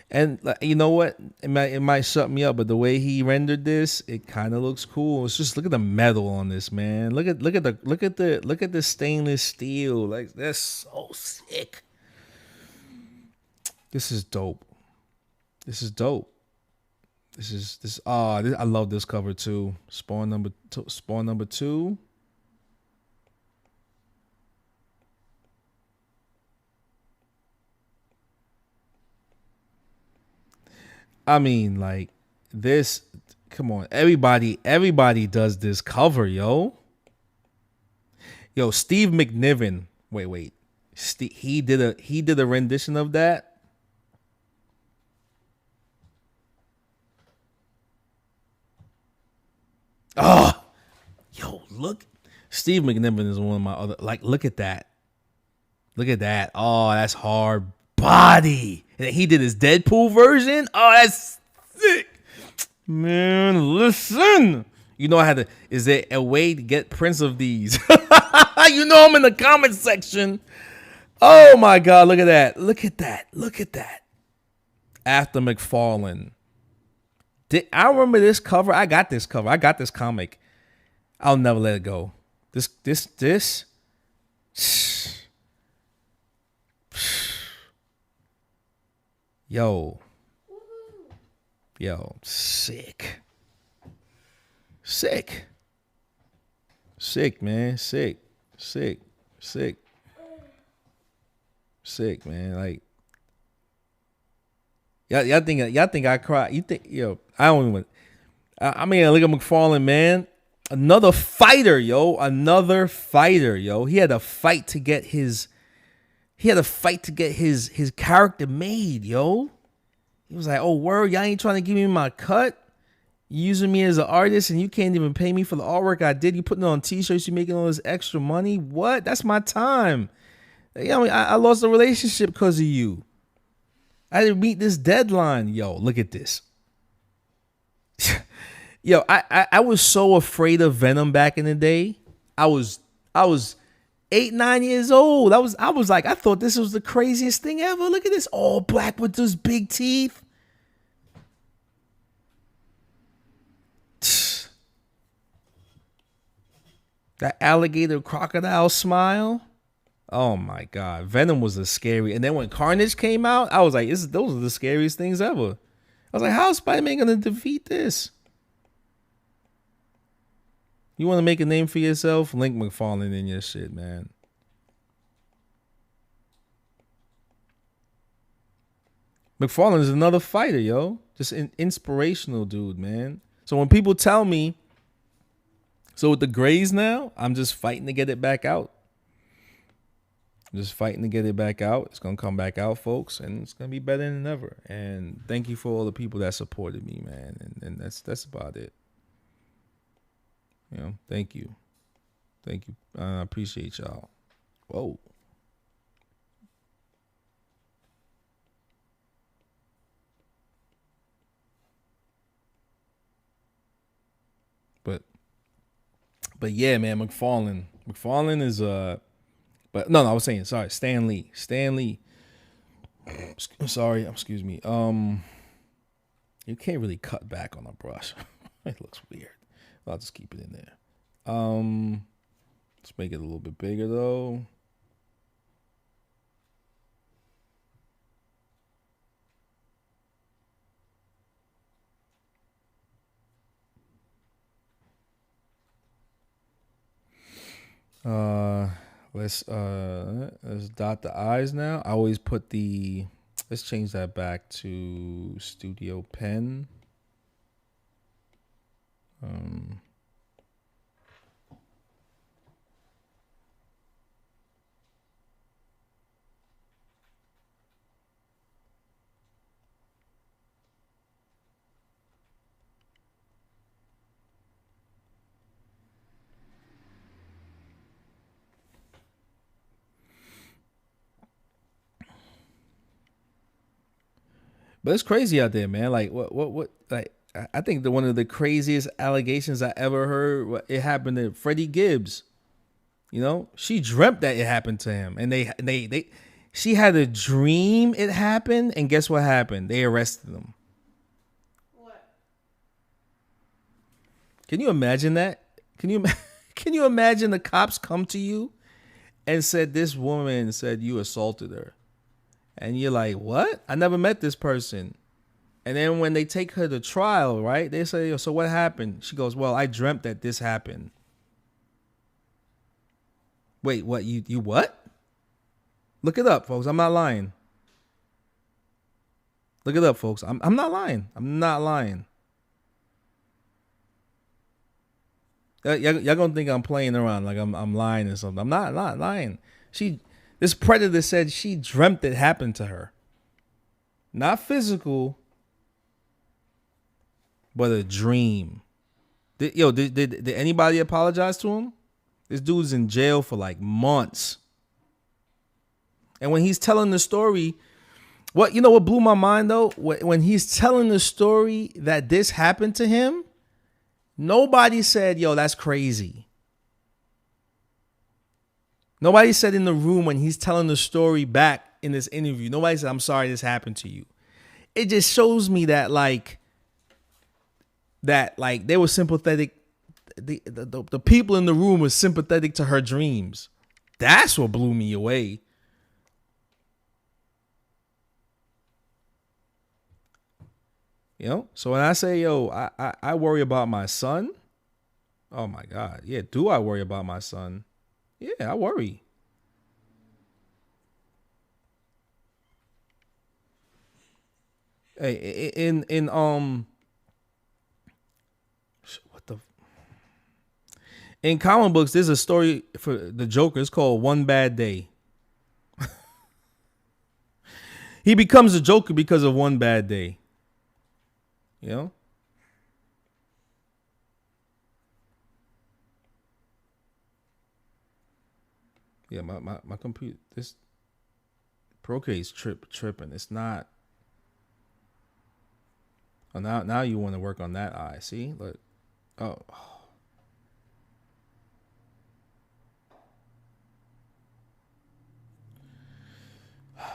S1: And you know what? It might shut me up, but the way he rendered this, it kind of looks cool. It's just, look at the metal on this, man. Look at the stainless steel. Like, that's so sick. This is dope. I love this cover too. Spawn number 2. I mean, like, this, come on, everybody does this cover, yo. Steve McNiven. Wait. He did a rendition of that. Oh, look. Steve McNiven is one of my other, like, look at that. Oh, that's hard body. And he did his Deadpool version. Oh, that's sick. Man, listen. I had to, is there a way to get prints of these? I'm in the comment section. Oh my God, look at that. Look at that. After McFarlane. I remember this cover. I got this cover. I got this comic. I'll never let it go. This. Yo, sick, man, sick, man. Like, y'all think I cry? You think, I don't even. I mean, look at McFarlane, man. Another fighter, yo. He had a fight to get his character made, yo. He was like, oh, word, y'all ain't trying to give me my cut? You using me as an artist and you can't even pay me for the artwork I did. You putting it on t-shirts, you making all this extra money. What? That's my time. I lost a relationship because of you. I didn't meet this deadline. Yo, look at this. Yo, I was so afraid of Venom back in the day. I was 8-9 years old. I was like, I thought this was the craziest thing ever. Look at this, all black with those big teeth. That alligator crocodile smile. Oh my God, Venom was a scary. And then when Carnage came out, I was like, those are the scariest things ever. I was like, how is Spider-Man gonna defeat this? You want to make a name for yourself? Link McFarlane in your shit, man. McFarlane is another fighter, yo. Just an inspirational dude, man. So when people tell me So with the grays now, I'm just fighting to get it back out. I'm just fighting to get it back out. It's gonna come back out, folks, and it's gonna be better than ever. And thank you for all the people that supported me, man. And that's about it. You know, thank you. Thank you. I appreciate y'all. Whoa. But yeah, man, McFarlane. McFarlane is but no, I was saying, sorry, Stan Lee. Sorry, excuse me. You can't really cut back on a brush. It looks weird. I'll just keep it in there. Let's make it a little bit bigger though. Let's dot the I's now. I always put let's change that back to Studio Pen. But it's crazy out there, man. Like what like I think one of the craziest allegations I ever heard, it happened to Freddie Gibbs. You know, she dreamt that it happened to him, and she had a dream it happened, and guess what happened? They arrested him.
S3: What?
S1: Can you imagine that? Can you imagine the cops come to you and said this woman said you assaulted her? And you're like, what? I never met this person. And then when they take her to trial, right? They say, so what happened? She goes, well, I dreamt that this happened. Wait, what? You what? Look it up, folks. I'm not lying. Look it up, folks. I'm not lying. I'm not lying. Y'all gonna think I'm playing around like I'm lying or something. I'm not lying. This predator said she dreamt it happened to her. Not physical, but a dream. Did anybody apologize to him? This dude's in jail for like months. And when he's telling the story, what blew my mind though? When he's telling the story that this happened to him, nobody said, yo, that's crazy. Nobody said in the room when he's telling the story back in this interview, nobody said, I'm sorry this happened to you. It just shows me that they were sympathetic. The people in the room were sympathetic to her dreams. That's what blew me away. You know, so when I say, yo, I worry about my son. Oh my God. Yeah. Do I worry about my son? Yeah, I worry. Hey, in comic books, there's a story for the Joker. It's called One Bad Day. He becomes a Joker because of one bad day. You know? Yeah, my computer, this Procreate's tripping. It's not. Oh, now you want to work on that eye. See? Look. Oh.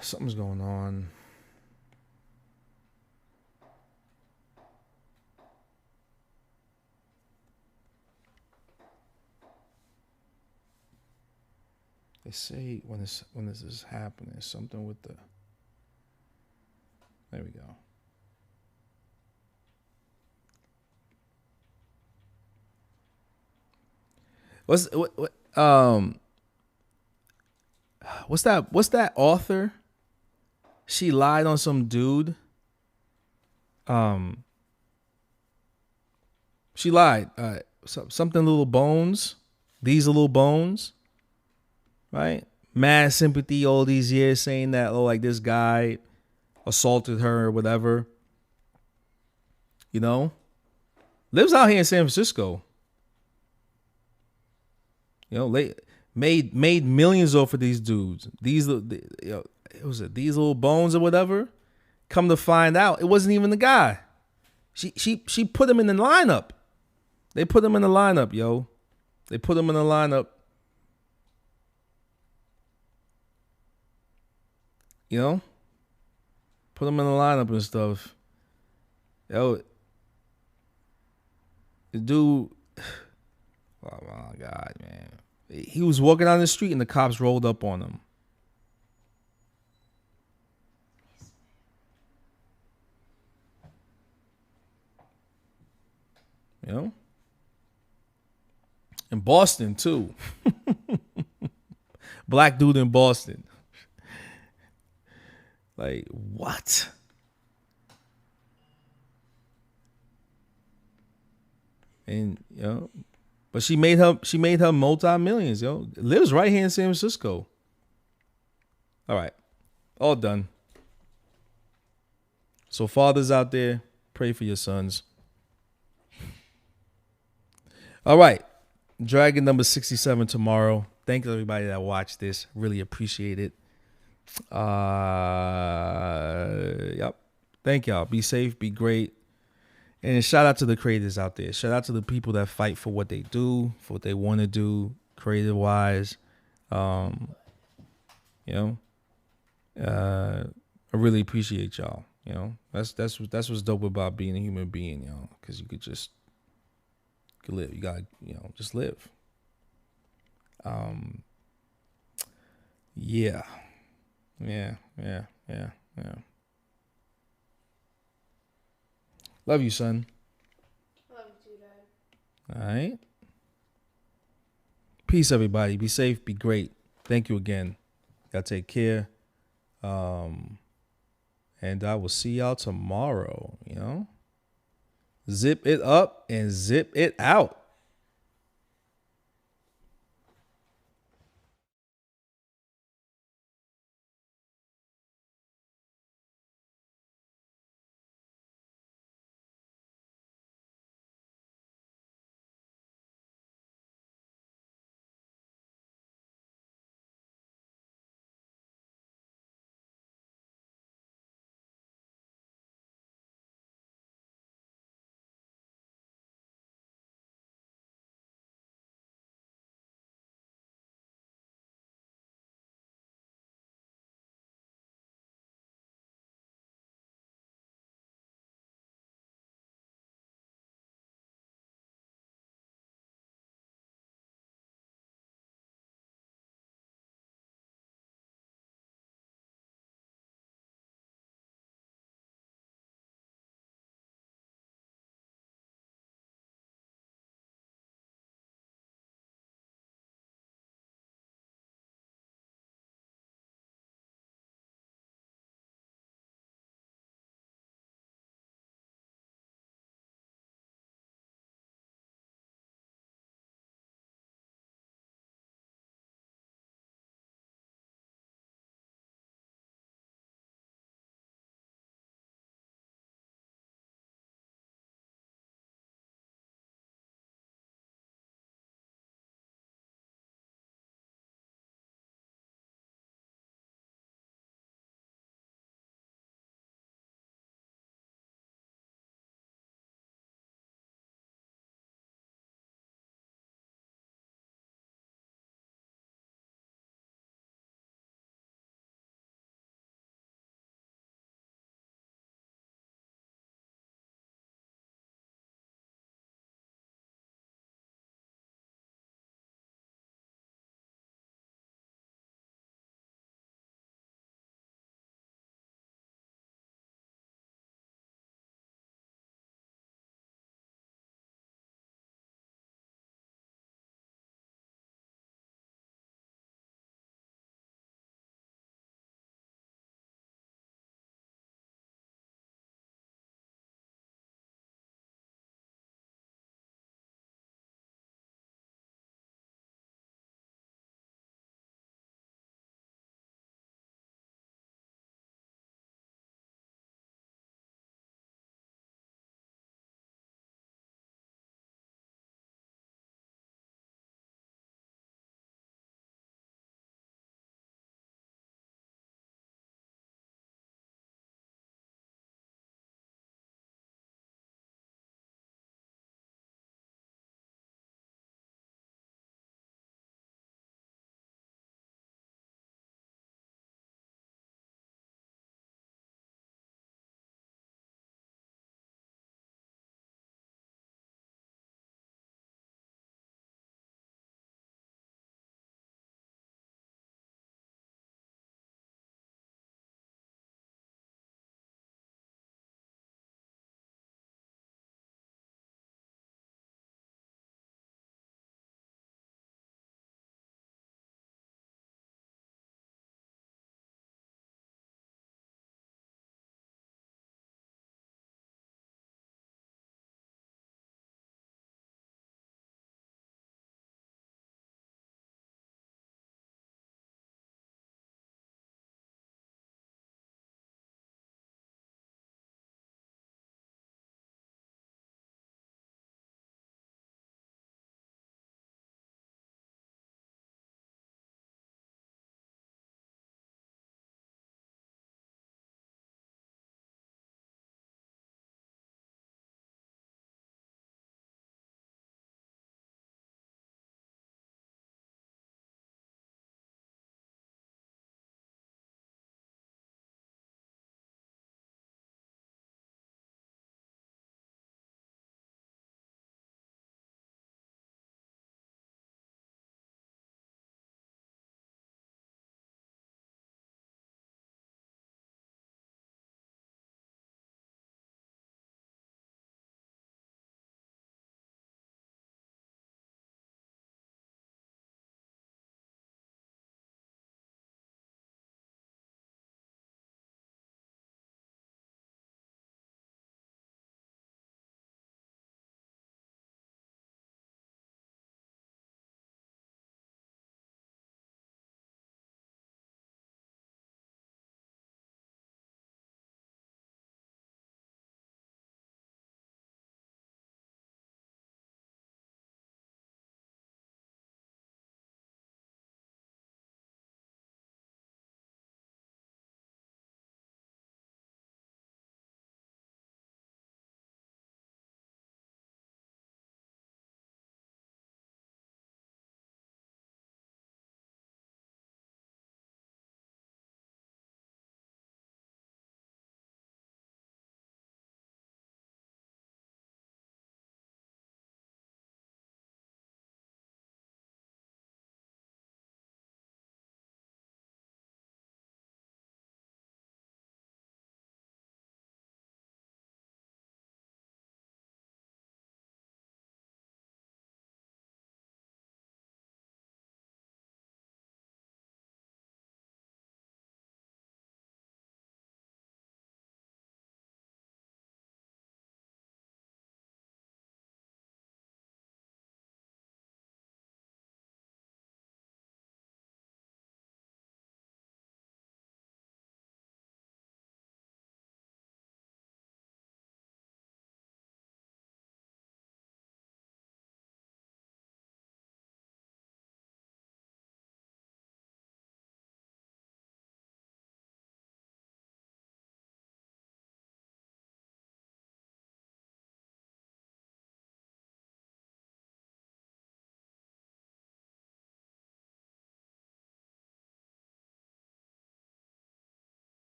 S1: Something's going on. They say when this is happening, something with the. There we go. What's that author? She lied on some dude. She lied. something little bones. These are little bones, right? Mad sympathy all these years saying that, oh, like this guy assaulted her or whatever. You know, lives out here in San Francisco. You know, made millions off of these dudes. These, these little bones or whatever. Come to find out, it wasn't even the guy. She put him in the lineup. They put him in the lineup, yo. They put him in the lineup. You know, put him in the lineup and stuff. Yo, the dude. Oh my God, man. He was walking down the street and the cops rolled up on him. You know? In Boston, too. Black dude in Boston. Like, what? And, you know, but she made her multi-millions, yo. Lives right here in San Francisco. All right. All done. So fathers out there, pray for your sons. All right. Dragon number 67 tomorrow. Thank everybody that watched this. Really appreciate it. Yep. Thank y'all. Be safe. Be great. And shout out to the creators out there. Shout out to the people that fight for what they do, for what they want to do, creative wise. You know, I really appreciate y'all. You know, that's what's dope about being a human being, you know, because you could live. You gotta, you know, just live. Yeah. Love you, son.
S3: Love you too, Dad.
S1: All right. Peace, everybody. Be safe. Be great. Thank you again. Y'all take care. And I will see y'all tomorrow, you know. Zip it up and zip it out.